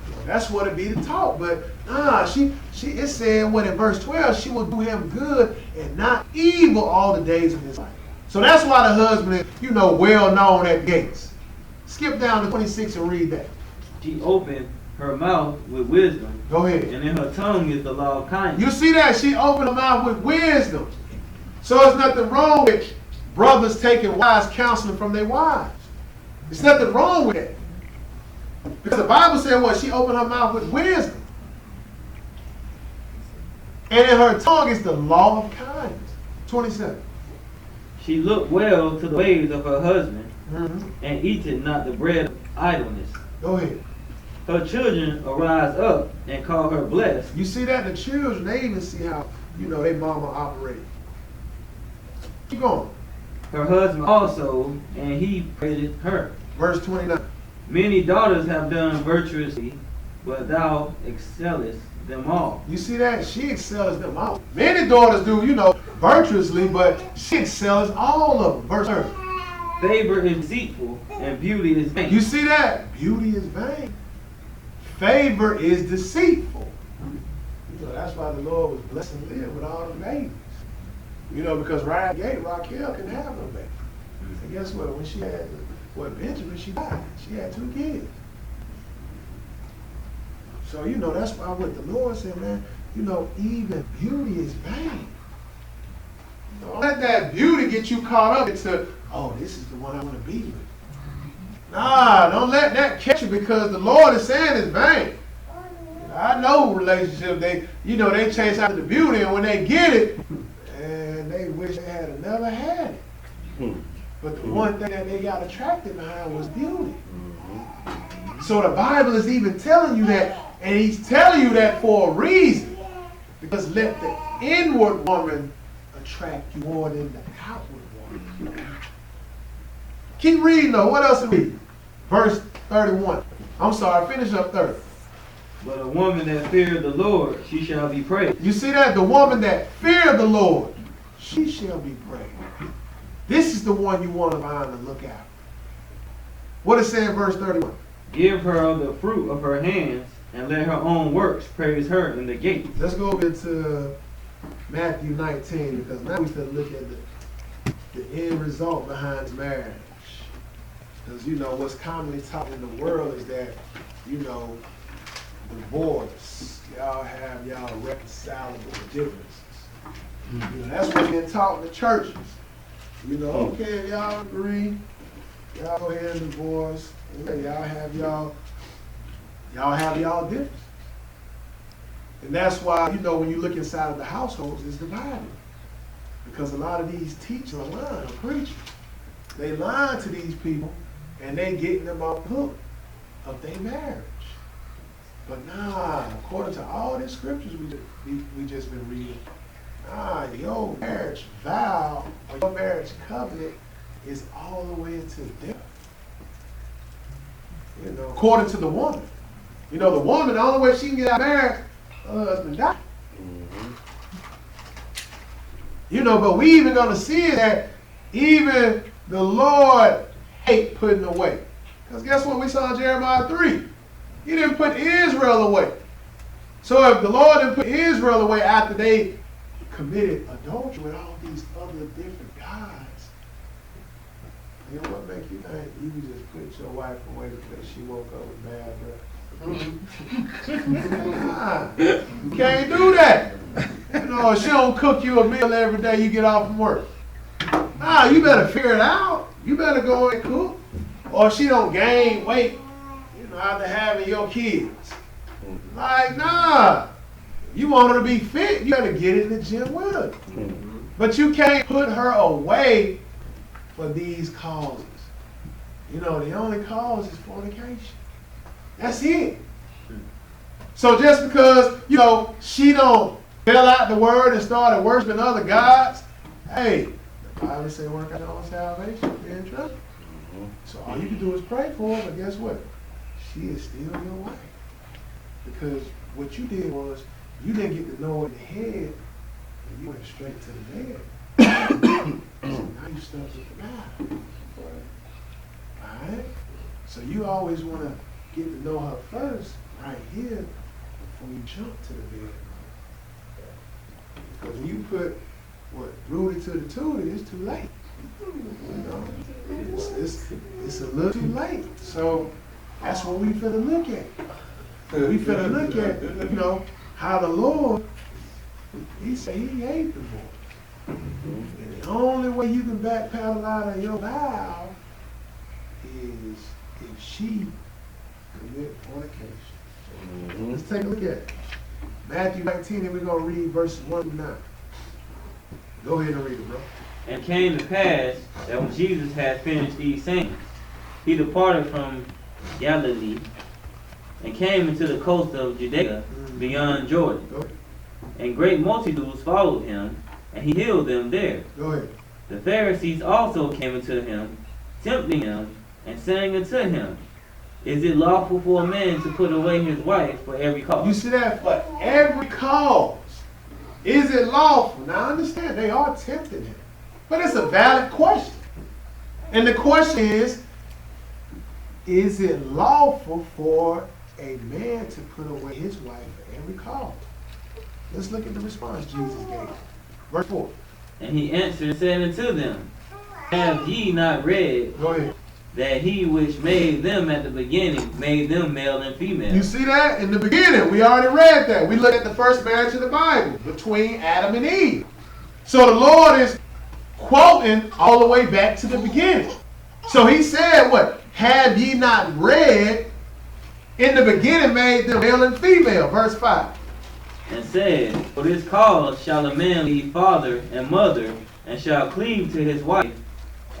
You know, that's what it be to talk. But nah, it said what in verse 12, she will do him good and not evil all the days of his life. So that's why the husband is, you know, well known at gates. Skip down to 26 and read that. She opened her mouth with wisdom. Go ahead. And in her tongue is the law of kindness. You see that? She opened her mouth with wisdom. So there's nothing wrong with brothers taking wise counseling from their wives. There's nothing wrong with it. Because the Bible said what? She opened her mouth with wisdom. And in her tongue is the law of kindness. 27. She looked well to the ways of her husband, and eateth not the bread of idleness. Go ahead. Her children arise up and call her blessed. You see that? The children, they even see how, you know, their mama operate. Keep going. Her husband also, and he praised her. Verse 29. Many daughters have done virtuously, but thou excellest them all. You see that? She excels them all. Many daughters do, you know, virtuously, but she excels all of them. Verse 30. Favor is deceitful, and beauty is vain. You see that? Beauty is vain. Favor is deceitful. You know, that's why the Lord was blessing Leah with all the babies. You know, because right out the gate, Raquel couldn't have no baby. And guess what? When she had Benjamin, she died. She had 2 kids. So, you know, that's why what the Lord said, man, you know, even beauty is vain. Don't let that beauty get you caught up into, oh, this is the one I want to be with. Nah, don't let that catch you because the Lord is saying it's vain. I know relationships, they chase after the beauty, and when they get it, and they wish they had never had it. But the one thing that they got attracted behind was beauty. So the Bible is even telling you that, and he's telling you that for a reason. Because let the inward woman attract you more than the outward woman. Keep reading though. What else is reading? Verse 31. I'm sorry, finish up 30. But a woman that feareth the Lord, she shall be praised. You see that? The woman that feared the Lord, she shall be praised. This is the one you want to find and look at. What it say in verse 31? Give her of the fruit of her hands, and let her own works praise her in the gates. Let's go over to Matthew 19, because now we can look at the end result behind marriage. Because, you know, what's commonly taught in the world is that, you know, divorce, y'all have y'all reconcilable differences. You know, that's what's been taught in the churches. You know, okay, if y'all agree, y'all go ahead and divorce. Okay, y'all have y'all differences. And that's why, you know, when you look inside of the households, it's divided. Because a lot of these teachers are lying, or preachers. They lying to these people, and they getting them off the hook of their marriage. But nah, according to all the scriptures we just been reading, nah, your marriage vow or your marriage covenant is all the way to death. You know, according to the woman. You know, the woman, the only way she can get out of marriage, her husband died. You know, but we even gonna see that even the Lord hate putting away. Because guess what we saw in Jeremiah 3? He didn't put Israel away. So if the Lord didn't put Israel away after they committed adultery with all these other different gods, you know what makes you think you can just put your wife away because she woke up with bad breath? Nah, you can't do that. You know, if she don't cook you a meal every day you get off from work. Nah, you better figure it out. You better go and cook. Or if she don't gain weight, you know, after having your kids. Like, nah. You want her to be fit, you better get in the gym with her. But you can't put her away for these causes. You know, the only cause is fornication. That's it. So just because, you know, she don't fill out the word and started worshiping other gods, hey, the Bible says work out your own salvation, be in trouble. So all you can do is pray for her, but guess what? She is still your wife. Because what you did was, you didn't get to know her in the head, and you went straight to the bed. So now you stuck with the guy. Alright? So you always want to get to know her first, right here, before you jump to the bed. Because when you put what Rudy to the tootie, it's too late. You know, it's a little too late. So that's what we finna look at. We finna look at, you know, how the Lord, he said he hates divorce. And the only way you can backpedal out of your vow is if she commit fornication. Let's take a look at it. Matthew 19, and we're going to read verses 1 through 9. Go ahead and read it, bro. And it came to pass that when Jesus had finished these sayings, he departed from Galilee and came into the coast of Judea beyond Jordan. Go ahead. And great multitudes followed him, and he healed them there. Go ahead. The Pharisees also came unto him, tempting him, and saying unto him, Is it lawful for a man to put away his wife for every cause? You see that? For every cause. Is it lawful? Now I understand, they are tempting him. But it's a valid question. And the question is it lawful for a man to put away his wife for every cause? Let's look at the response Jesus gave. Verse 4. And he answered and said unto them, Have ye not read Go ahead. that he which made them at the beginning made them male and female? You see that? In the beginning, we already read that. We looked at the first marriage in the Bible between Adam and Eve. So the Lord is quoting all the way back to the beginning. So he said what? Have ye not read, in the beginning made them male and female. Verse 5. And said, For this cause shall a man leave father and mother, and shall cleave to his wife,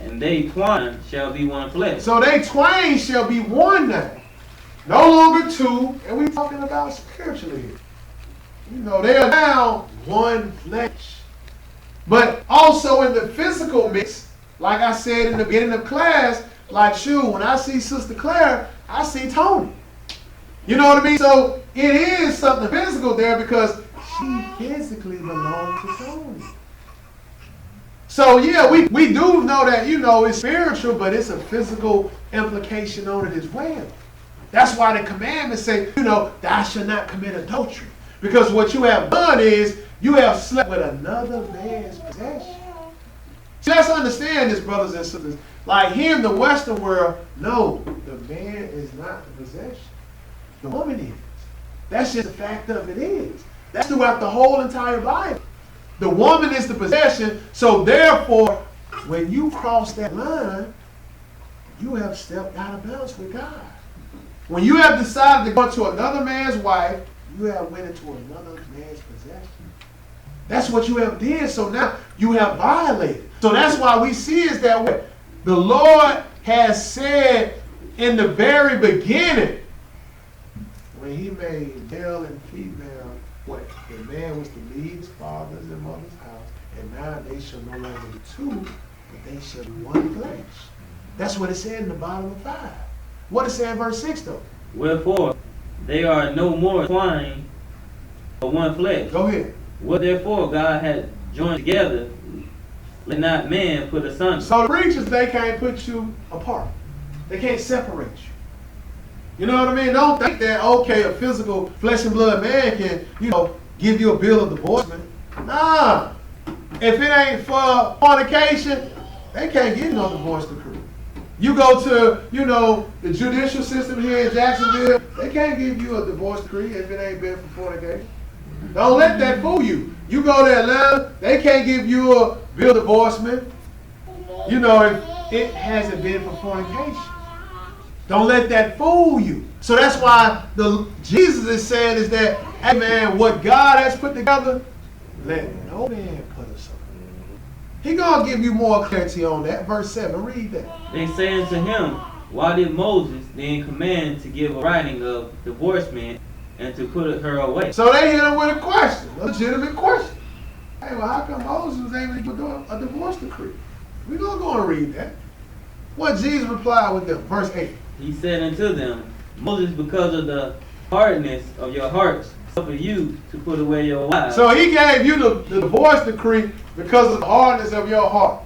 and they twain shall be one flesh. So they twain shall be one now. No longer two, and we're talking about spiritually here. You know, they are now one flesh. But also in the physical mix, like I said in the beginning of class, like when I see Sister Claire, I see Tony. You know what I mean? So it is something physical there because she physically belongs to Tony. So yeah, we do know that, you know, it's spiritual, but it's a physical implication on it as well. That's why the commandments say, you know, thou shalt not commit adultery. Because what you have done is you have slept with another man's possession. See, let's understand this, brothers and sisters. Like here in the Western world, no, the man is not the possession. The woman is. That's just the fact of it is. That's throughout the whole entire Bible. The woman is the possession, so therefore, when you cross that line, you have stepped out of bounds with God. When you have decided to go to another man's wife, you have went into another man's possession. That's what you have did, so now you have violated. So that's why we see is that what the Lord has said in the very beginning, when he made male and female, what? The man was to leave his father's and mother's house, and now they shall no longer be two, but they shall be one flesh. That's what it said in the bottom of 5. What it said in verse 6 though? Wherefore, they are no more twined, but one flesh. Go ahead. What therefore God had joined together, let not man put asunder. So the preachers, they can't put you apart. They can't separate you. You know what I mean? Don't think that, okay, a physical flesh and blood man can, you know, give you a bill of divorcement. Nah. If it ain't for fornication, they can't give you no divorce decree. You go to, you know, the judicial system here in Jacksonville, they can't give you a divorce decree if it ain't been for fornication. Don't let that fool you. You go to Atlanta, they can't give you a bill of divorcement, you know, if it hasn't been for fornication. Don't let that fool you. So that's why Jesus is saying is that, hey man, what God has put together, let no man put us under. He gonna give you more clarity on that. Verse 7, read that. They say unto him, why did Moses then command to give a writing of divorcement and to put her away? So they hit him with a question, a legitimate question. Hey, well, how come Moses was able to do a divorce decree? We're gonna go and read that. What Jesus replied with them, verse 8. He said unto them, Moses, because of the hardness of your hearts, suffer you to put away your wives. So he gave you the divorce decree because of the hardness of your heart.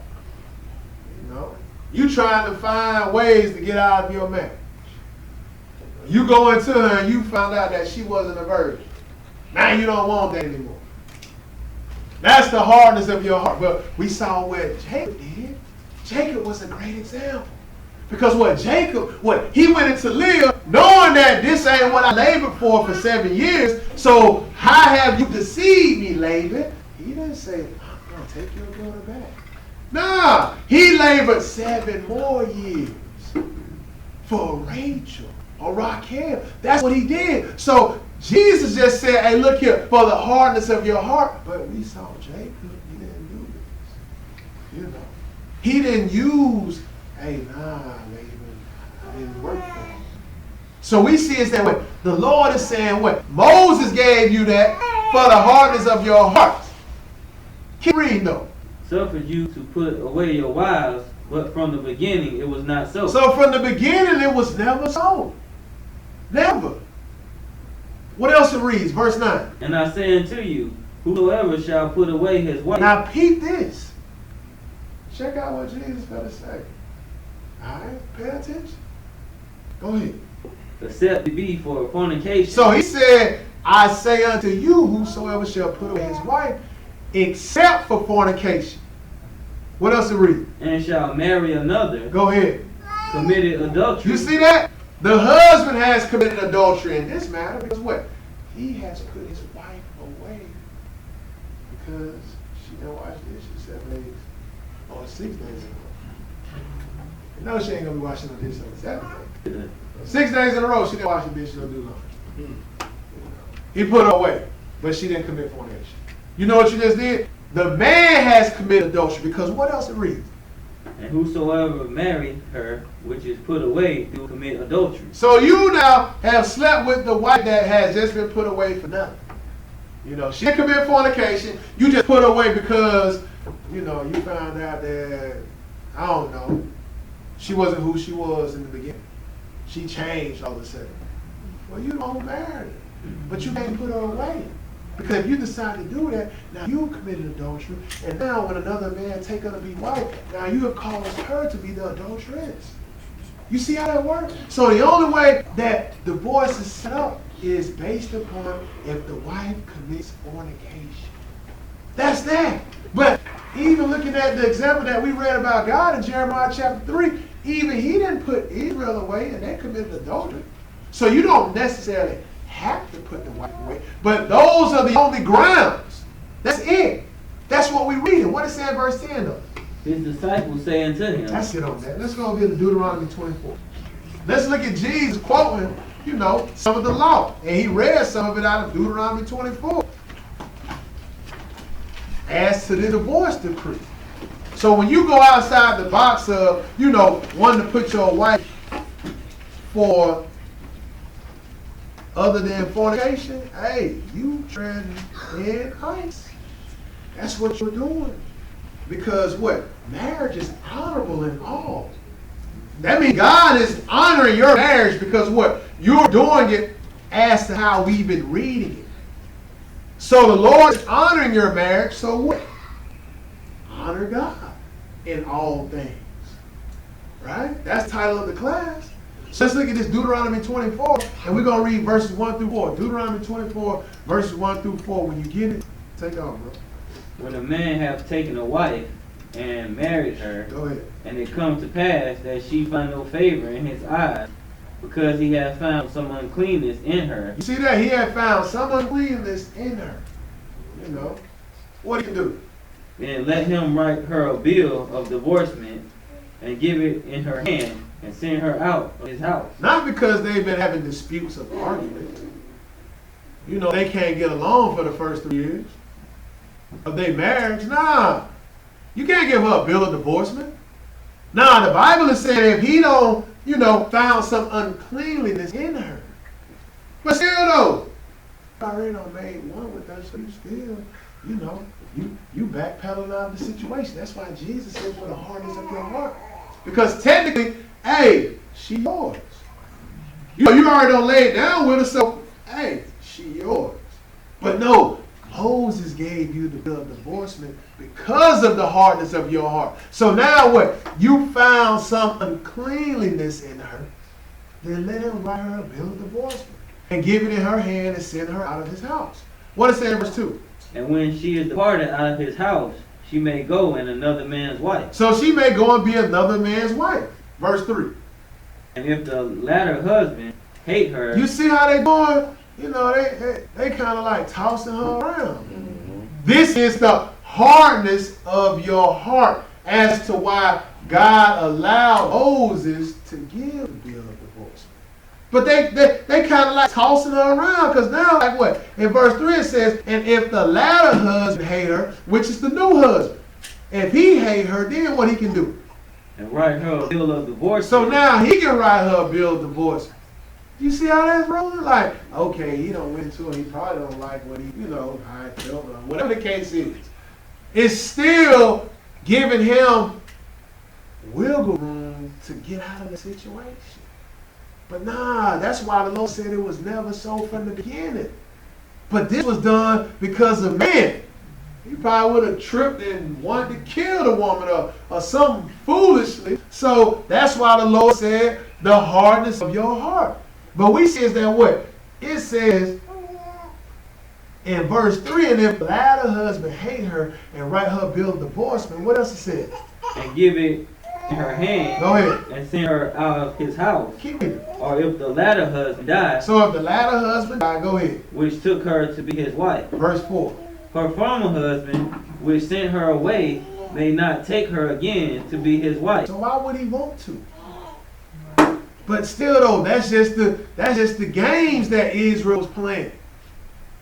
You know, you trying to find ways to get out of your marriage. You go into her and you found out that she wasn't a virgin. Now you don't want that anymore. That's the hardness of your heart. But we saw what Jacob did. Jacob was a great example. Because he went into Leah knowing that this ain't what I labored for 7 years. So how have you deceived me, Laban? He didn't say, I'm going to take your daughter back. Nah, he labored 7 more years for Rachel or Raquel. That's what he did. So Jesus just said, hey, look here, for the hardness of your heart. But we saw Jacob, he didn't do this. You know, he didn't use, hey, nah, Laban, I didn't work for him. So we see is that what the Lord is saying, what Moses gave you that for the hardness of your heart. Keep reading though. Suffered you to put away your wives, but from the beginning it was not so. So from the beginning it was never so. Never. What else it reads? Verse 9. And I say unto you, whosoever shall put away his wife. Now peep this. Check out what Jesus got to say. Alright, pay attention. Go ahead. Except to be for fornication. So he said, I say unto you, whosoever shall put away his wife, except for fornication. What else it read? And shall marry another. Go ahead. Committed adultery. You see that? The husband has committed adultery in this matter because what? He has put his wife away because she didn't wash dishes 7 days or 6 days ago. You know she ain't gonna be washing no dishes on the 7th day. 6 days in a row she didn't wash the dishes or do laundry. He put her away, but she didn't commit fornication. You know what you just did? The man has committed adultery because what else it reads? And whosoever married her, which is put away, do commit adultery. So you now have slept with the wife that has just been put away for nothing. You know, she didn't commit fornication. You just put her away because, you know, you found out that, I don't know, she wasn't who she was in the beginning. She changed all of a sudden. Well, you don't marry her. But you can't put her away. Because if you decide to do that, now you committed adultery. And now when another man take her to be wife, now you have caused her to be the adulteress. You see how that works? So the only way that divorce is set up is based upon if the wife commits fornication. That's that. But even looking at the example that we read about God in Jeremiah chapter 3, even he didn't put Israel away and they committed adultery. So you don't necessarily have to put the wife away. But those are the only grounds. That's it. That's what we read. What does it say in verse 10 though? His disciples say unto him. That's it on that. Let's go over here to Deuteronomy 24. Let's look at Jesus quoting, some of the law. And he read some of it out of Deuteronomy 24. As to the divorce decree. So when you go outside the box of, wanting to put your wife for other than fornication, hey, you treading in ice. That's what you're doing. Because what? Marriage is honorable in all. That means God is honoring your marriage because what? You're doing it as to how we've been reading it. So the Lord is honoring your marriage, so what? Honor God in all things. Right? That's the title of the class. So let's look at this Deuteronomy 24, and we're going to read verses 1 through 4. Deuteronomy 24, verses 1 through 4. When you get it, take off, bro. When a man hath taken a wife and married her, Go ahead. and it come to pass that she find no favor in his eyes, because he hath found some uncleanness in her. You see that? He had found some uncleanness in her. What do you do? Then let him write her a bill of divorcement and give it in her hand and send her out of his house. Not because they've been having disputes of argument. They can't get along for the first 3 years of their marriage. Nah. You can't give her a bill of divorcement. Nah, the Bible is saying if he don't, found some uncleanliness in her. But still though, you already done made one with her, so you still, you backpedaling out of the situation. That's why Jesus said for the hardness of your heart. Because technically, hey, she yours. You already done laid down with her, so hey, she yours. But no, Moses gave you the bill of divorcement because of the hardness of your heart. So now what? You found some uncleanliness in her. Then let him write her a bill of divorcement and give it in her hand and send her out of his house. What does it say in verse 2? And when she is departed out of his house, she may go and another man's wife. So she may go and be another man's wife. Verse 3. And if the latter husband hate her. You see how they doing? They kind of like tossing her around. Mm-hmm. This is the hardness of your heart as to why God allowed Moses to give the bill of divorce. But they kind of like tossing her around because now, like what? In verse 3 it says, and if the latter husband hate her, which is the new husband, if he hate her, then what he can do? And write her a bill of divorce. So now he can write her a bill of divorce. You see how that's rolling? Like, okay, he don't went to it. He probably don't like what he, how I felt, or whatever the case is. It's still giving him wiggle room to get out of the situation. But nah, that's why the Lord said it was never so from the beginning. But this was done because of man. He probably would have tripped and wanted to kill the woman or something foolishly. So that's why the Lord said the hardness of your heart. But we see is that what? It says in verse 3, and if the latter husband hate her and write her a bill of divorcement, what else it says? And give it in her hand. Go ahead. And send her out of his house. Keep reading. Or if the latter husband died. So if the latter husband died, go ahead. Which took her to be his wife. Verse 4. Her former husband, which sent her away, may not take her again to be his wife. So why would he want to? But still though, that's just the games that Israel's playing.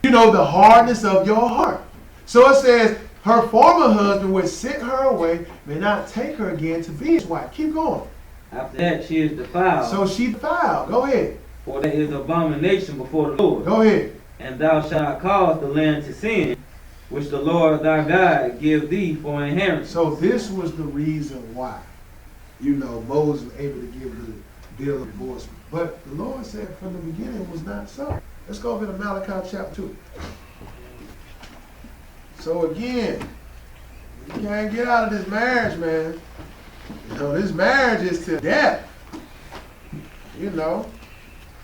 The hardness of your heart. So it says, her former husband which sent her away may not take her again to be his wife. Keep going. After that she is defiled. So she defiled. Go ahead. For that is abomination before the Lord. Go ahead. And thou shalt cause the land to sin, which the Lord thy God give thee for inheritance. So this was the reason why, Moses was able to give the deal with divorce. But the Lord said from the beginning it was not so. Let's go over to Malachi chapter 2. So again, you can't get out of this marriage, man. You know, this marriage is to death. You know,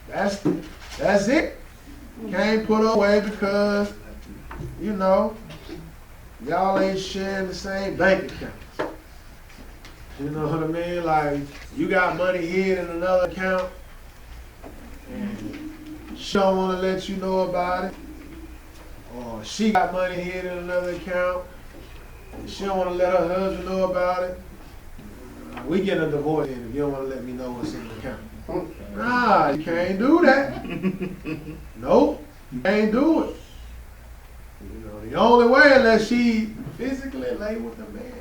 that's it. Can't put her away because, you know, y'all ain't sharing the same bank accounts. You know what I mean? Like, you got money hid in another account, and she don't want to let you know about it. Or she got money hid in another account, and she don't want to let her husband know about it. We get a divorce if you don't want to let me know what's in the account. Nah, you can't do that. Nope, you can't do it. You know, the only way unless she physically lay with a man,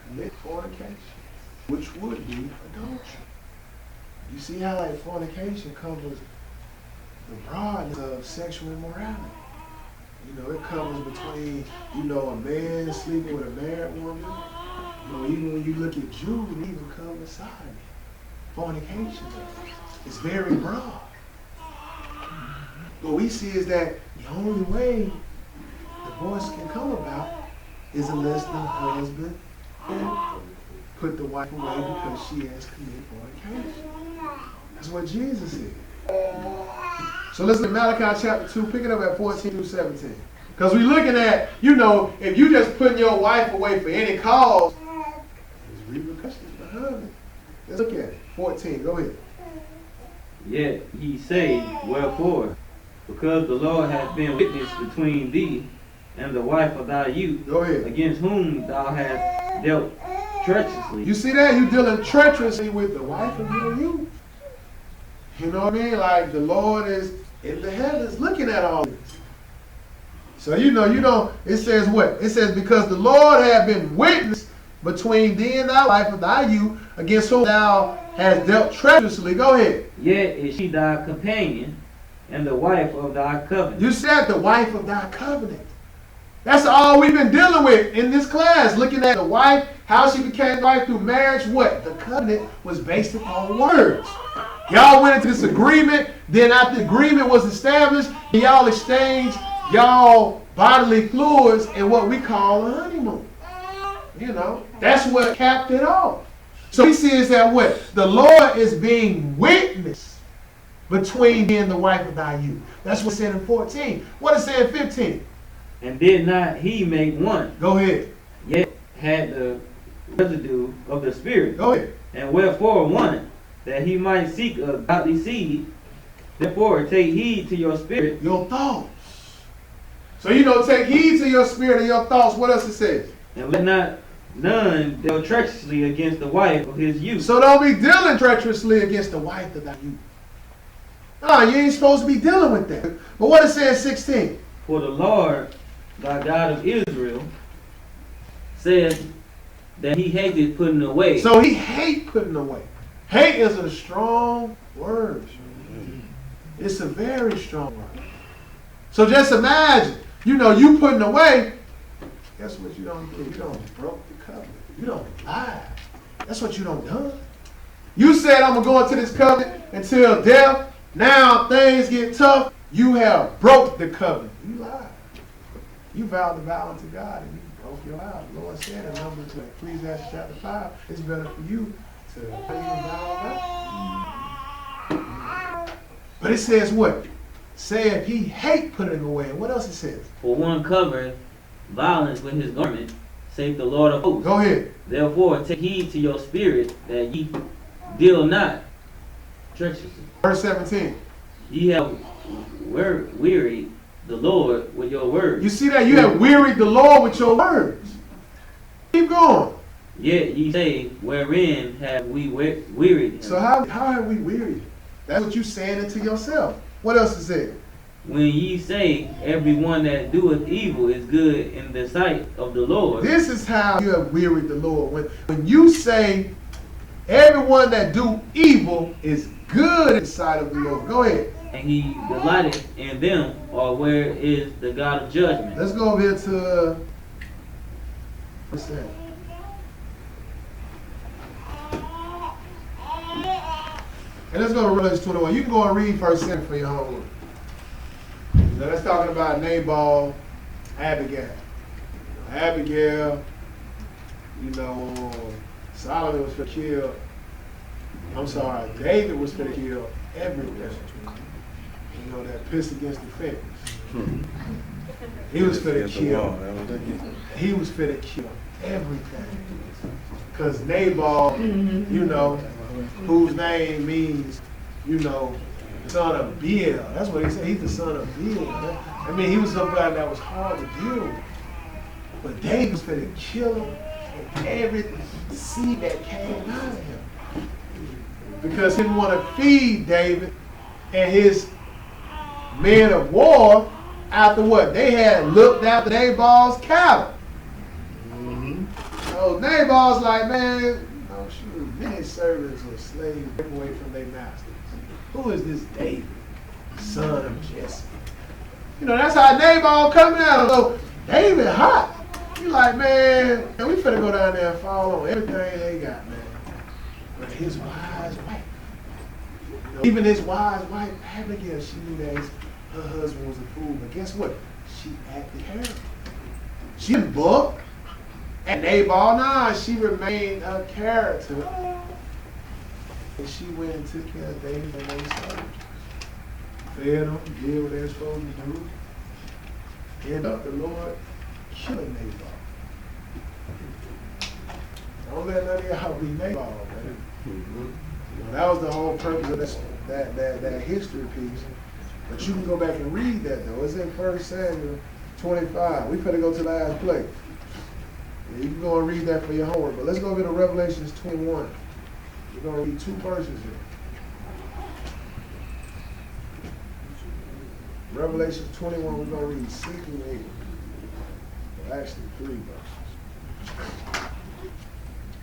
commit fornication, which would be adultery. You see how like fornication covers the broadness of sexual immorality. You know, it covers between, you know, a man sleeping with a married woman. You know, even when you look at Jude, it even covers sodomy. Fornication. It's very broad. What we see is that the only way divorce can come about is unless the husband can put the wife away because she has committed fornication. That's what Jesus said. So let's look at Malachi chapter 2, pick it up at 14 through 17. Because we're looking at, you know, if you just putting your wife away for any cause, there's repercussions behind it. Let's look at it. 14, go ahead. Yet ye say, wherefore? Because the Lord hath been witness between thee and the wife of thy youth, Go ahead. against whom thou hast dealt treacherously. You see that? You dealing treacherously with the wife of your youth. You know what I mean? Like the Lord is in the heavens looking at all this. So you know, it says what? It says, because the Lord hath been witness between thee and thy wife of thy youth, against whom thou hast dealt treacherously. Go ahead. Yet is she thy companion and the wife of thy covenant. You said the wife of thy covenant. That's all we've been dealing with in this class. Looking at the wife, how she became the wife through marriage. What? The covenant was based upon words. Y'all went into this agreement. Then after the agreement was established, y'all exchanged y'all bodily fluids in what we call a honeymoon. You know, that's what capped it off. So we see is that what? The Lord is being witness between thee and the wife of thy youth. That's what it said in 14. What it said in 15? And did not he make one? Go ahead. Yet had the residue of the Spirit. Go ahead. And wherefore one, that he might seek a godly seed. Therefore take heed to your spirit. Your thoughts. So you know, take heed to your spirit and your thoughts. What else it says? And let not none deal treacherously against the wife of his youth. So don't be dealing treacherously against the wife of thy youth. No, you ain't supposed to be dealing with that. But what it says 16? For the Lord, thy God of Israel, said that he hated putting away. So he hate putting away. Hate is a strong word. It's a very strong word. So just imagine, you know, you putting away. Guess what you don't do? You don't broke the covenant. You don't lie. That's what you don't done. You said I'm going to go into this covenant until death. Now things get tough. You have broke the covenant. You lied. You vowed the vow unto God and you broke your vow. The Lord said in Numbers, Ecclesiastes chapter 5, it's better for you to pay your vow back. But it says what? Said he hate putting away. And what else it says? For one covereth violence with his garment, saith the Lord of hosts. Go ahead. Therefore take heed to your spirit, that ye deal not treacherously. Verse 17. Ye have wearied the Lord with your words. You see that? You have wearied the Lord with your words. Keep going. Yet ye say, wherein have we wearied him? So how have we wearied him? That's what you saying it to yourself. What else is it? When ye say, every one that doeth evil is good in the sight of the Lord. This is how you have wearied the Lord. When you say, everyone that do evil is good in the sight of the Lord. Go ahead. And he delighted in them, or where is the God of judgment? Let's go over here to, what's that? And let's go to Revelation 21. You can go and read first 7 for your homework. Now that's talking about Nabal, Abigail. Abigail, Solomon was for kill. I'm sorry, David was for kill everywhere. That pissed against the fence. He was for the kill. He was for the kill everything. Because Nabal, whose name means, son of Beel. That's what he said. He's the son of Beel. I mean, he was somebody that was hard to deal with. But David was for the kill him and every seed that came out of him. Because he didn't want to feed David and his men of war after what? They had looked after Nabal's cattle. So Nabal's like, man, shoot, many servants or slaves break away from their masters. Who is this David, son of Jesse? That's how Nabal coming at him. So David hot. He like, man, we finna go down there and fall on everything they got, man. But his wise wife, even his wise wife, Abigail, she knew that her husband was a fool. But guess what? She acted her. She didn't book. And Nabal, nah, she remained a character. And she went and took care of David and they served. Fed them, did what they were supposed to do. Ended up the Lord killing Nabal. Don't let none of y'all be Nabal, man. That was the whole purpose of that history piece. But you can go back and read that though. It's in 1 Samuel 25. We better go to the last place. You can go and read that for your homework. But let's go over to Revelations 21. We're going to read 2 verses here. Revelation 21, we're going to read 6 and 8. Well, actually, 3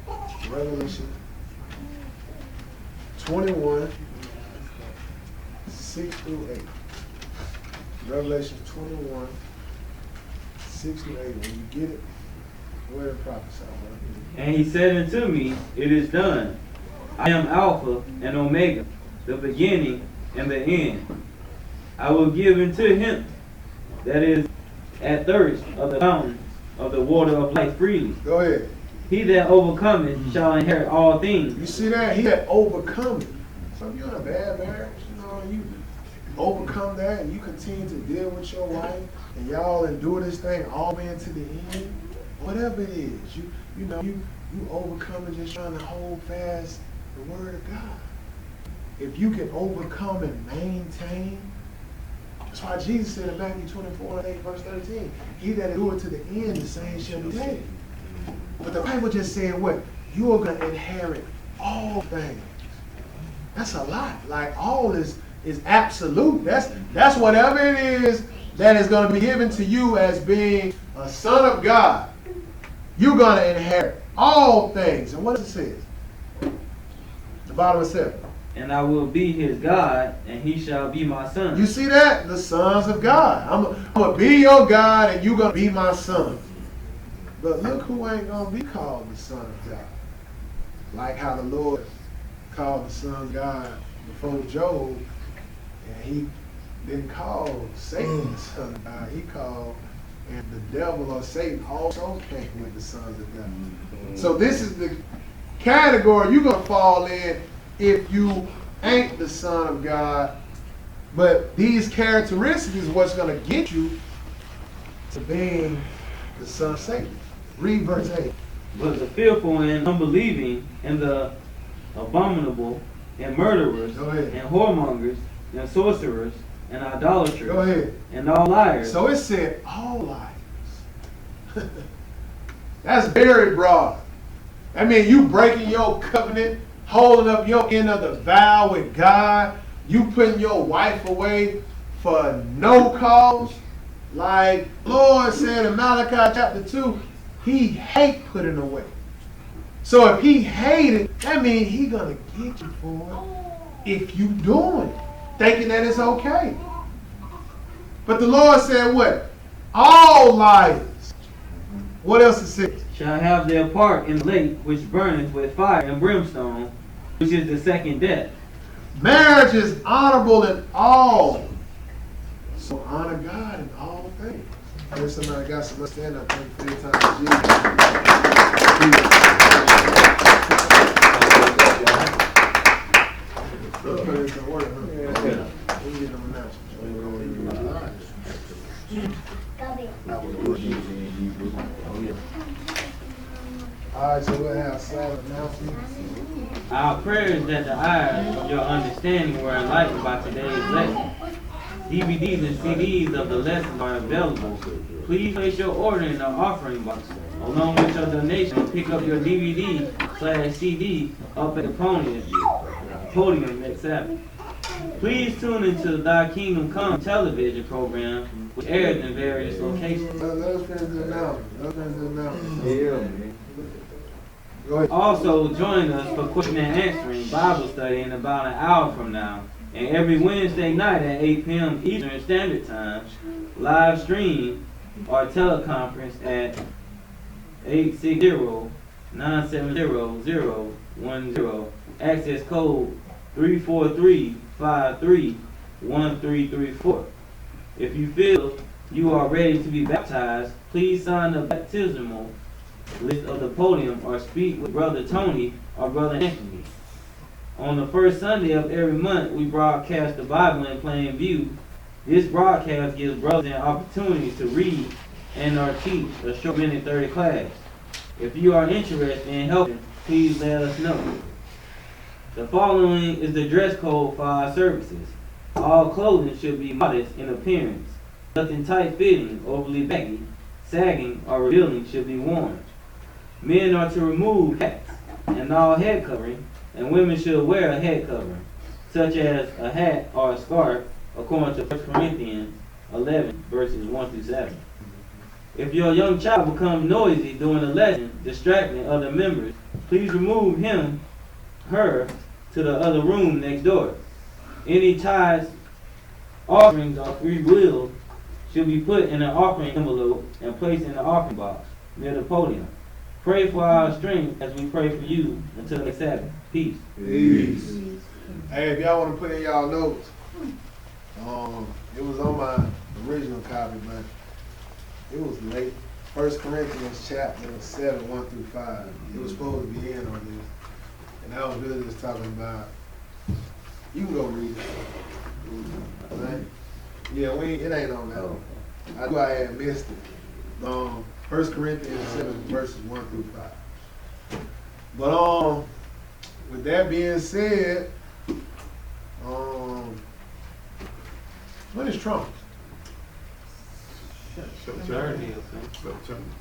verses. Revelation 21, 6 through 8. Revelation 21, 6 through 8. When you get it, go ahead and prophesy. And he said unto me, It is done. I am Alpha and Omega, the beginning and the end. I will give unto him that is at thirst of the fountain of the water of life freely. Go ahead. He that overcometh shall inherit all things. You see that? He that overcometh. So if you're in a bad marriage, you overcome that and you continue to deal with your wife and y'all endure this thing all the way into the end. Whatever it is, you overcome it just trying to hold fast the word of God. If you can overcome and maintain, that's why Jesus said in Matthew 24, 8, verse 13, he that endure to the end, the same shall be saved. But the Bible just said what? You are going to inherit all things. That's a lot. Like all is absolute. That's whatever it is that is going to be given to you as being a son of God. You're going to inherit all things. And what does it say? The bottom of 7. And I will be his God, and he shall be my son. You see that? The sons of God. I'm going to be your God, and you're going to be my son. But look who ain't going to be called the son of God. Like how the Lord called the son of God before Job, and he didn't call Satan the son of God. He called, and the devil or Satan also came with the sons of God. So this is the category you're going to fall in if you ain't the son of God. But these characteristics is what's going to get you to being the son of Satan. Read verse 8. But the fearful and unbelieving and the abominable and murderers and whoremongers and sorcerers and idolaters Go ahead. and all liars. So it said all liars. That's very broad. I mean, you breaking your covenant, holding up your end of the vow with God, you putting your wife away for no cause. Like Lord said in Malachi chapter 2, he hate putting away. So if he hated, that means he gonna get you for it if you doing it, thinking that it's okay. But the Lord said what? All liars. What else it says? Shall have their part in the lake which burneth with fire and brimstone, which is the second death. Marriage is honorable in all. So honor God in all things. There's somebody got some understanding. I think for your time, Alright, so we'll have sad announcements. Our prayer is that the eyes of your understanding were enlightened by today's lesson. DVDs and CDs of the lessons are available. Please place your order in the offering box. Along with your donation, pick up your DVD/CD up at the podium next Saturday. Please tune into the Thy Kingdom Come television program, which airs in various locations. Let us finish the announcement. Go ahead. Also, join us for question and answering Bible study in about an hour from now. And every Wednesday night at 8 p.m. Eastern Standard Time, live stream or teleconference at 860-970-010, access code 343-53-1334. If you feel you are ready to be baptized, please sign the baptismal list of the podium or speak with Brother Tony or Brother Anthony. On the first Sunday of every month, we broadcast the Bible in plain view. This broadcast gives brothers an opportunity to read and or teach a short minute 30 class. If you are interested in helping, please let us know. The following is the dress code for our services. All clothing should be modest in appearance. Nothing tight-fitting, overly baggy, sagging, or revealing should be worn. Men are to remove hats and all head covering, and women should wear a head covering, such as a hat or a scarf, according to 1 Corinthians 11, verses 1 through 7. If your young child becomes noisy during the lesson, distracting other members, please remove him, her, to the other room next door. Any tithes, offerings, or free will should be put in an offering envelope and placed in the offering box near the podium. Pray for our strength as we pray for you until next Sabbath. Peace. Peace. Hey, if y'all want to put in y'all notes, it was on my original copy, but it was late. 1 Corinthians chapter 7, 1 through 5. It was supposed to be in on this. And I was really just talking about, you can go read it. Right? Yeah, it ain't on that one. I knew I had missed it. 1 Corinthians 7, verses 1 through 5. But with that being said, when is Trump?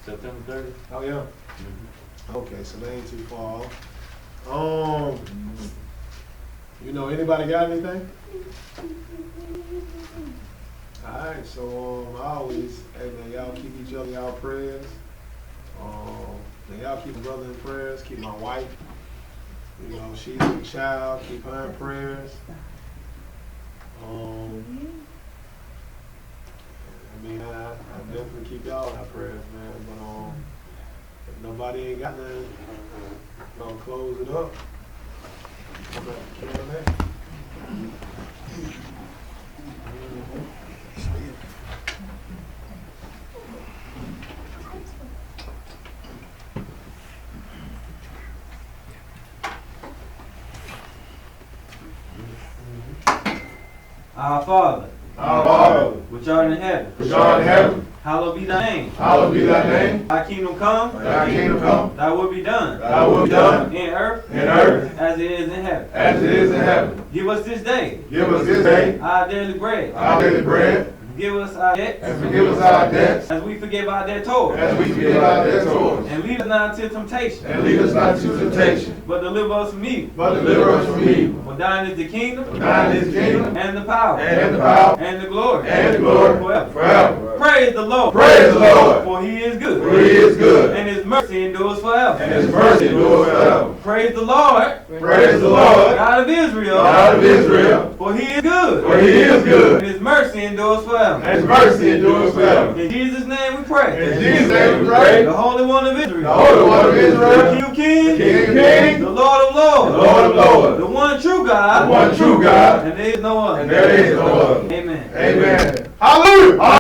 September 30th. Oh yeah. Okay, so they ain't too far off. Anybody got anything? Alright, so I always, hey man, y'all keep each other in y'all prayers. Man, y'all keep my brother in prayers, keep my wife. She's a child, keep her in prayers. I definitely keep y'all in our prayers, man. But if nobody ain't got nothing, I'm gonna close it up. I'm gonna kill that. Our Father, which art in heaven, hallowed be thy name. Thy kingdom come, thy will be done, in earth, as it is in heaven. Give us this day our daily bread. Forgive us our debts, as we forgive our debtors. And lead us not into temptation, but deliver us from evil. For thine is the kingdom, and the power, and the glory, forever. Praise Praise the Lord. Praise the Lord. For he is good. For he is good. And his mercy endures forever. And his mercy endures forever. Praise the Lord. Praise the Lord. God of Israel. God of Israel. For he is good. For he is good. And his mercy endures forever. And his mercy endures forever. In Jesus' name we pray. In Jesus' name we pray. The Holy One of Israel. The Holy One of Israel. The King of Kings. The King of Kings. The Lord of Lords. The Lord of Lords. The one true God. The one true God. And there is no other. And there is no other. Amen. Amen. Hallelujah.